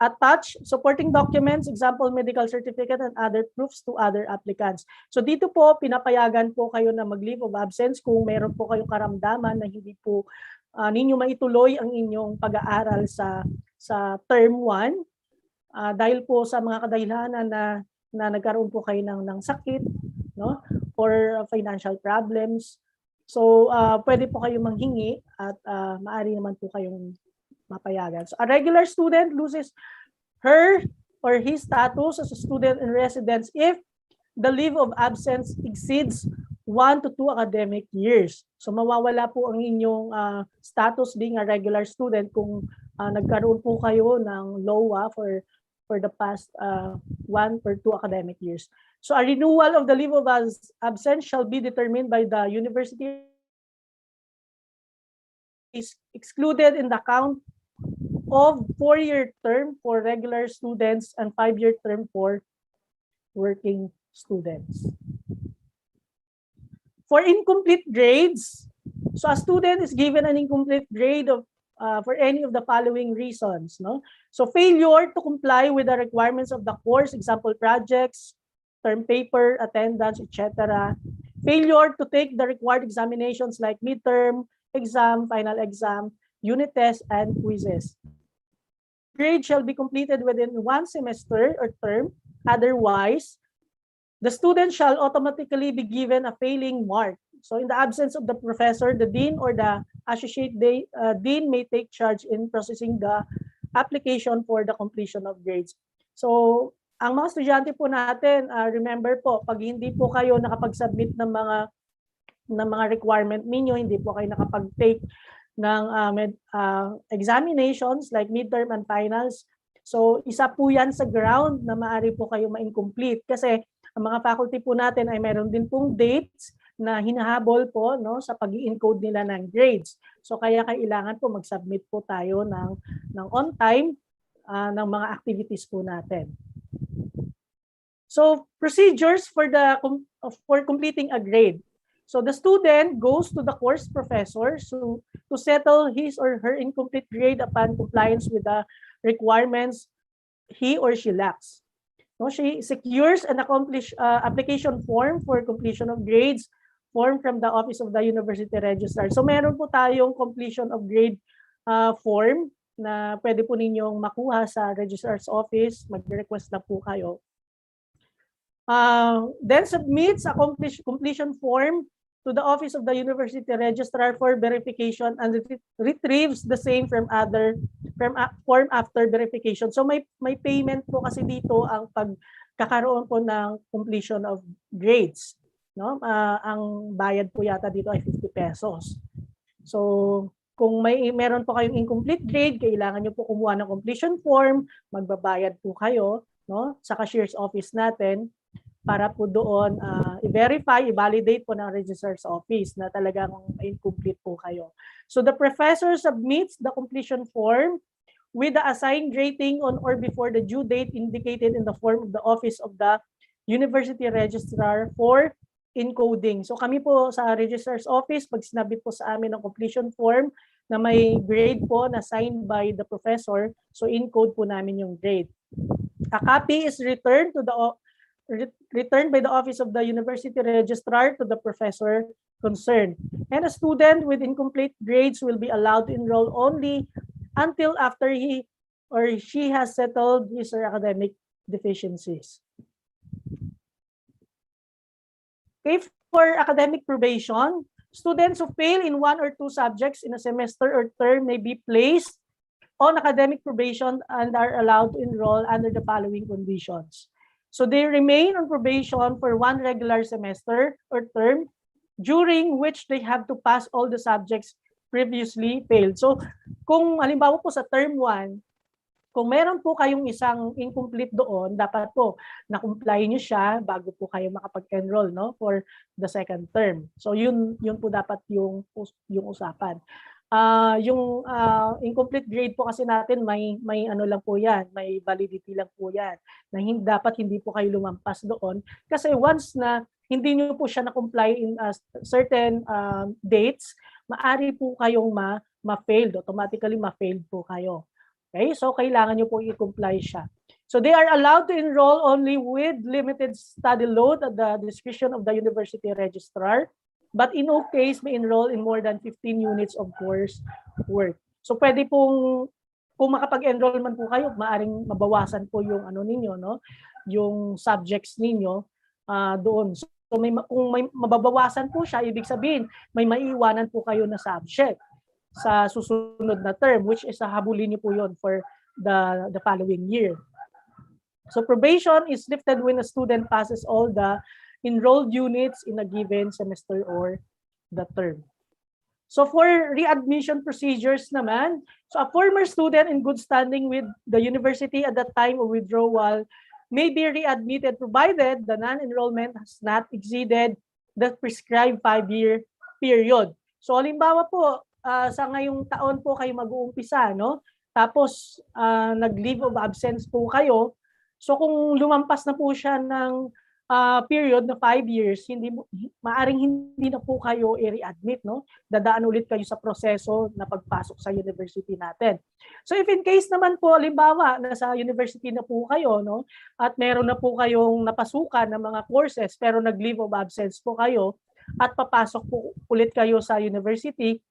Attach supporting documents, example medical certificate and other proofs to other applicants. So dito po pinapayagan po kayo na mag-leave of absence kung meron po kayong karamdaman na hindi po ninyo maituloy ang inyong pag-aaral sa term 1 dahil po sa mga kadahilanan na nagkaroon po kayo ng sakit, no, or financial problems. So pwede po kayong manghingi at maaari naman po kayong mapayagan. So a regular student loses her or his status as a student in residence if the leave of absence exceeds 1 to 2 academic years. So mawawala po ang inyong status being a regular student kung nagkaroon po kayo ng LOA for the past 1 or 2 academic years. So a renewal of the leave of absence shall be determined by the university is excluded in the count of 4-year term for regular students and 5-year term for working students. For incomplete grades, so a student is given an incomplete grade of for any of the following reasons, no? So failure to comply with the requirements of the course, example projects, term paper, attendance, etc. Failure to take the required examinations like midterm exam, final exam, unit tests, and quizzes. Grade shall be completed within 1 semester or term Otherwise, the student shall automatically be given a failing mark. So in the absence of the professor, the dean or the associate dean may take charge in processing the application for the completion of grades. So ang mga estudyante po natin, remember po, pag hindi po kayo nakapag-submit ng mga requirement ninyo, hindi po kayo nakapag-take ng examinations like midterm and finals. So isa po yan sa ground na maaari po kayo ma-incomplete kasi ang mga faculty po natin ay meron din pong dates na hinahabol po sa pag-i-encode nila ng grades. So kaya kailangan po mag-submit po tayo ng on time ng mga activities po natin. So procedures for completing a grade. So the student goes to the course professor to settle his or her incomplete grade upon compliance with the requirements he or she lacks. She secures an application form for completion of grades form from the Office of the University Registrar. So meron po tayong completion of grade form na pwede po ninyong makuha sa Registrar's Office. Mag-request na po kayo. Then submits a completion form to the Office of the University Registrar for verification and retrieves the same from form after verification. So may payment po kasi dito ang pagkakaroon po ng completion of grades. Ang bayad po yata dito ay 50 pesos. So kung meron po kayong incomplete grade, kailangan nyo po kumuha ng completion form, magbabayad po kayo sa cashier's office natin para po doon i-verify, i-validate po ng registrar's office na talagang incomplete po kayo. So the professor submits the completion form with the assigned rating on or before the due date indicated in the form of the Office of the University Registrar for encoding. So kami po sa registrar's office, pag sinabit po sa amin ng completion form na may grade po na signed by the professor, so encode po namin yung grade. A copy is returned by the Office of the University Registrar to the professor concerned. And a student with incomplete grades will be allowed to enroll only until after he or she has settled his or academic deficiencies. Okay, for academic probation, students who fail in 1 or 2 subjects in a semester or term may be placed on academic probation and are allowed to enroll under the following conditions. So they remain on probation for 1 regular semester or term during which they have to pass all the subjects previously failed. So kung halimbawa po sa term 1, kung meron po kayong isang incomplete doon, dapat po na-comply nyo siya bago po kayo makapag-enroll for the second term. So yun po dapat yung usapan. Yung incomplete grade po kasi natin may ano lang po yan, may validity lang po yan. Na dapat hindi po kayo lumampas doon kasi once na hindi nyo po siya na-comply in certain dates, maari po kayong ma-failed, automatically ma-failed po kayo. Okay, so kailangan nyo po i-comply siya. So they are allowed to enroll only with limited study load at the discretion of the university registrar, but in no case may enroll in more than 15 units of course work. So pwede pong, kung makapag-enroll man po kayo, maaring mabawasan po yung ano ninyo, yung subjects ninyo doon. So kung may mababawasan po siya, ibig sabihin may maiiwanan po kayo na subject sa susunod na term, which is habulin niyo po yun for the following year. So probation is lifted when a student passes all the enrolled units in a given semester or the term. So for readmission procedures naman, so a former student in good standing with the university at the time of withdrawal may be readmitted provided the non-enrollment has not exceeded the prescribed 5-year period. So halimbawa po, sa ngayong taon po kayo mag-uumpisa, tapos nag-leave of absence po kayo. So kung lumampas na po siya ng period na 5 years, maaring hindi na po kayo i-readmit, Dadaan ulit kayo sa proseso na pagpasok sa university natin. So if in case naman po, halimbawa, nasa university na po kayo, at meron na po kayong napasukan ng mga courses pero nag-leave of absence po kayo at papasok po ulit kayo sa university,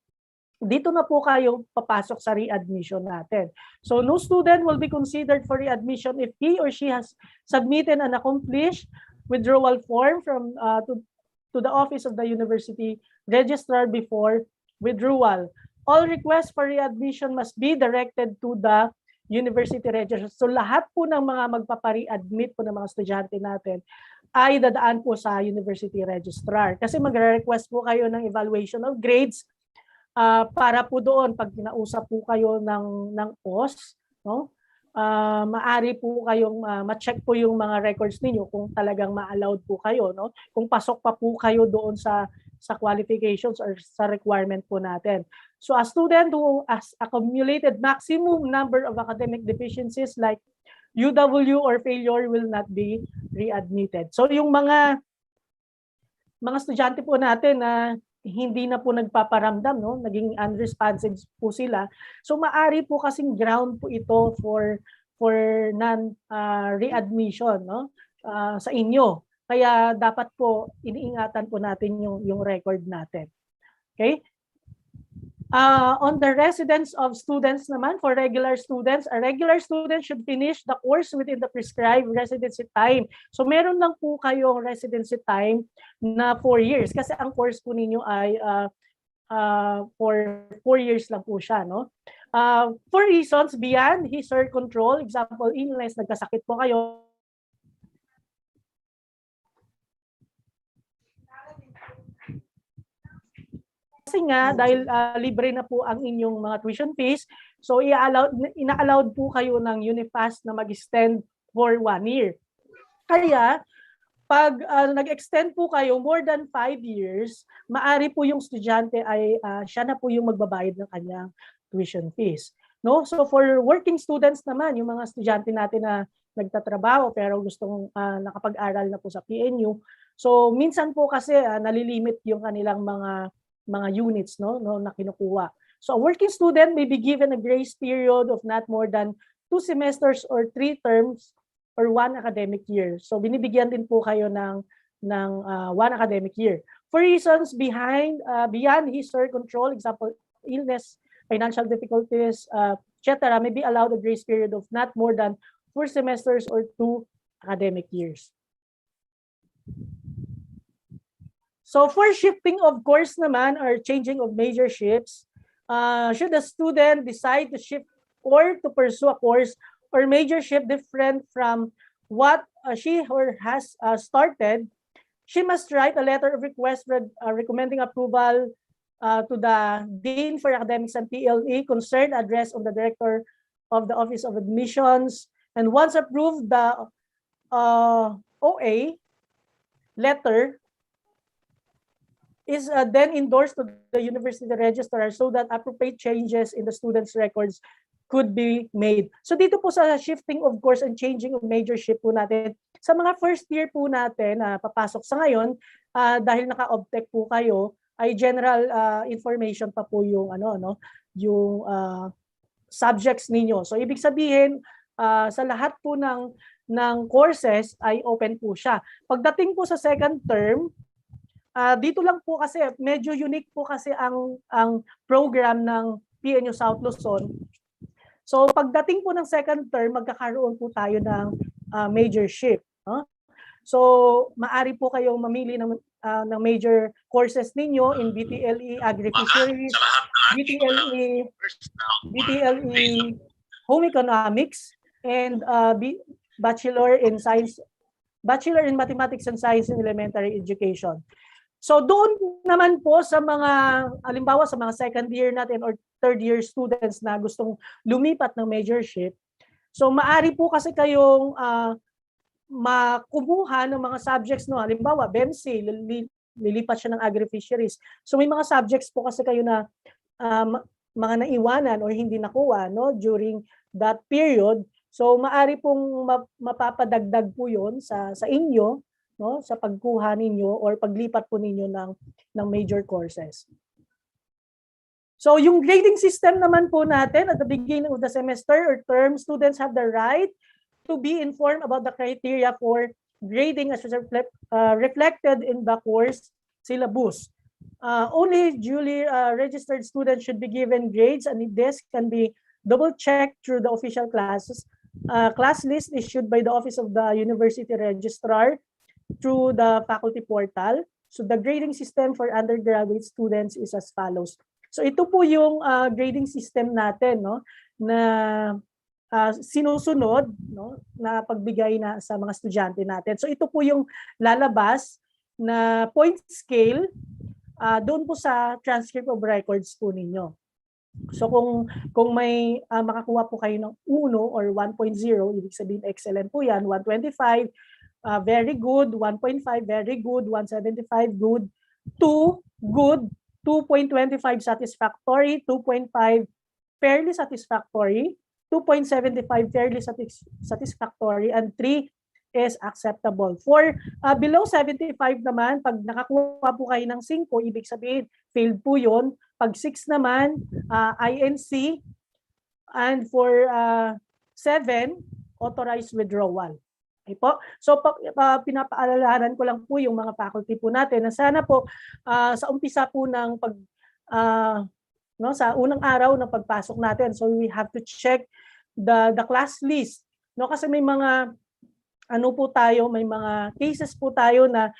dito na po kayo papasok sa readmission natin. So no student will be considered for readmission if he or she has submitted an accomplished withdrawal form from to the office of the university registrar before withdrawal. All requests for readmission must be directed to the university registrar. So lahat po ng mga magpapare-admit po ng mga estudyante natin ay dadaan po sa university registrar. Kasi magre-request po kayo ng evaluation of grades para po doon pag kinausap po kayo ng OS, no? Maari po kayong ma-check po yung mga records ninyo kung talagang ma-allowed po kayo, no? Kung pasok pa po kayo doon sa qualifications or sa requirement po natin. So a student who has accumulated maximum number of academic deficiencies like UW or failure will not be readmitted. So yung mga estudyante po natin na hindi na po nagpaparamdam, no? Naging unresponsive po sila. So maari po kasing ground po ito for non readmission, no? Sa inyo. Kaya dapat po iniingatan po natin yung record natin. Okay? On the residence of students naman, for regular students, a regular student should finish the course within the prescribed residency time. So meron lang po kayong residency time na 4 years kasi ang course po ninyo ay for 4 years lang po siya, no? For reasons beyond his or her control, example, illness, nagkasakit po kayo, kasi nga dahil libre na po ang inyong mga tuition fees, so ina-allowed po kayo ng Unifast na mag-extend for 1 year. Kaya pag nag-extend po kayo more than 5 years, maari po yung estudyante ay siya na po yung magbabayad ng kanyang tuition fees. No? So for working students naman, yung mga estudyante natin na nagtatrabaho pero gustong nakapag-aral na po sa PNU, so minsan po kasi nalilimit yung kanilang mga units, no na kinukuha. So a working student may be given a grace period of not more than 2 semesters or 3 terms or 1 academic year. So binibigyan din po kayo ng 1 academic year. For reasons beyond his or her control, example, illness, financial difficulties, etc., may be allowed a grace period of not more than 4 semesters or 2 academic years. So for shifting of course naman or changing of majorships, should the student decide to shift or to pursue a course or majorship different from what she or has started, she must write a letter of request recommending approval to the Dean for Academics and PLE concerned, addressed on the Director of the Office of Admissions, and once approved, the OA letter is then endorsed to the university registrar so that appropriate changes in the students' records could be made. So dito po sa shifting of course and changing of majorship po natin, sa mga first year po natin na papasok sa ngayon, dahil naka-obtech po kayo, ay general information pa po yung yung subjects ninyo. So ibig sabihin sa lahat po ng courses ay open po siya. Pagdating po sa second term, dito lang po kasi medyo unique po kasi ang program ng PNU South Luzon. So pagdating po ng second term, magkakaroon po tayo ng majorship. So maari po kayong mamili ng major courses ninyo in BTLE Agri-Fisheries, BTLE Home Economics, and Bachelor in Mathematics and Science in Elementary Education. So doon naman po sa mga, halimbawa sa mga second year natin or third year students na gustong lumipat ng majorship, so maari po kasi kayong makumuha ng mga subjects, no, halimbawa BEMC, lilipat siya ng Agri-Fisheries. So may mga subjects po kasi kayo na mga naiwanan or hindi nakuha, no, during that period. So maari pong mapapadagdag po 'yon sa inyo, no, sa pagkuha ninyo or paglipat po ninyo ng major courses. So yung grading system naman po natin at the beginning of the semester or term, students have the right to be informed about the criteria for grading as reflected in the course syllabus. Only duly registered students should be given grades, and this can be double-checked through the official classes. Class list issued by the Office of the University Registrar through the faculty portal. So the grading system for undergraduate students is as follows. So ito po yung grading system natin, no, na sinusunod, no, na pagbigay na sa mga estudyante natin. So ito po yung lalabas na point scale doon po sa transcript of records po ninyo. So kung may makakuha po kayo ng 1 or 1.0, ibig sabihin excellent po yan. 125, very good. 1.5, very good. 175, good. 2, good. 2.25, satisfactory. 2.5, fairly satisfactory. 2.75, fairly satisfactory. And 3 is acceptable. For below 75 naman, pag nakakuha po kayo ng 5, ibig sabihin, failed po yun. Pag 6 naman, INC. And for 7, authorized withdrawal. Okay po? So pinapaalalahanan ko lang po yung mga faculty po natin na sana po sa umpisa po ng no, sa unang araw ng pagpasok natin, so we have to check the class list, no, kasi may mga ano po tayo, may mga cases po tayo na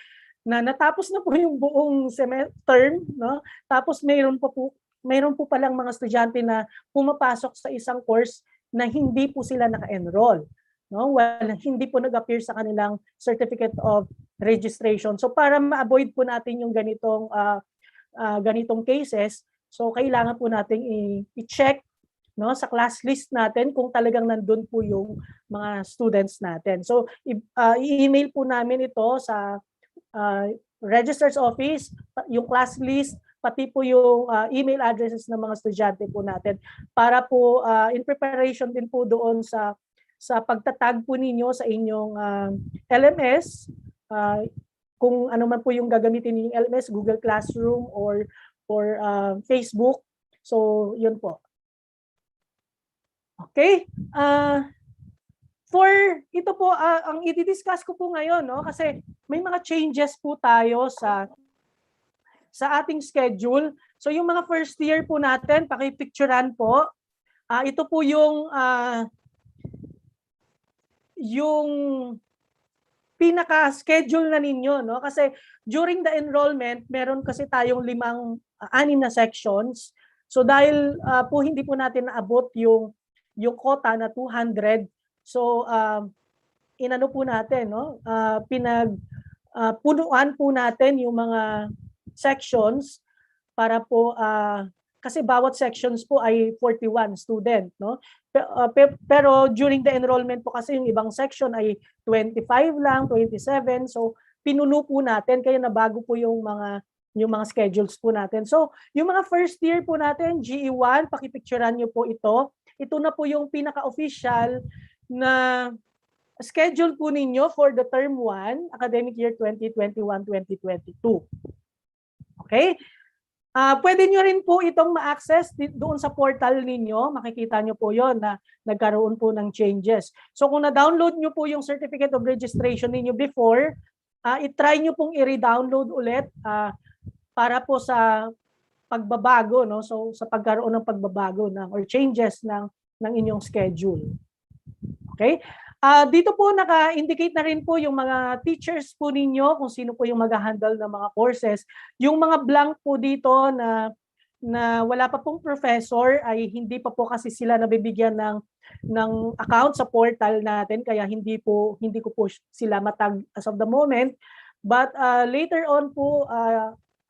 natapos na po yung buong semester, no? Tapos mayroon po palang mga estudyante na pumapasok sa isang course na hindi po sila naka-enroll, no? Hindi po nag-appear sa kanilang certificate of registration. So para ma-avoid po natin yung ganitong cases, so kailangan po nating i-check, no, sa class list natin kung talagang nandun po yung mga students natin. So i-email po namin ito sa registrar's office, yung class list, pati po yung email addresses ng mga estudyante po natin para po in preparation din po doon sa pagtatag po ninyo sa inyong LMS, kung ano man po yung gagamitin ninyong LMS, Google Classroom or Facebook. So yun po. Okay? For ito po, ang i-discuss ko po ngayon, no, kasi may mga changes po tayo sa ating schedule. So yung mga first year po natin, paki-picturean po. Ito po yung pinaka-schedule na ninyo, no? Kasi during the enrollment, meron kasi tayong 6 na sections. So dahil po hindi po natin naabot yung quota na 200, so inano po natin, no? Punuan po natin yung mga sections para po kasi bawat sections po ay 41 student, no? Pero during the enrollment po kasi yung ibang section ay 25 lang, 27. So pinuno po natin, kaya nabago po yung mga schedules po natin. So yung mga first year po natin, GE1, pakipicturean niyo po ito. Ito na po yung pinaka-official na schedule po ninyo for the term 1, academic year 2021-2022. Okay? Pwede nyo rin po itong ma-access doon sa portal ninyo. Makikita nyo po yon na nagkaroon po ng changes. So kung na-download nyo po yung certificate of registration ninyo before, i-try nyo pong i-re-download ulit para po sa pagbabago, no? So sa pagkaroon ng pagbabago or changes ng inyong schedule. Okay? Dito po naka-indicate na rin po yung mga teachers po ninyo kung sino po yung mag-handle ng mga courses. Yung mga blank po dito na wala pa pong professor ay hindi pa po kasi sila nabibigyan ng account sa portal natin, kaya hindi ko po sila matag as of the moment. But later on po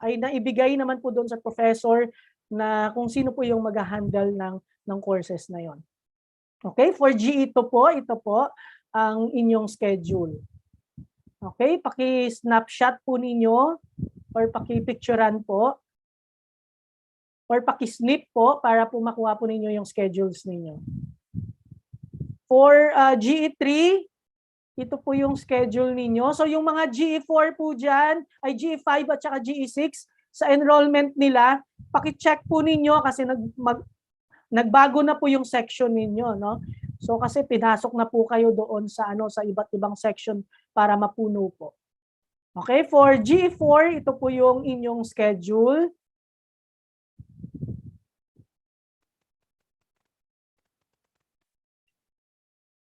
ay naibigay naman po doon sa professor na kung sino po yung mag-handle ng courses na yon. Okay, for GE ito po ang inyong schedule. Okay, paki-snapshot po ninyo or paki-picturean po or paki-snip po para po makuha po ninyo yung schedules ninyo. For GE3, ito po yung schedule ninyo. So yung mga GE4 po dyan, ay GE5 at saka GE6, sa enrollment nila, paki-check po ninyo kasi nagbago na po yung section ninyo, no? So kasi pinasok na po kayo doon sa sa iba't ibang section para mapuno po. Okay, for GE4, ito po yung inyong schedule.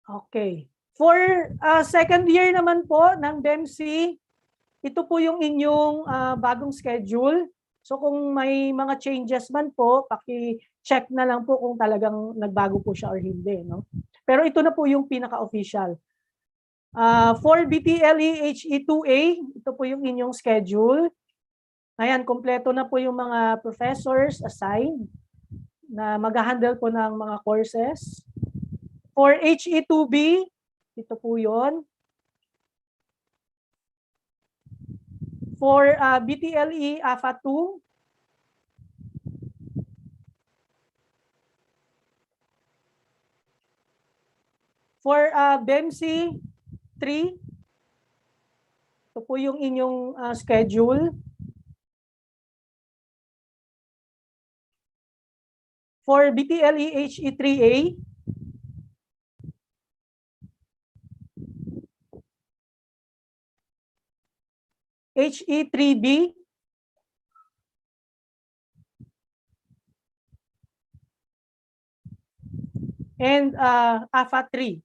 Okay. For second year naman po ng BEMC, ito po yung inyong bagong schedule. So kung may mga changes man po, paki-check na lang po kung talagang nagbago po siya or hindi. No? Pero ito na po yung pinaka-official. For BTLE HE2A, ito po yung inyong schedule. Ayan, kompleto na po yung mga professors assigned na mag-handle po ng mga courses. For HE2B, ito po yun. For BTLE AFA 2, for BEMC 3, ito po yung inyong schedule. For BTLE HE3A, HE3B, and AFA 3.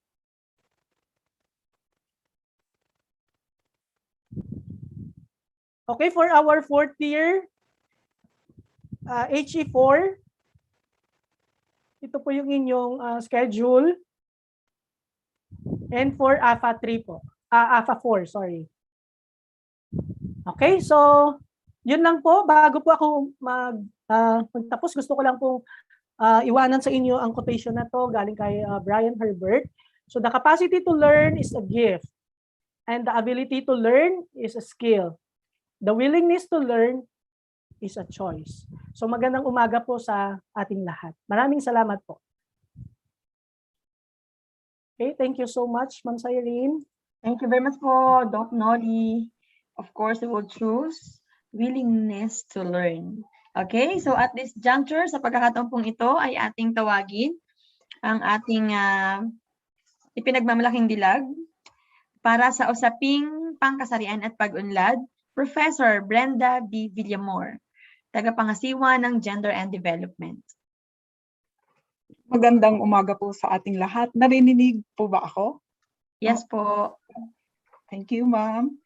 Okay, for our fourth year, HE4, ito po yung inyong schedule. And for AFA 3 po. AFA 4, sorry. Okay, so yun lang po. Bago po ako magtapos, gusto ko lang pong iwanan sa inyo ang quotation na to galing kay Brian Herbert. So the capacity to learn is a gift and the ability to learn is a skill. The willingness to learn is a choice. So magandang umaga po sa ating lahat. Maraming salamat po. Okay, thank you so much, Ma'am Cyrene. Thank you very much po, Doc Noli. Of course, we will choose willingness to learn. Okay, so at this juncture, sa pagkakataon pong ito, ay ating tawagin ang ating ipinagmamalaking dilag para sa usaping pangkasarian at pag-unlad, Professor Brenda B. Villamor, tagapangasiwa ng Gender and Development. Magandang umaga po sa ating lahat. Narinig po ba ako? Yes po. Thank you, ma'am.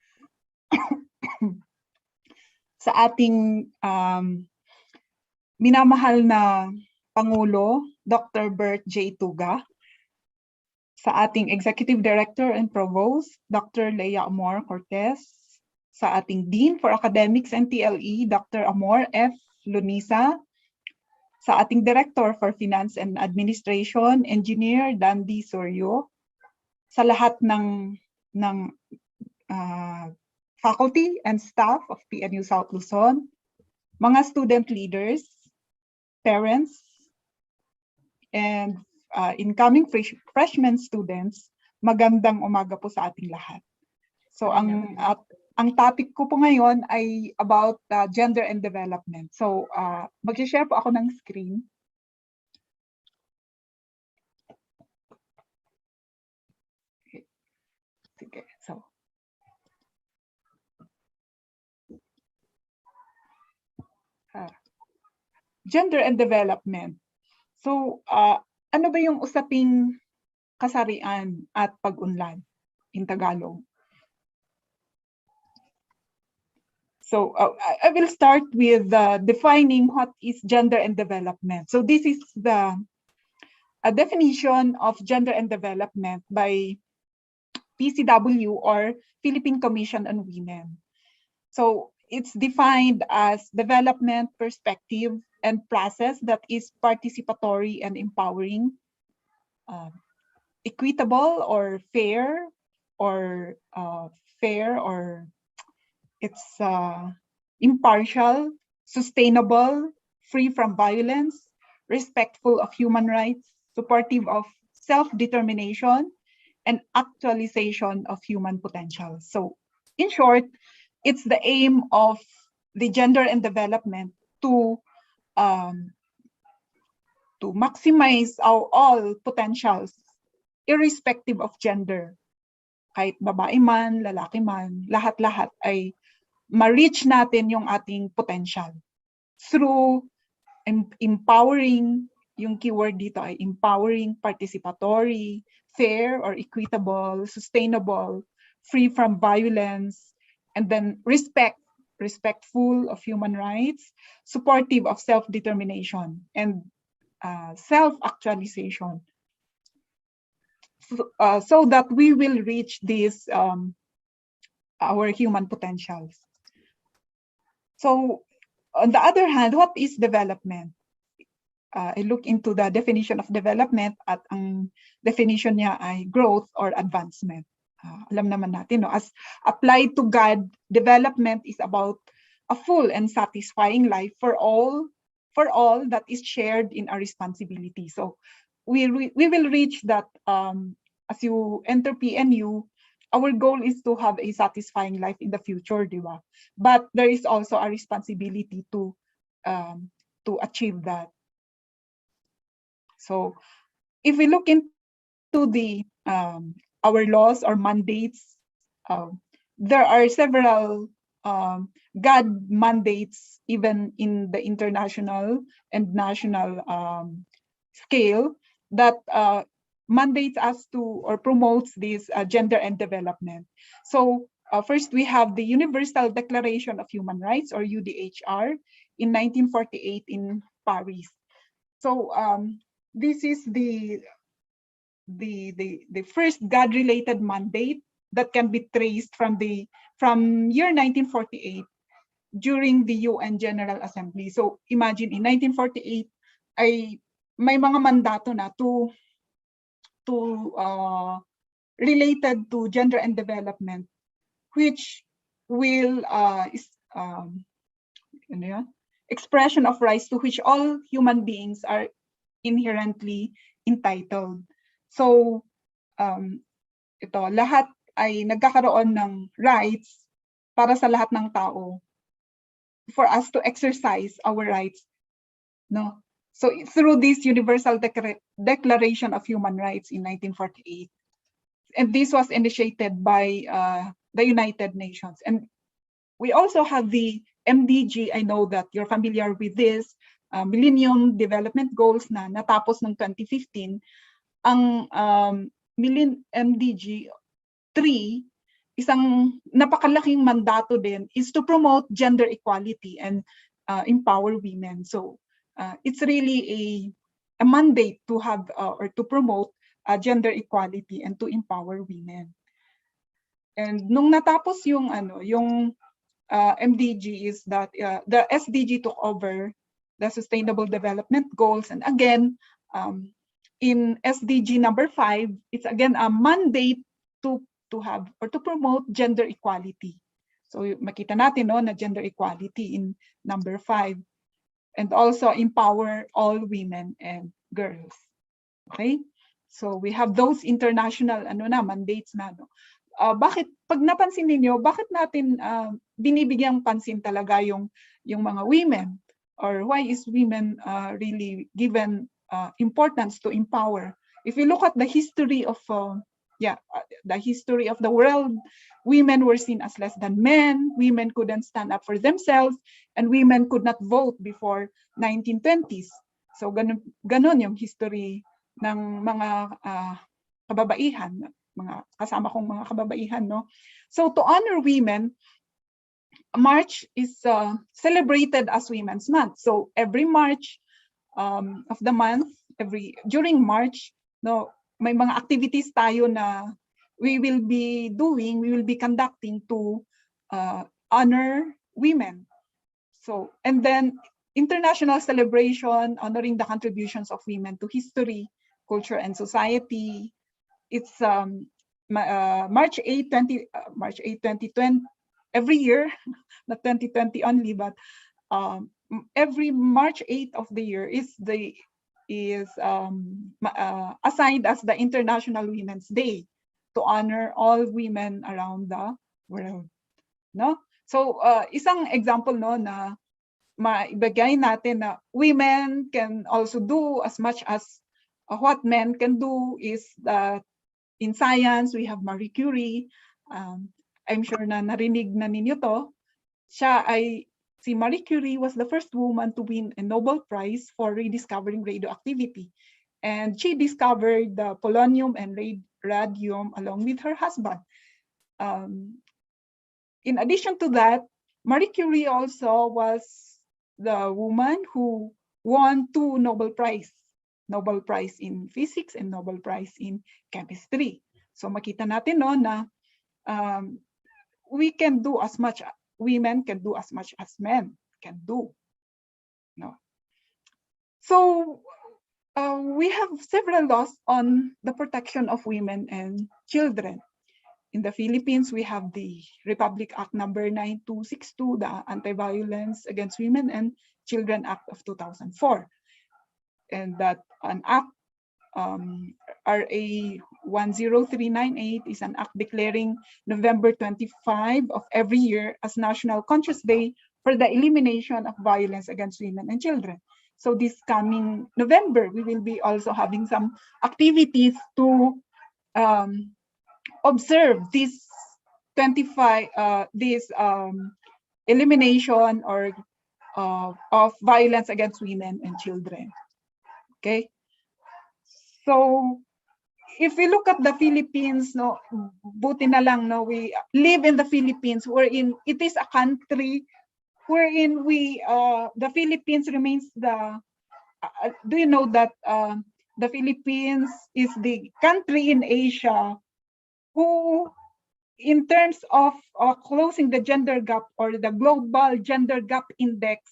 Sa ating minamahal na Pangulo, Dr. Bert J. Tuga, sa ating Executive Director and Provost, Dr. Leia Amor Cortez, sa ating Dean for Academics and TLE, Dr. Amor F. Lunisa, sa ating Director for Finance and Administration, Engineer Dandy Soryo, sa lahat ng faculty and staff of PNU South Luzon, mga student leaders, parents, and incoming freshman students, magandang umaga po sa ating lahat. So ang topic ko po ngayon ay about gender and development. So mag-share po ako ng screen. Okay. Sige, so gender and development. So ano ba yung usaping kasarian at pag-unlad in Tagalog? So I will start with defining what is gender and development. So this is a definition of gender and development by PCW or Philippine Commission on Women. So it's defined as development perspective and process that is participatory and empowering, equitable or fair, or it's impartial, sustainable, free from violence, respectful of human rights, supportive of self-determination, and actualization of human potential. So in short, it's the aim of the gender and development to maximize our all potentials, irrespective of gender. kahit babae man, lalaki man, lahat-lahat ay ma-reach natin yung ating potential through empowering, yung keyword dito ay empowering, participatory, fair or equitable, sustainable, free from violence, and then respectful of human rights, supportive of self-determination, and self-actualization. So that we will reach this our human potentials. So on the other hand, what is development? I look into the definition of development at ang definition niya ay growth or advancement. Alam naman natin, no? As applied to God, development is about a full and satisfying life for all that is shared in our responsibility. So we will reach that as you enter PNU, our goal is to have a satisfying life in the future, di ba? But there is also a responsibility to achieve that. So if we look into the our laws or mandates, there are several God mandates even in the international and national scale that mandates us to or promotes this gender and development. So first we have the Universal Declaration of Human Rights, or UDHR, in 1948 in Paris. So this is the first God-related mandate that can be traced from year 1948 during the UN General Assembly. So imagine in 1948 ay may mga mandato na to related to gender and development, which will expression of rights to which all human beings are inherently entitled. So ito, lahat ay nagkakaroon ng rights para sa lahat ng tao, for us to exercise our rights, no? So through this Universal Declaration of Human Rights in 1948, and this was initiated by the United Nations. And we also have the MDG. I know that you're familiar with this, Millennium Development Goals na natapos ng 2015. Ang MDG 3, isang napakalaking mandato din, is to promote gender equality and empower women. So it's really a mandate to have or to promote gender equality and to empower women. And nung natapos yung MDG is that the SDG took over the Sustainable Development Goals, and again in SDG number 5, it's again a mandate to have or to promote gender equality. So makita natin, no, na gender equality in number 5, and also empower all women and girls. Okay, so we have those international mandates na, no. Bakit pag napansin niyo, bakit natin binibigyang pansin talaga yung mga women, or why is women really given importance to empower? If you look at the history of the history of the world, women were seen as less than men. Women couldn't stand up for themselves, and women could not vote before 1920s. So ganun yung history ng mga kababaihan, mga kasama kong mga kababaihan, no? So to honor women, March is celebrated as Women's Month. So every March of the month, during March, no, may mga activities tayo na we will be conducting to honor women. So, and then international celebration honoring the contributions of women to history, culture, and society. It's March 8, 2020. Every year, not 2020 only, but every March 8 of the year is assigned as the International Women's Day to honor all women around the world, no? So isang example, no, na maibigay natin na women can also do as much as what men can do is that in science, we have Marie Curie. I'm sure na narinig na ninyo to. Si Marie Curie was the first woman to win a Nobel Prize for rediscovering radioactivity. And she discovered the polonium and radium along with her husband. In addition to that, Marie Curie also was the woman who won 2 Nobel Prize in physics and Nobel Prize in chemistry. So makita natin no na we can do as much, women can do as much as men can do. No. So we have several laws on the protection of women and children. In the Philippines, we have the Republic Act number 9262, the Anti-Violence Against Women and Children Act of 2004. And that an act, RA 10398, is an act declaring November 25 of every year as National Conscious Day for the elimination of violence against women and children. So this coming November, we will be also having some activities to observe this elimination or of violence against women and children. Okay, so if we look at the Philippines, no, buti na lang, no, we live in the Philippines, wherein it is a country wherein the Philippines remains the. Do you know that the Philippines is the country in Asia who, in terms of closing the gender gap or the global gender gap index,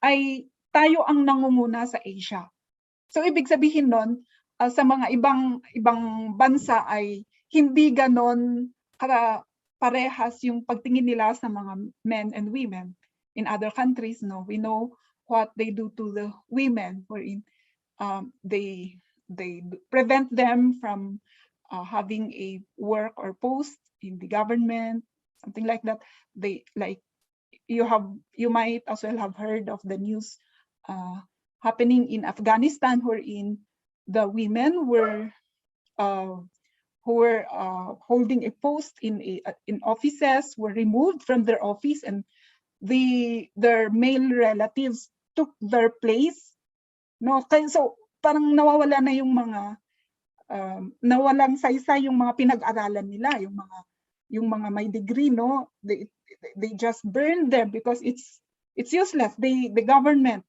ay tayo ang nangunguna sa Asia. So ibig sabihin nun, sa mga ibang bansa ay hindi ganon parehas yung pagtingin nila sa mga men and women. In other countries, no, we know what they do to the women, wherein they prevent them from having a work or post in the government, something like that. They like you might as well have heard of the news happening in Afghanistan, wherein the women were who were holding a post in offices were removed from their office, and their male relatives took their place. No, so parang nawawala na yung mga nawalang saysay yung mga pinag-aralan nila, yung mga may degree, no, they just burn them because it's useless. The government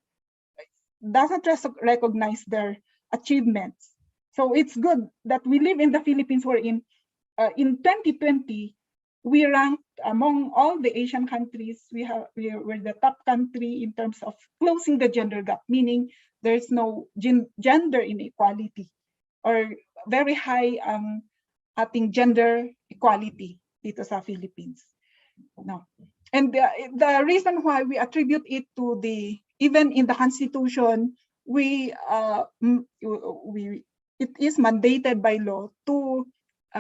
doesn't recognize their achievements. So it's good that we live in the Philippines, wherein in 2020 we ranked among all the Asian countries. We're the top country in terms of closing the gender gap, meaning there's no gender inequality, or very high ating gender equality dito sa Philippines. No. And the reason why we attribute it to even in the Constitution, it is mandated by law to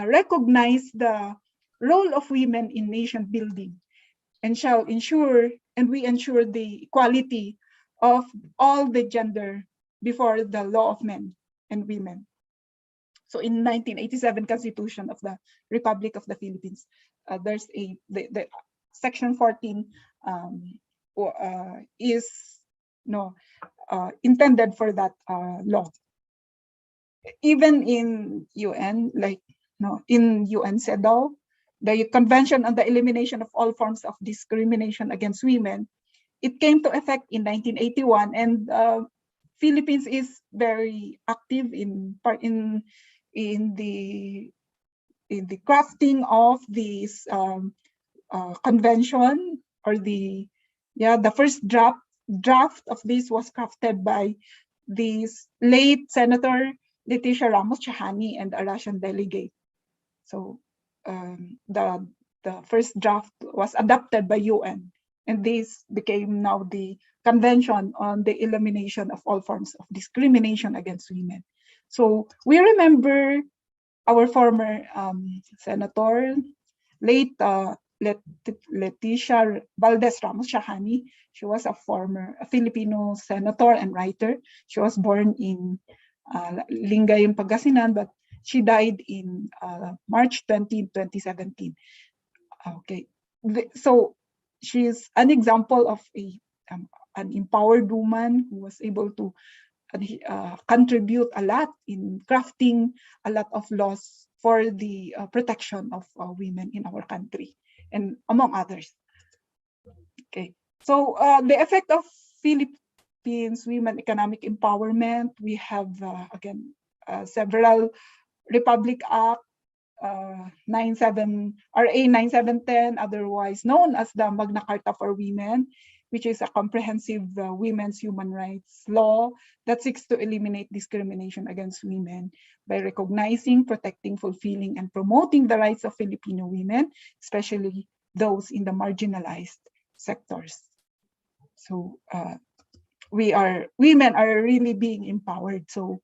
recognize the role of women in nation building, and we ensure the equality of all the gender before the law of men and women. So in 1987 Constitution of the Republic of the Philippines, there's the Section 14 is intended for that law. Even in UN, in UN CEDAW, the Convention on the Elimination of All Forms of Discrimination Against Women, it came to effect in 1981, and Philippines is very active in the crafting of this convention, or the first draft of this was crafted by this late Senator Leticia Ramos Chahani and a Russian delegate. So the first draft was adopted by UN, and this became now the Convention on the Elimination of All Forms of Discrimination Against Women. So we remember our former Senator, late Leticia Valdez Ramos Chahani. She was a Filipino senator and writer. She was born in Lingayen, Pangasinan, but She died in March 20, 2017. Okay, so she is an example of an empowered woman who was able to contribute a lot in crafting a lot of laws for the protection of women in our country, and among others. Okay, so the effect of Philippines women economic empowerment, we have again several Republic Act, 97 RA 9710, otherwise known as the Magna Carta for Women, which is a comprehensive women's human rights law that seeks to eliminate discrimination against women by recognizing, protecting, fulfilling, and promoting the rights of Filipino women, especially those in the marginalized sectors. So women are really being empowered. So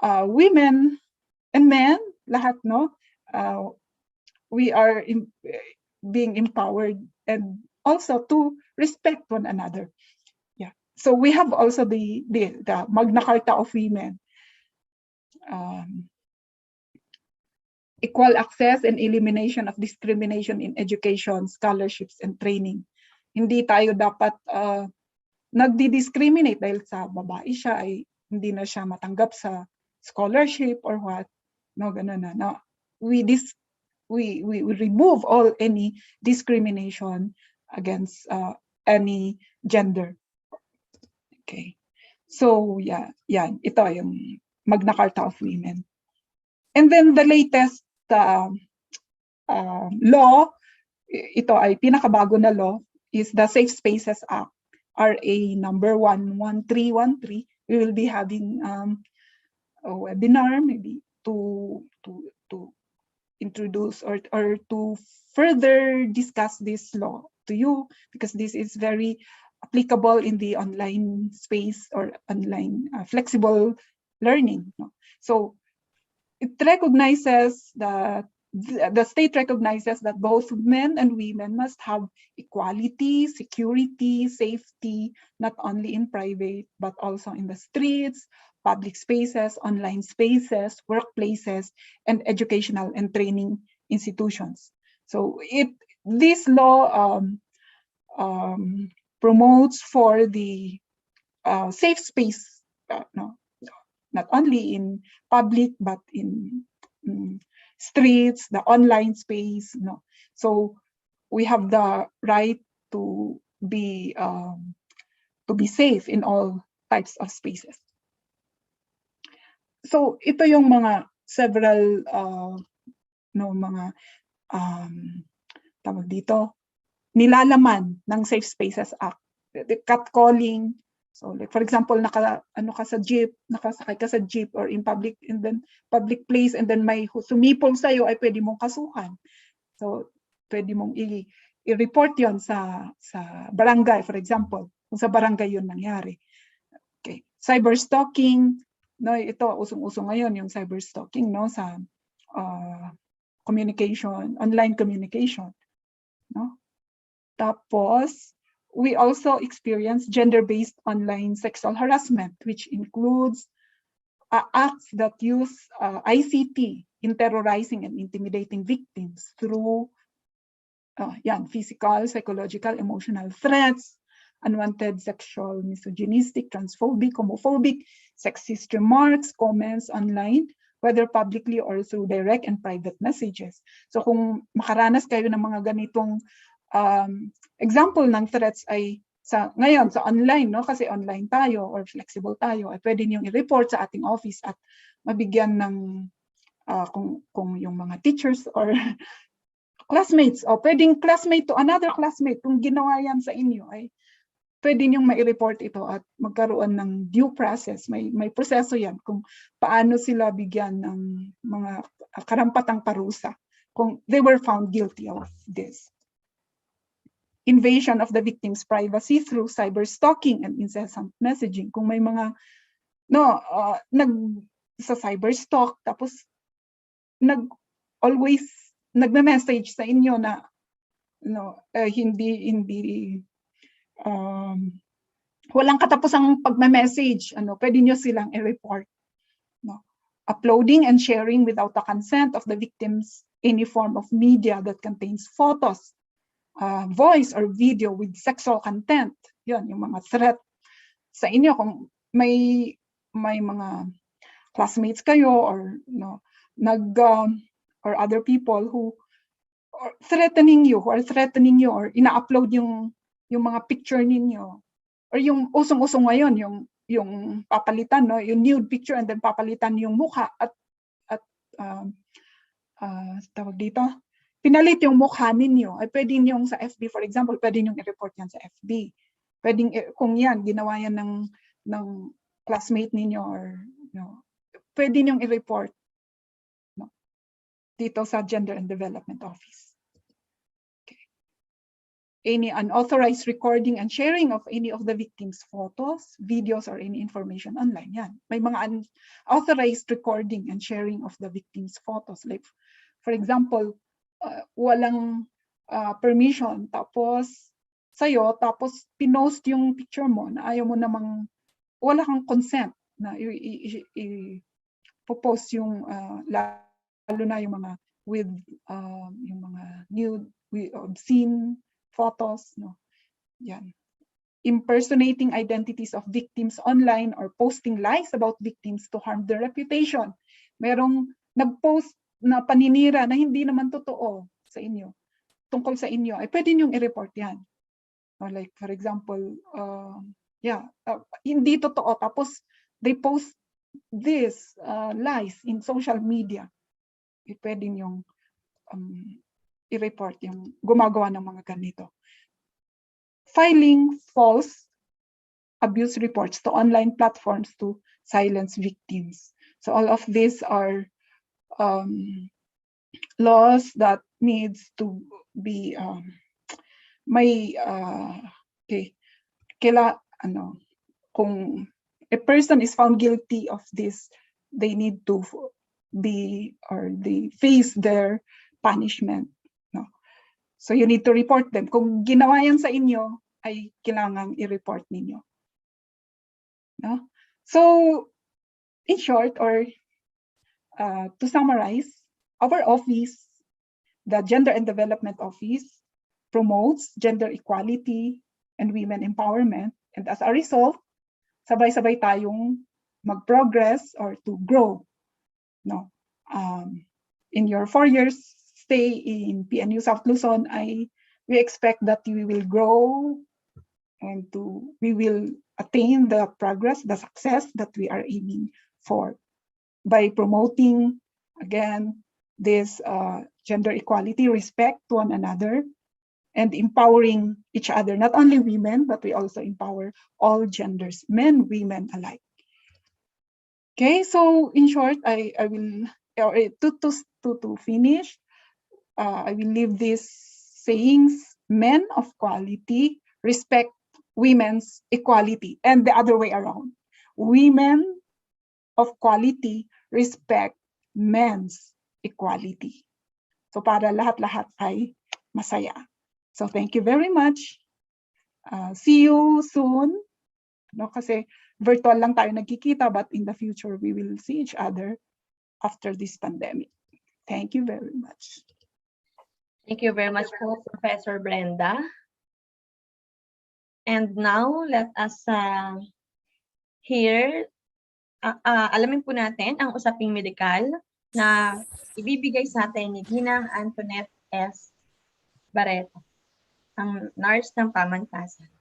women and men, lahat, no, we are being empowered, and also to respect one another. Yeah. So we have also the Magna Carta of Women, equal access and elimination of discrimination in education, scholarships, and training. Hindi tayo dapat nagdi-discriminate dahil sa babae siya ay hindi na siya matanggap sa scholarship or what. No, ganun na. No, we remove any discrimination against any gender. Okay. So yeah, ito yung Magna Carta of Women. And then the latest law, ito ay pinakabago na law, is the Safe Spaces Act, RA number 11313. We will be having a webinar maybe to introduce or to further discuss this law to you, because this is very applicable in the online space or online flexible learning. So it recognizes that the state recognizes that both men and women must have equality, security, safety, not only in private, but also in the streets, public spaces, online spaces, workplaces, and educational and training institutions. So this law promotes for the safe space, not only in public, but in streets, the online space. So we have the right to be safe in all types of spaces. So ito yung mga several mga tawag dito, nilalaman ng Safe Spaces Act. The catcalling. So like for example, nakasakay ka sa jeep or in public place, and then may sumipol sa iyo, ay pwede mong kasuhan. So pwede mong i-report 'yon sa barangay, for example, kung sa barangay 'yon nangyari. Okay, cyber stalking, no, ito usong-usong ngayon yung cyber stalking, no, sa communication, online communication, no. Tapos we also experience gender-based online sexual harassment, which includes acts that use ICT in terrorizing and intimidating victims through physical, psychological, emotional threats, unwanted sexual, misogynistic, transphobic, homophobic, sexist remarks, comments online, whether publicly or through direct and private messages. So kung makaranas kayo ng mga ganitong example ng threats ay ngayon sa online, no, kasi online tayo or flexible tayo, ay pwede niyong i-report sa ating office at mabigyan ng kung yung mga teachers or classmates, o pwedeng classmate to another classmate, kung ginawa yan sa inyo, ay pwede niyong mai-report ito at magkaroon ng due process. May proseso yan kung paano sila bigyan ng mga karampatang parusa kung they were found guilty of this. Invasion of the victim's privacy through cyber stalking and incessant messaging. Kung may mga sa cyber stalk, tapos always nagme-message sa inyo na hindi walang katapusang pagme-message, pwede nyo silang i-report. uploading and sharing without the consent of the victims any form of media that contains photos, voice or video with sexual content. Yun, yung mga threat sa inyo kung may mga classmates kayo or or other people who are threatening you or ina-upload yung mga picture ninyo, or yung usong-usong ngayon yung papalitan, no, yung nude picture and then papalitan yung mukha at tawag dito, pinalit yung mukha ninyo. Ay pwedeng yung sa FB, for example, pwedeng yung i-report yan sa FB. Pwedeng kung yan ginawa yan ng classmate ninyo or pwede niyong i-report dito sa Gender and Development Office. Okay. Any unauthorized recording and sharing of any of the victims' photos, videos, or any information online. Yan. May mga unauthorized recording and sharing of the victims' photos. Like, for example, walang permission tapos sa'yo, tapos pinost yung picture mo na ayaw mo namang, wala kang consent na post yung lalo na yung mga with yung mga nude, obscene photos, no. Yan. Impersonating identities of victims online or posting lies about victims to harm their reputation. Merong nag-post na paninira na hindi naman totoo sa inyo, tungkol sa inyo, ay pwede niyong i-report yan. Or like, for example, hindi totoo, tapos they post this lies in social media. Pwede yung i-report yung gumagawa ng mga ganito. Filing false abuse reports to online platforms to silence victims. So all of these are laws that needs to be kung a person is found guilty of this, they need to they face their punishment. No? So you need to report them. Kung ginawa yan sa inyo, ay kailangang i-report ninyo. No? So, in short, or to summarize, our office, the Gender and Development Office, promotes gender equality and women empowerment. And as a result, sabay-sabay tayong mag-progress or to grow. No, in your 4 years stay in PNU South Luzon, we expect that we will grow and we will attain the progress, the success that we are aiming for by promoting, again, this gender equality, respect to one another, and empowering each other, not only women, but we also empower all genders, men, women alike. Okay, so in short, I will, to finish, I will leave these sayings: men of quality respect women's equality, and the other way around. Women of quality respect men's equality. So para lahat-lahat ay masaya. So thank you very much. See you soon. No, kasi virtual lang tayo nagkikita, but in the future we will see each other after this pandemic. Thank you very much. Thank you very much po, Professor Brenda. And now, let us alamin po natin ang usaping medikal na ibibigay sa atin ni Ginang Antoinette S. Barreto, ang nurse ng pamantasan.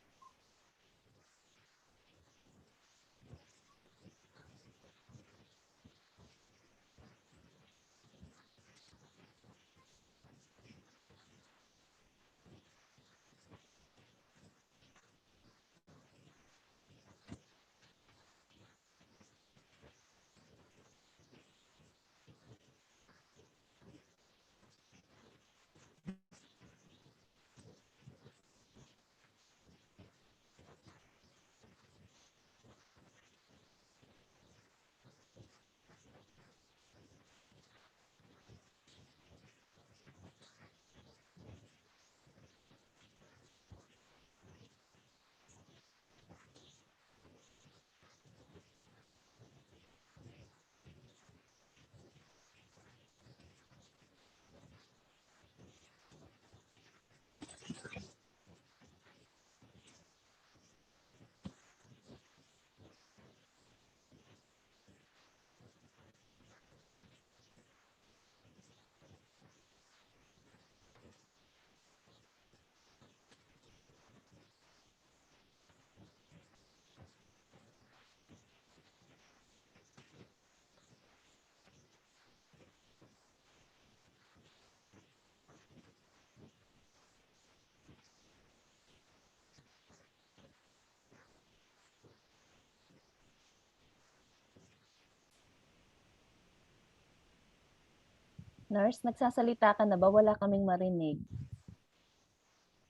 Nurse, nagsasalita ka na ba? Wala kaming marinig.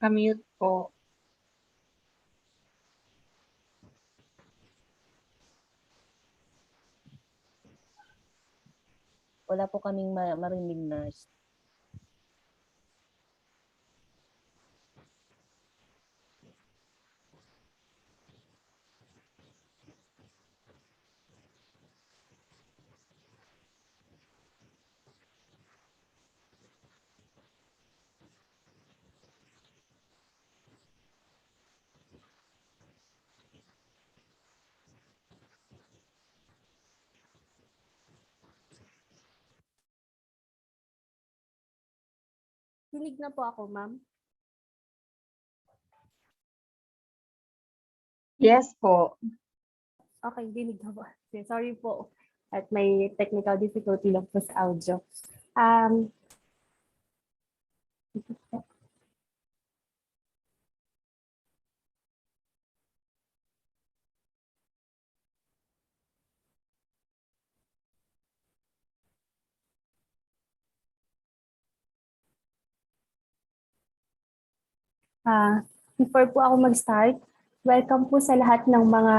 Kamute po. Wala po kaming marinig, nurse. Dinig na po ako, ma'am. Yes po. Okay, dinig na po. Sorry po. At may technical difficulty lang po sa audio. Before po ako mag-start, welcome po sa lahat ng mga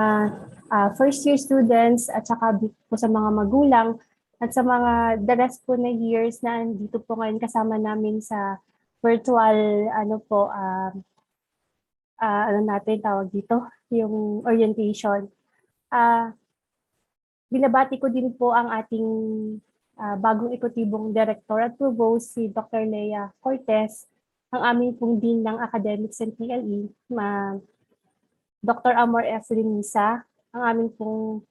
first year students at saka po sa mga magulang at sa mga the rest po na years na dito po ngayon kasama namin sa virtual ano natin tawag dito, yung orientation. Binabati ko din po ang ating bagong ekutibong director at provost, si Dr. Lea Cortez, ang aming pong Dean ng Academics and PLE, Dr. Amor F. Rimisa, ang aming pong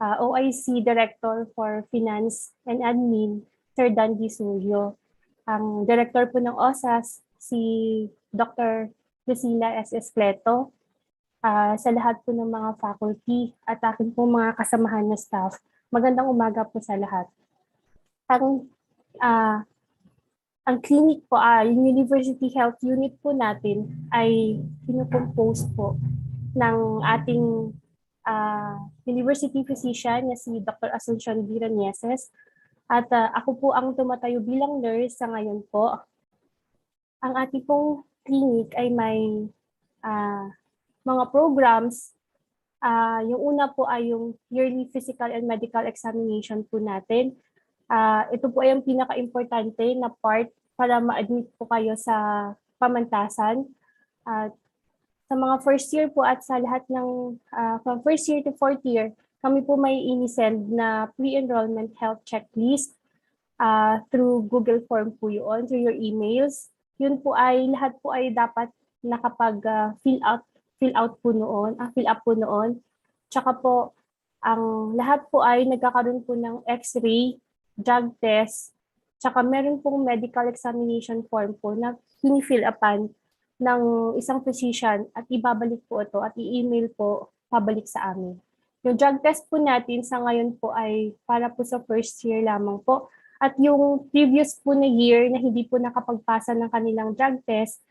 OIC Director for Finance and Admin, Sir Dandy Suryo. Ang Director po ng OSAS, si Dr. Lucila S. Escleto. Sa lahat po ng mga faculty at aking po mga kasamahan na staff, magandang umaga po sa lahat. Ang clinic po, yung University Health Unit po natin ay pinucompose po ng ating university physician na si Dr. Asuncion Viranieses. At ako po ang tumatayo bilang nurse sa ngayon po. Ang ating pong clinic ay may mga programs. Yung una po ay yung yearly physical and medical examination po natin. Ito po ay ang pinaka-importante na part para ma-admit po kayo sa pamantasan. Sa mga first year po at sa lahat ng from first year to fourth year, kami po may inisend na pre-enrollment health checklist through Google Form po yun, through your emails. Yun po ay, lahat po ay dapat nakapag-fill up po noon. Tsaka po, ang lahat po ay nagkakaroon po ng x-ray, drug test, tsaka meron pong medical examination form po na fini-fill upan ng isang physician at ibabalik po ito at i-email po pabalik sa amin. Yung drug test po natin sa ngayon po ay para po sa first year lamang po. At yung previous po na year na hindi po nakapagpasa ng kanilang drug test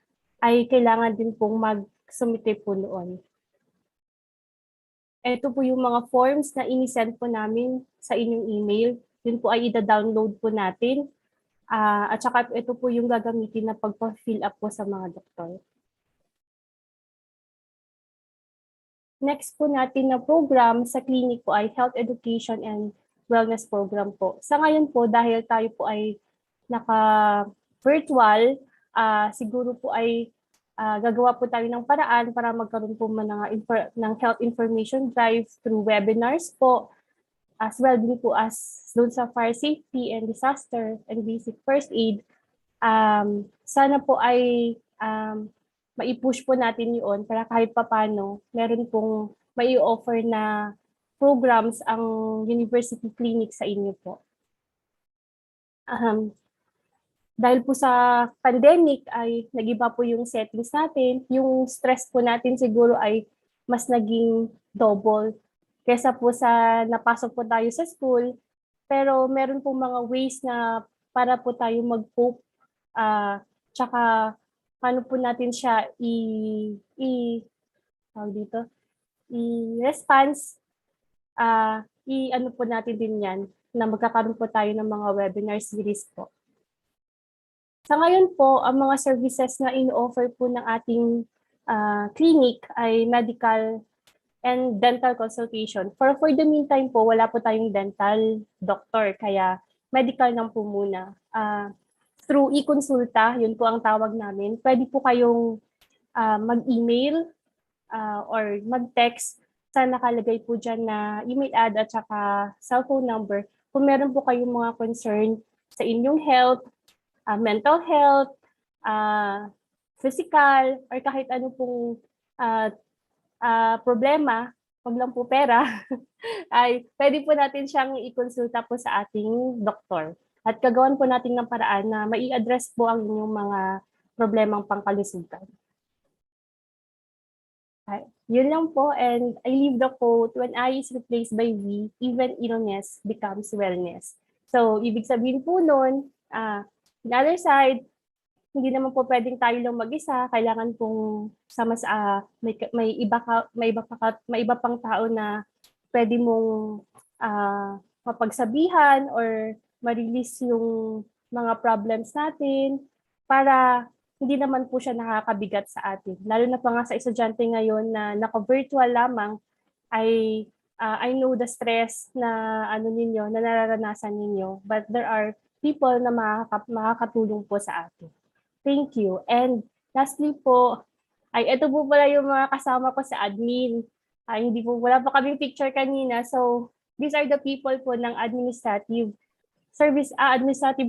ay kailangan din pong mag-sumite po noon. Ito po yung mga forms na inisend po namin sa inyong email. Yun po ay ida-download po natin. At saka ito po yung gagamitin na pagpa-fill up po sa mga doktor. Next po natin na program sa clinic po ay Health Education and Wellness Program po. Sa ngayon po, dahil tayo po ay naka-virtual, siguro po ay gagawa po tayo ng paraan para magkaroon po ng health information drive through webinars po, as well din po as doon sa fire safety and disaster and basic first aid. Sana po ay mai-push po natin yun para kahit papano meron pong mai-offer na programs ang university clinic sa inyo po. Dahil po sa pandemic ay nag-iba po yung settings natin, yung stress po natin siguro ay mas naging double kesa po sa napasok po tayo sa school. Pero meron po mga ways na para po tayo mag-cope, tsaka paano po natin siya i-response, ano po natin din yan, na magkakaroon po tayo ng mga webinar series po. Sa ngayon po, ang mga services na in-offer po ng ating clinic ay medical and dental consultation. For the meantime po, wala po tayong dental doctor, kaya medical lang po muna. Through e-consulta, yun po ang tawag namin, pwede po kayong mag-email or mag-text sa nakalagay po dyan na email ad at saka cellphone number. Kung meron po kayong mga concern sa inyong health, mental health, physical, or kahit ano pong problema, wag lang po pera, ay pwede po natin siyang i-consulta po sa ating doktor. At gagawan po natin ng paraan na mai-address po ang inyong mga problemang pangkalusugan. Yun lang po, and I leave the quote, when I is replaced by we, even illness becomes wellness. So, ibig sabihin po nun, the other side, hindi naman po pwedeng tayo lang mag-isa, kailangan pong sama sa may iba pang tao na pwede mong mapagsabihan or ma-release yung mga problems natin para hindi naman po siya nakakabigat sa atin. Lalo na pa nga sa estudyante ngayon na naka-virtual lamang, I know the stress na ninyo, na nararanasan ninyo, but there are people na makakatulong po sa atin. Thank you. And lastly po, ito po pala yung mga kasama ko sa admin. Wala pa kaming picture kanina. So, these are the people po ng administrative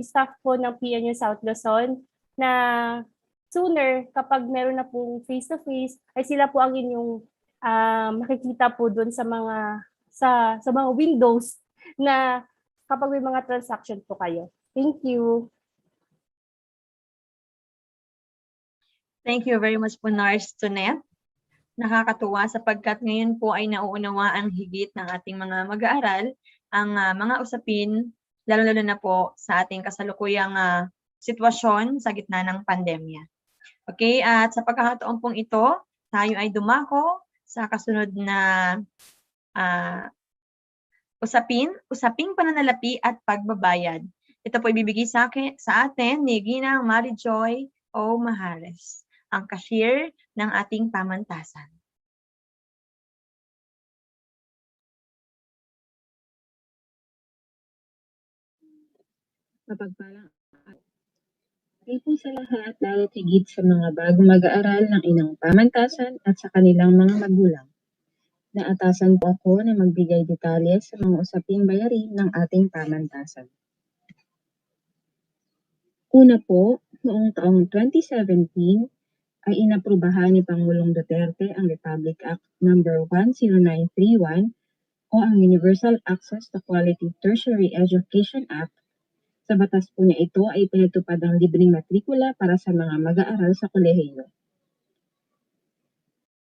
staff po ng PNU South Luzon na sooner kapag meron na pong face-to-face, ay sila po ang inyong makikita po doon sa mga windows na kapag may mga transaction po kayo. Thank you. Thank you very much po, Nurse Tonet. Nakakatuwa sapagkat ngayon po ay nauunawaan higit ng ating mga mag-aaral ang mga usapin, lalo-lalo na po sa ating kasalukuyang sitwasyon sa gitna ng pandemya. Okay, at sa pagkakataon pong ito, tayo ay dumako sa kasunod na usaping pananalapi at pagbabayad. Ito po ibibigay sa atin ni Ginang Marijoy O. Mahares, ang cashier ng ating pamantasan. Mapagpalang ay po sa lahat, lalo't higit sa mga bagong mag-aaral ng inang pamantasan at sa kanilang mga magulang. Naatasan po ako na magbigay detalye sa mga usaping bayarin ng ating pamantasan. Una po, noong taong 2017 ay inaprubahan ni Pangulong Duterte ang Republic Act No. 10931 o ang Universal Access to Quality Tertiary Education Act. Sa batas po niya ito ay pinatupad ang libreng matrikula para sa mga mag-aaral sa kolehiyo.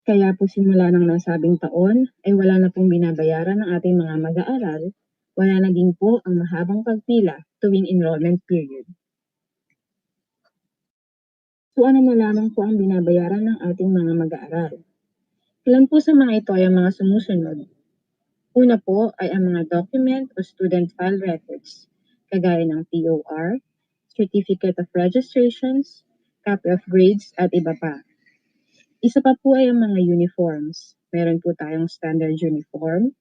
Kaya po simula ng nasabing taon ay wala na pong binabayaran ng ating mga mag-aaral, wala na din po ang mahabang pagpila tuwing enrollment period. So ano na lamang po ang binabayaran ng ating mga mag-aaral? Ilan po sa mga ito ay ang mga sumusunod. Una po ay ang mga document o student file records, kagaya ng TOR, Certificate of Registrations, copy of grades, at iba pa. Isa pa po ay ang mga uniforms. Meron po tayong standard uniform,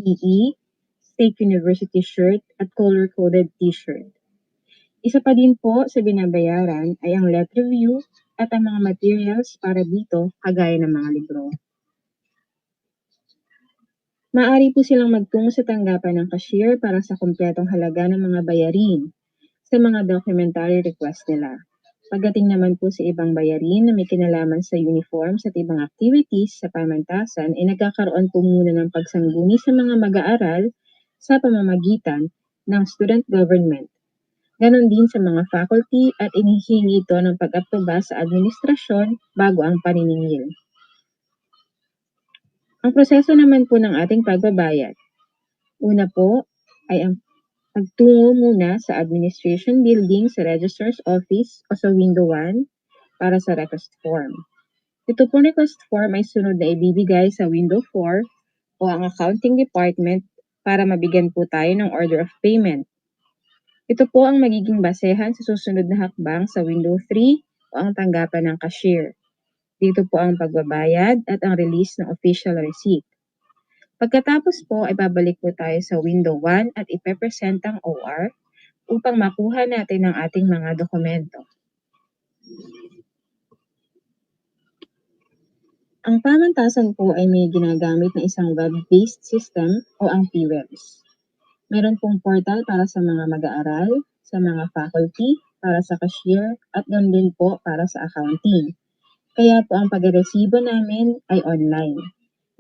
PE, State University shirt, at color-coded t-shirt. Isa pa din po sa binabayaran ay ang let review at ang mga materials para dito, kagaya ng mga libro. Maaari po silang magtungo sa tanggapan ng cashier para sa kumpletong halaga ng mga bayarin sa mga documentary request nila. Pagdating naman po sa ibang bayarin na may kinalaman sa uniforms at ibang activities sa pamantasan, ay nagkakaroon po muna ng pagsangguni sa mga mag-aaral sa pamamagitan ng student government. Ganon din sa mga faculty at inihingi ito ng pag-aproba sa administrasyon bago ang paniningil. Ang proseso naman po ng ating pagbabayad. Una po ay ang pagtungo muna sa administration building sa registrar's office o sa window 1 para sa request form. Ito po request form ay sunod na ibibigay sa window 4 o ang accounting department para mabigyan po tayo ng order of payment. Ito po ang magiging basehan sa susunod na hakbang sa window 3 o ang tanggapan ng cashier. Dito po ang pagbabayad at ang release ng official receipt. Pagkatapos po ay babalik po tayo sa window 1 at ipepresent ang OR upang makuha natin ang ating mga dokumento. Ang pamantasan po ay may ginagamit na isang web-based system o ang PWebs. Meron pong portal para sa mga mag-aaral, sa mga faculty, para sa cashier, at ganoon din po para sa accounting. Kaya po ang pag-resibo namin ay online.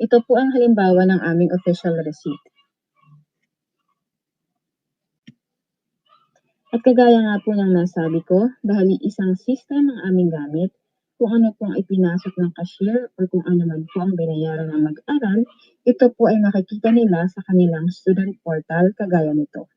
Ito po ang halimbawa ng aming official receipt. At kagaya nga po ng nasabi ko, dahil isang system ang aming gamit, kung ano pong ipinasok ng cashier o kung ano man po ang binayaran ng mag-aral, ito po ay makikita nila sa kanilang student portal kagaya nito.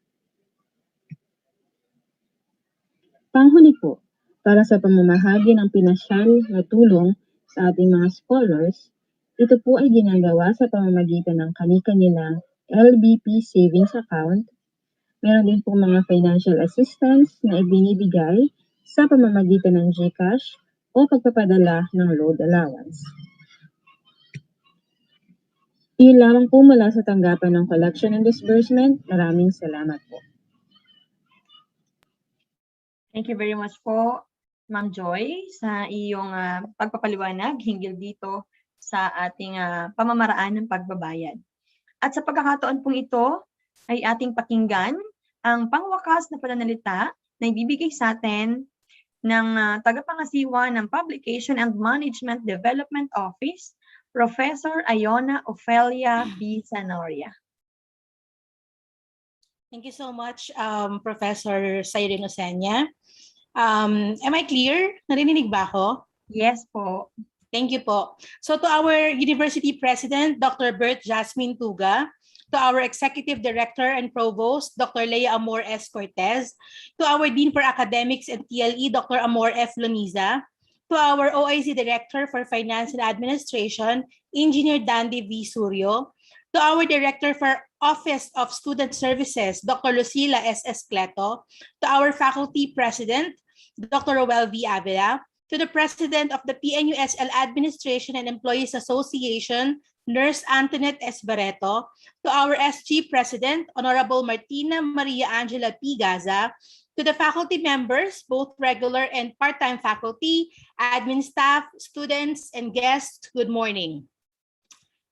Panghuli po, para sa pamamahagi ng pinasyal na tulong sa ating mga scholars, ito po ay ginagawa sa pamamagitan ng kani-kanilang LBP Savings Account. Meron din po mga financial assistance na ibinibigay sa pamamagitan ng GCash o pagpapadala ng load allowance. Iyon lamang po mula sa tanggapan ng collection and disbursement. Maraming salamat po. Thank you very much po, Ma'am Joy, sa iyong pagpapaliwanag hinggil dito sa ating pamamaraan ng pagbabayad. At sa pagkakataon pong ito, ay ating pakinggan ang pangwakas na pananalita na ibibigay sa atin ng tagapangasiwa ng Publication and Management Development Office, Professor Iona Ofelia B. Zanoria. Thank you so much, Professor Sayrin Osenia. Am I clear? Narinig ba ako? Yes po. Thank you po. So to our University President, Dr. Bert Jasmine Tuga, to our Executive Director and Provost, Dr. Leia Amor S. Cortez, to our Dean for Academics and TLE, Dr. Amor F. Loniza, to our OIC Director for Finance and Administration, Engineer Dandy V. Suryo, to our Director for Office of Student Services, Dr. Lucila S. Escleto, to our Faculty President, Dr. Roel V. Avila, to the President of the PNUSL Administration and Employees Association, Nurse Antoinette S. Barreto, to our SG President, Honorable Martina Maria Angela P. Gaza, to the faculty members, both regular and part-time faculty, admin staff, students, and guests, good morning.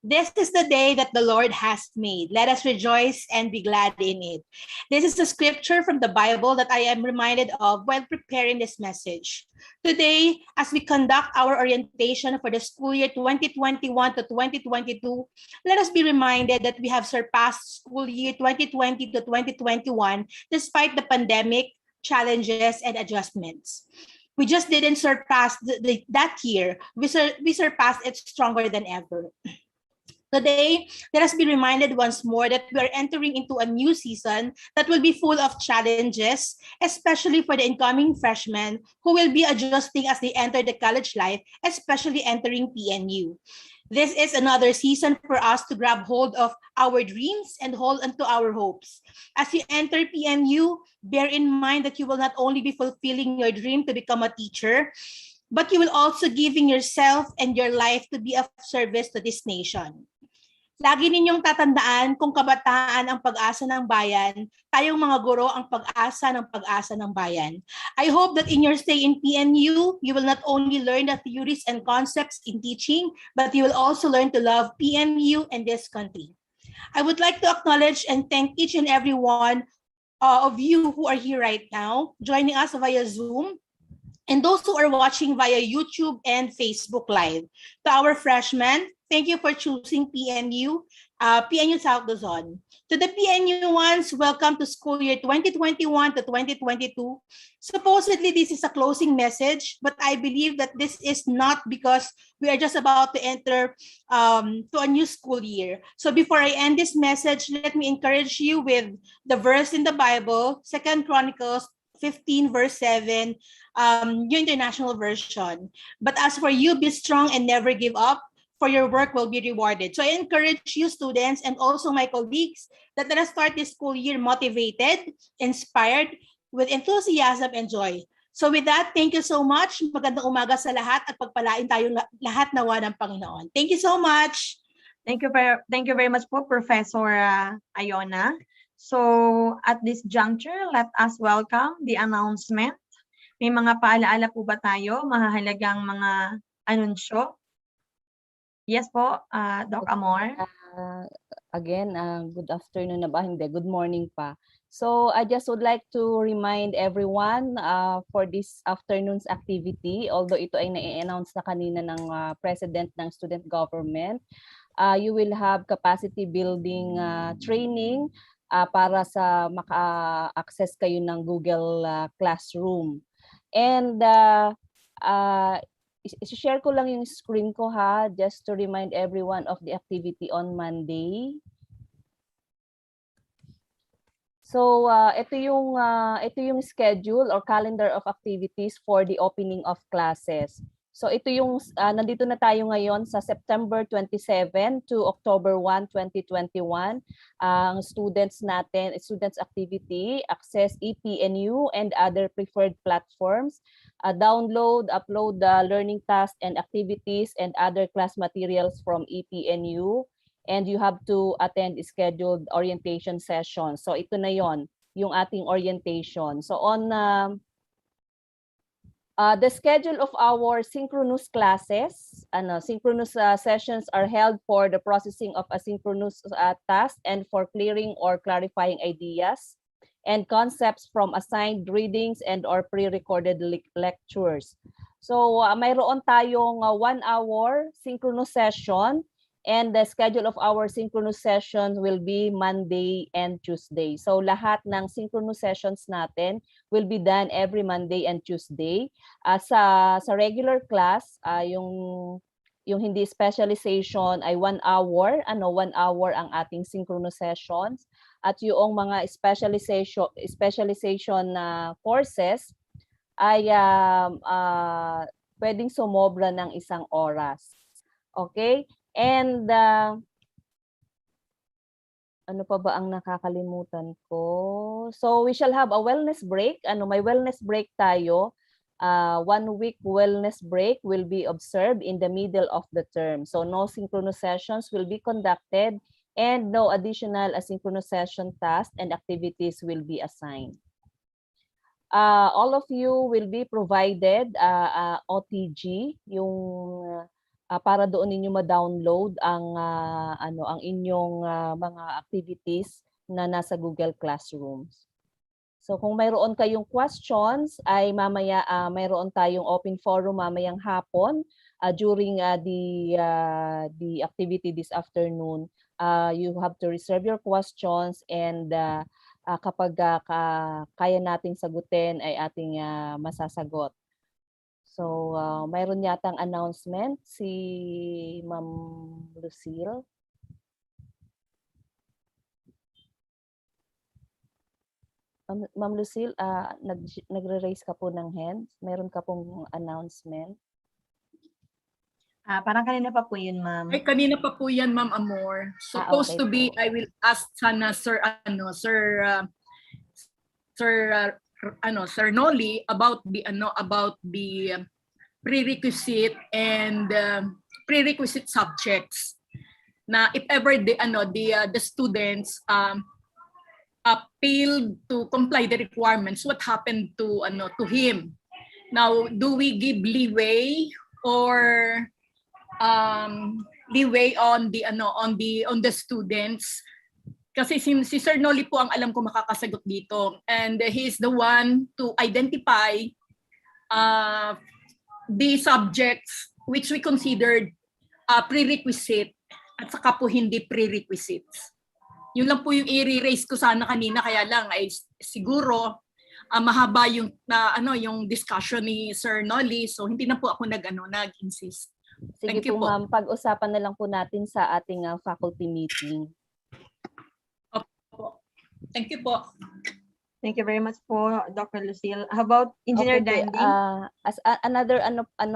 This is the day that the Lord has made. Let us rejoice and be glad in it. This is the scripture from the Bible that I am reminded of while preparing this message. Today, as we conduct our orientation for the school year 2021 to 2022, let us be reminded that we have surpassed school year 2020 to 2021 despite the pandemic, challenges, and adjustments. We just didn't surpass that year. We surpassed it stronger than ever. Today, let us be reminded once more that we are entering into a new season that will be full of challenges, especially for the incoming freshmen who will be adjusting as they enter the college life, especially entering PNU. This is another season for us to grab hold of our dreams and hold onto our hopes. As you enter PNU, bear in mind that you will not only be fulfilling your dream to become a teacher, but you will also giving yourself and your life to be of service to this nation. Lagi ninyong tatandaan kung kabataan ang pag-asa ng bayan, tayong mga guro ang pag-asa ng bayan. I hope that in your stay in PNU, you will not only learn the theories and concepts in teaching, but you will also learn to love PNU and this country. I would like to acknowledge and thank each and every one of you who are here right now, joining us via Zoom, and those who are watching via YouTube and Facebook Live. To our freshmen, thank you for choosing PNU, PNU South Luzon. To the PNU ones, welcome to school year 2021 to 2022. Supposedly, this is a closing message, but I believe that this is not because we are just about to enter to a new school year. So before I end this message, let me encourage you with the verse in the Bible, 2 Chronicles 15 verse 7, New International Version. But as for you, be strong and never give up, for your work will be rewarded. So I encourage you students and also my colleagues that let us start this school year motivated, inspired, with enthusiasm and joy. So with that, thank you so much. Magandang umaga sa lahat at pagpalain tayong lahat nawa ng Panginoon. Thank you so much. Thank you very much po, Professor Iona. So at this juncture, let us welcome the announcement. May mga paalaala po ba tayo? Mahahalagang mga anunsyo? Yes po, Doc Amor. Again, good afternoon na ba? Hindi, good morning pa. So I just would like to remind everyone for this afternoon's activity, although ito ay na-announce na kanina ng President ng Student Government, you will have capacity building training para sa maka-access kayo ng Google Classroom. And i-share ko lang yung screen ko ha, just to remind everyone of the activity on Monday. So ito yung schedule or calendar of activities for the opening of classes. So ito yung nandito na tayo ngayon sa September 27 to October 1, 2021. Ang students natin, students activity, access ePNU and other preferred platforms. Download, upload the learning tasks and activities and other class materials from ePNU. And you have to attend scheduled orientation sessions. So ito na yon, yung ating orientation. So on the schedule of our synchronous classes, synchronous sessions are held for the processing of asynchronous tasks and for clearing or clarifying ideas and concepts from assigned readings and or pre-recorded lectures. So mayroon tayong 1 hour synchronous session, and the schedule of our synchronous sessions will be Monday and Tuesday. So lahat ng synchronous sessions natin will be done every Monday and Tuesday. Sa regular class, yung hindi specialization ay 1 hour, 1 hour ang ating synchronous sessions. At yung mga specialization courses ay pwedeng sumobra ng 1 oras. Okay? And ano pa ba ang nakakalimutan ko? So we shall have a wellness break. May wellness break tayo. 1 week wellness break will be observed in the middle of the term. So no synchronous sessions will be conducted and no additional asynchronous session tasks and activities will be assigned. All of you will be provided OTG, yung para doon ninyo ma-download ang inyong mga activities na nasa Google Classrooms. So kung mayroon kayong questions ay mamaya mayroon tayong open forum mamayang hapon during the activity this afternoon. You have to reserve your questions and kapag kaya nating sagutin ay ating masasagot. So, mayroon yatang announcement si Ma'am Lucille. Ma'am Lucille, nagre-raise ka po ng hands. Meron ka pong announcement. Parang kanina pa po yun, ma'am. Ay, kanina pa po yan, Ma'am Amor. Supposed to be, I will ask sana Sir Noli about the prerequisite and prerequisite subjects. Na if ever the students failed to comply the requirements, what happened to him? Now, do we give leeway or leeway on the students? Kasi si Sir Noli po ang alam ko makakasagot dito, and he is the one to identify the subjects which we considered prerequisite at saka po hindi prerequisites. Yun lang po yung i-raise ko sana kanina, kaya lang ay siguro mahaba yung yung discussion ni Sir Noli, so hindi na po ako nag-insist. Sige po, ma'am, pag-usapan na lang po natin sa ating faculty meeting. Thank you po. Thank you very much po, Dr. Lucille. How about Engineer Okay, Dandy? another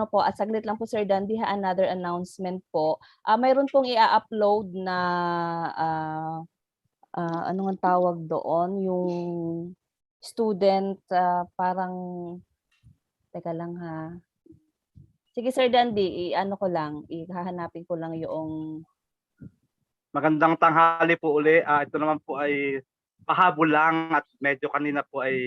po, saglit lang po Sir Dandy, another announcement po. Mayroon pong i-upload na ano ang tawag doon, yung student parang teka lang ha. Sige Sir Dandy, ano ko lang, ihahanapin ko lang yung Magandang tanghali po uli. Ito naman po ay pahabol lang at medyo kanina po ay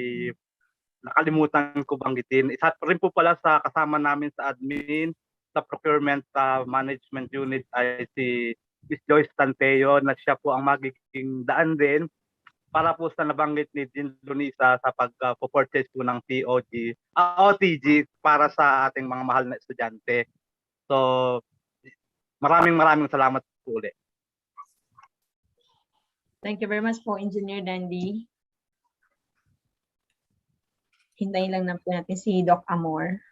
nakalimutan ko banggitin. Isa rin po pala sa kasama namin sa admin, sa procurement management unit ay si Ms. Joyce Tanteo na siya po ang magiging daan din para po sa nabanggit ni Jean Lunisa sa pag-purchase po ng OTG para sa ating mga mahal na estudyante. So, maraming salamat po ulit. Thank you very much po, Engineer Dandy. Hintayin lang po natin si Doc Amor.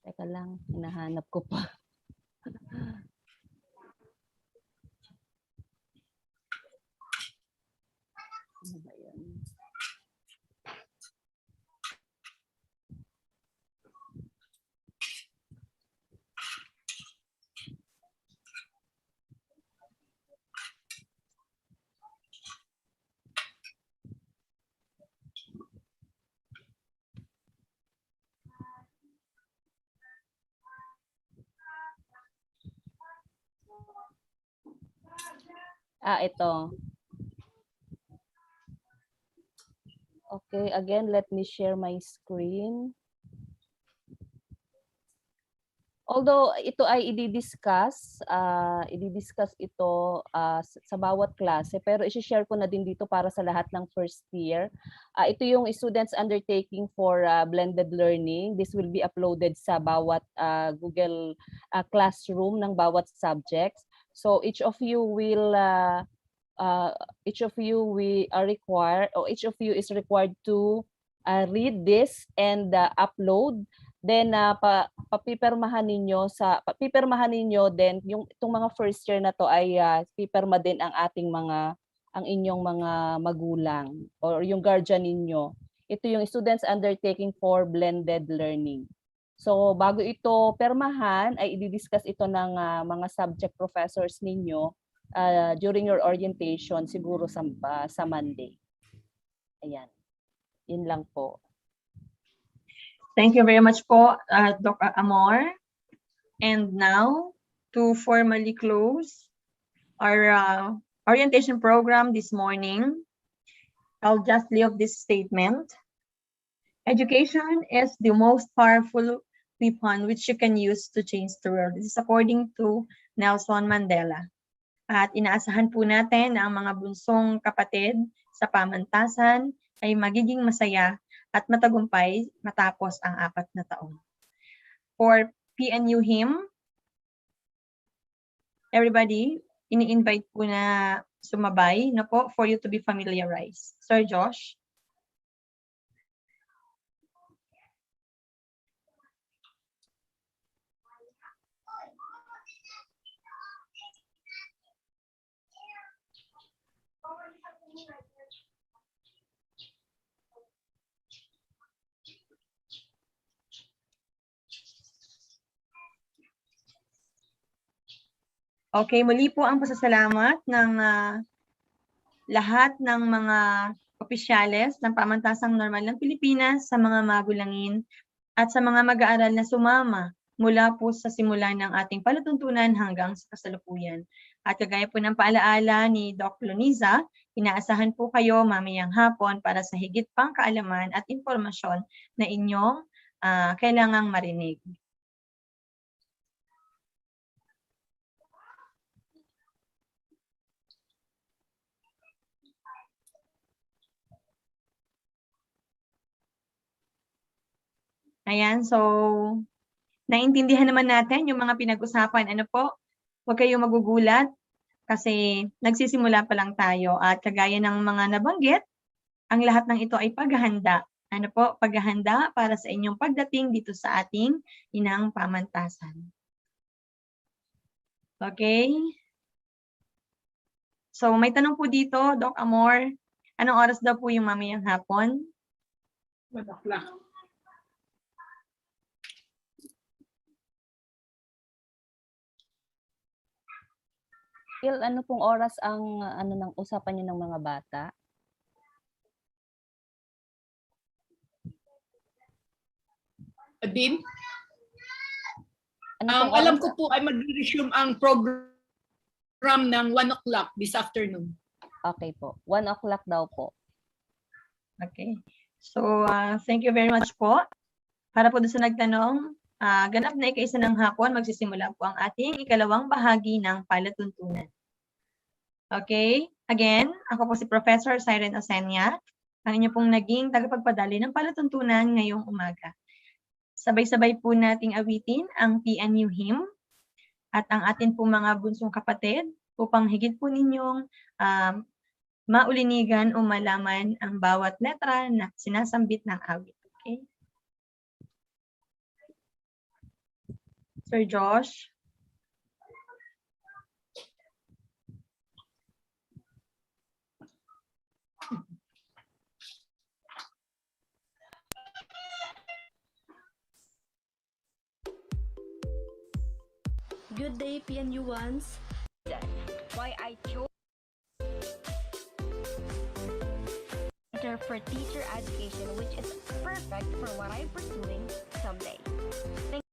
Teka lang, hinahanap ko pa. Ano ba yan? Ito. Okay, again, let me share my screen. Although ito ay i-discuss ito sa bawat klase, pero i-share ko na din dito para sa lahat ng first year. Ito yung students undertaking for blended learning. This will be uploaded sa bawat Google Classroom ng bawat subjects. So each of you is required to read this and upload. Then papipirmahan ninyo then yung itong mga first year na to ay pipirma din ang inyong mga magulang or yung guardian ninyo. Ito yung students undertaking for blended learning. So bago ito permahan ay i-discuss ito ng mga subject professors ninyo during your orientation siguro sa Monday. Ayan. Yun lang po. Thank you very much po, Dr. Amor. And now, to formally close our orientation program this morning, I'll just leave this statement. Education is the most powerful weapon which you can use to change the world. This is according to Nelson Mandela. At inaasahan po natin na ang mga bunsong kapatid sa pamantasan ay magiging masaya at matagumpay matapos ang 4 na taon. For PNU hymn, everybody, ini-invite po na sumabay na po for you to be familiarized. Sir Josh. Okay, muli po ang pasasalamat ng lahat ng mga opisyales ng Pamantasang Normal ng Pilipinas sa mga magulangin at sa mga mag-aaral na sumama mula po sa simula ng ating palatuntunan hanggang sa kasalukuyan. At kagaya po ng paalaala ni Doc Lunisa, inaasahan po kayo mamayang hapon para sa higit pang kaalaman at impormasyon na inyong kailangang marinig. Ayan, so naintindihan naman natin yung mga pinag-usapan. Ano po? Huwag kayong magugulat kasi nagsisimula pa lang tayo at kagaya ng mga nabanggit, ang lahat ng ito ay paghahanda. Ano po? Paghahanda para sa inyong pagdating dito sa ating inang pamantasan. Okay? So may tanong po dito, Doc Amor, anong oras daw po yung mamayang hapon? 1 o'clock. Ano pong oras ang ng usapan niyo ng mga bata? Din? Ano Ang pong alam oras? ko po ay mag-resume ang program ng 1 o'clock this afternoon. Okay po. 1 o'clock daw po. Okay. So, thank you very much po. Para po doon sa nagtanong, ganap na ika-1 ng hapon, magsisimula po ang ating ikalawang bahagi ng palatuntunan. Okay? Again, ako po si Professor Siren Osenia, ang inyo pong naging tagapagpadali ng palatuntunan ngayong umaga. Sabay-sabay po nating awitin ang PNU hymn at ang atin pong mga bunsong kapatid upang higit po ninyong maulinigan o malaman ang bawat letra na sinasambit ng awit. Okay? Sir Josh? Good day, PNU ones. Why I chose for teacher education, which is perfect for what I'm pursuing someday. Thank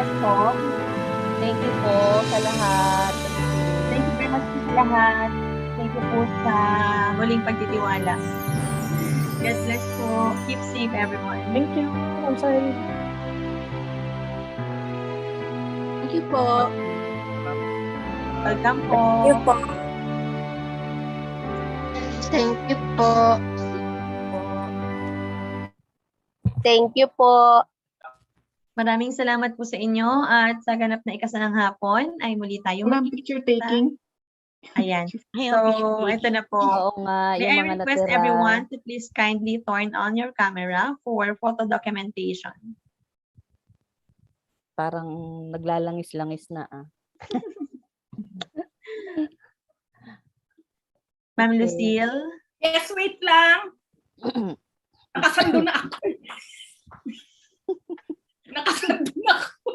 Yes po. Thank you po sa lahat. Thank you very much po sa lahat. Thank you po sa muling pagtitiwala. God bless po. Keep safe, everyone. Thank you. I'm sorry. Thank you po. Welcome po. Thank you po. Thank you po. Maraming salamat po sa inyo at sa ganap na ikasanang hapon ay muli tayong Ma'am, picture taking. Ayan. So, ito na po. Oo nga, May yung I mga request natira. everyone to please kindly turn on your camera for photo documentation. Parang naglalangis-langis na Ma'am Okay. Lucille? Yes, wait lang. Nakasando na ako. Nakasando na ako.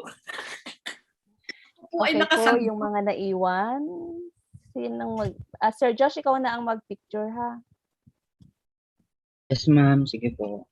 Po ay Okay po, nakasando. yung mga naiwan. Sir Josh, ikaw na ang mag-picture ha. Yes, ma'am. Sige po.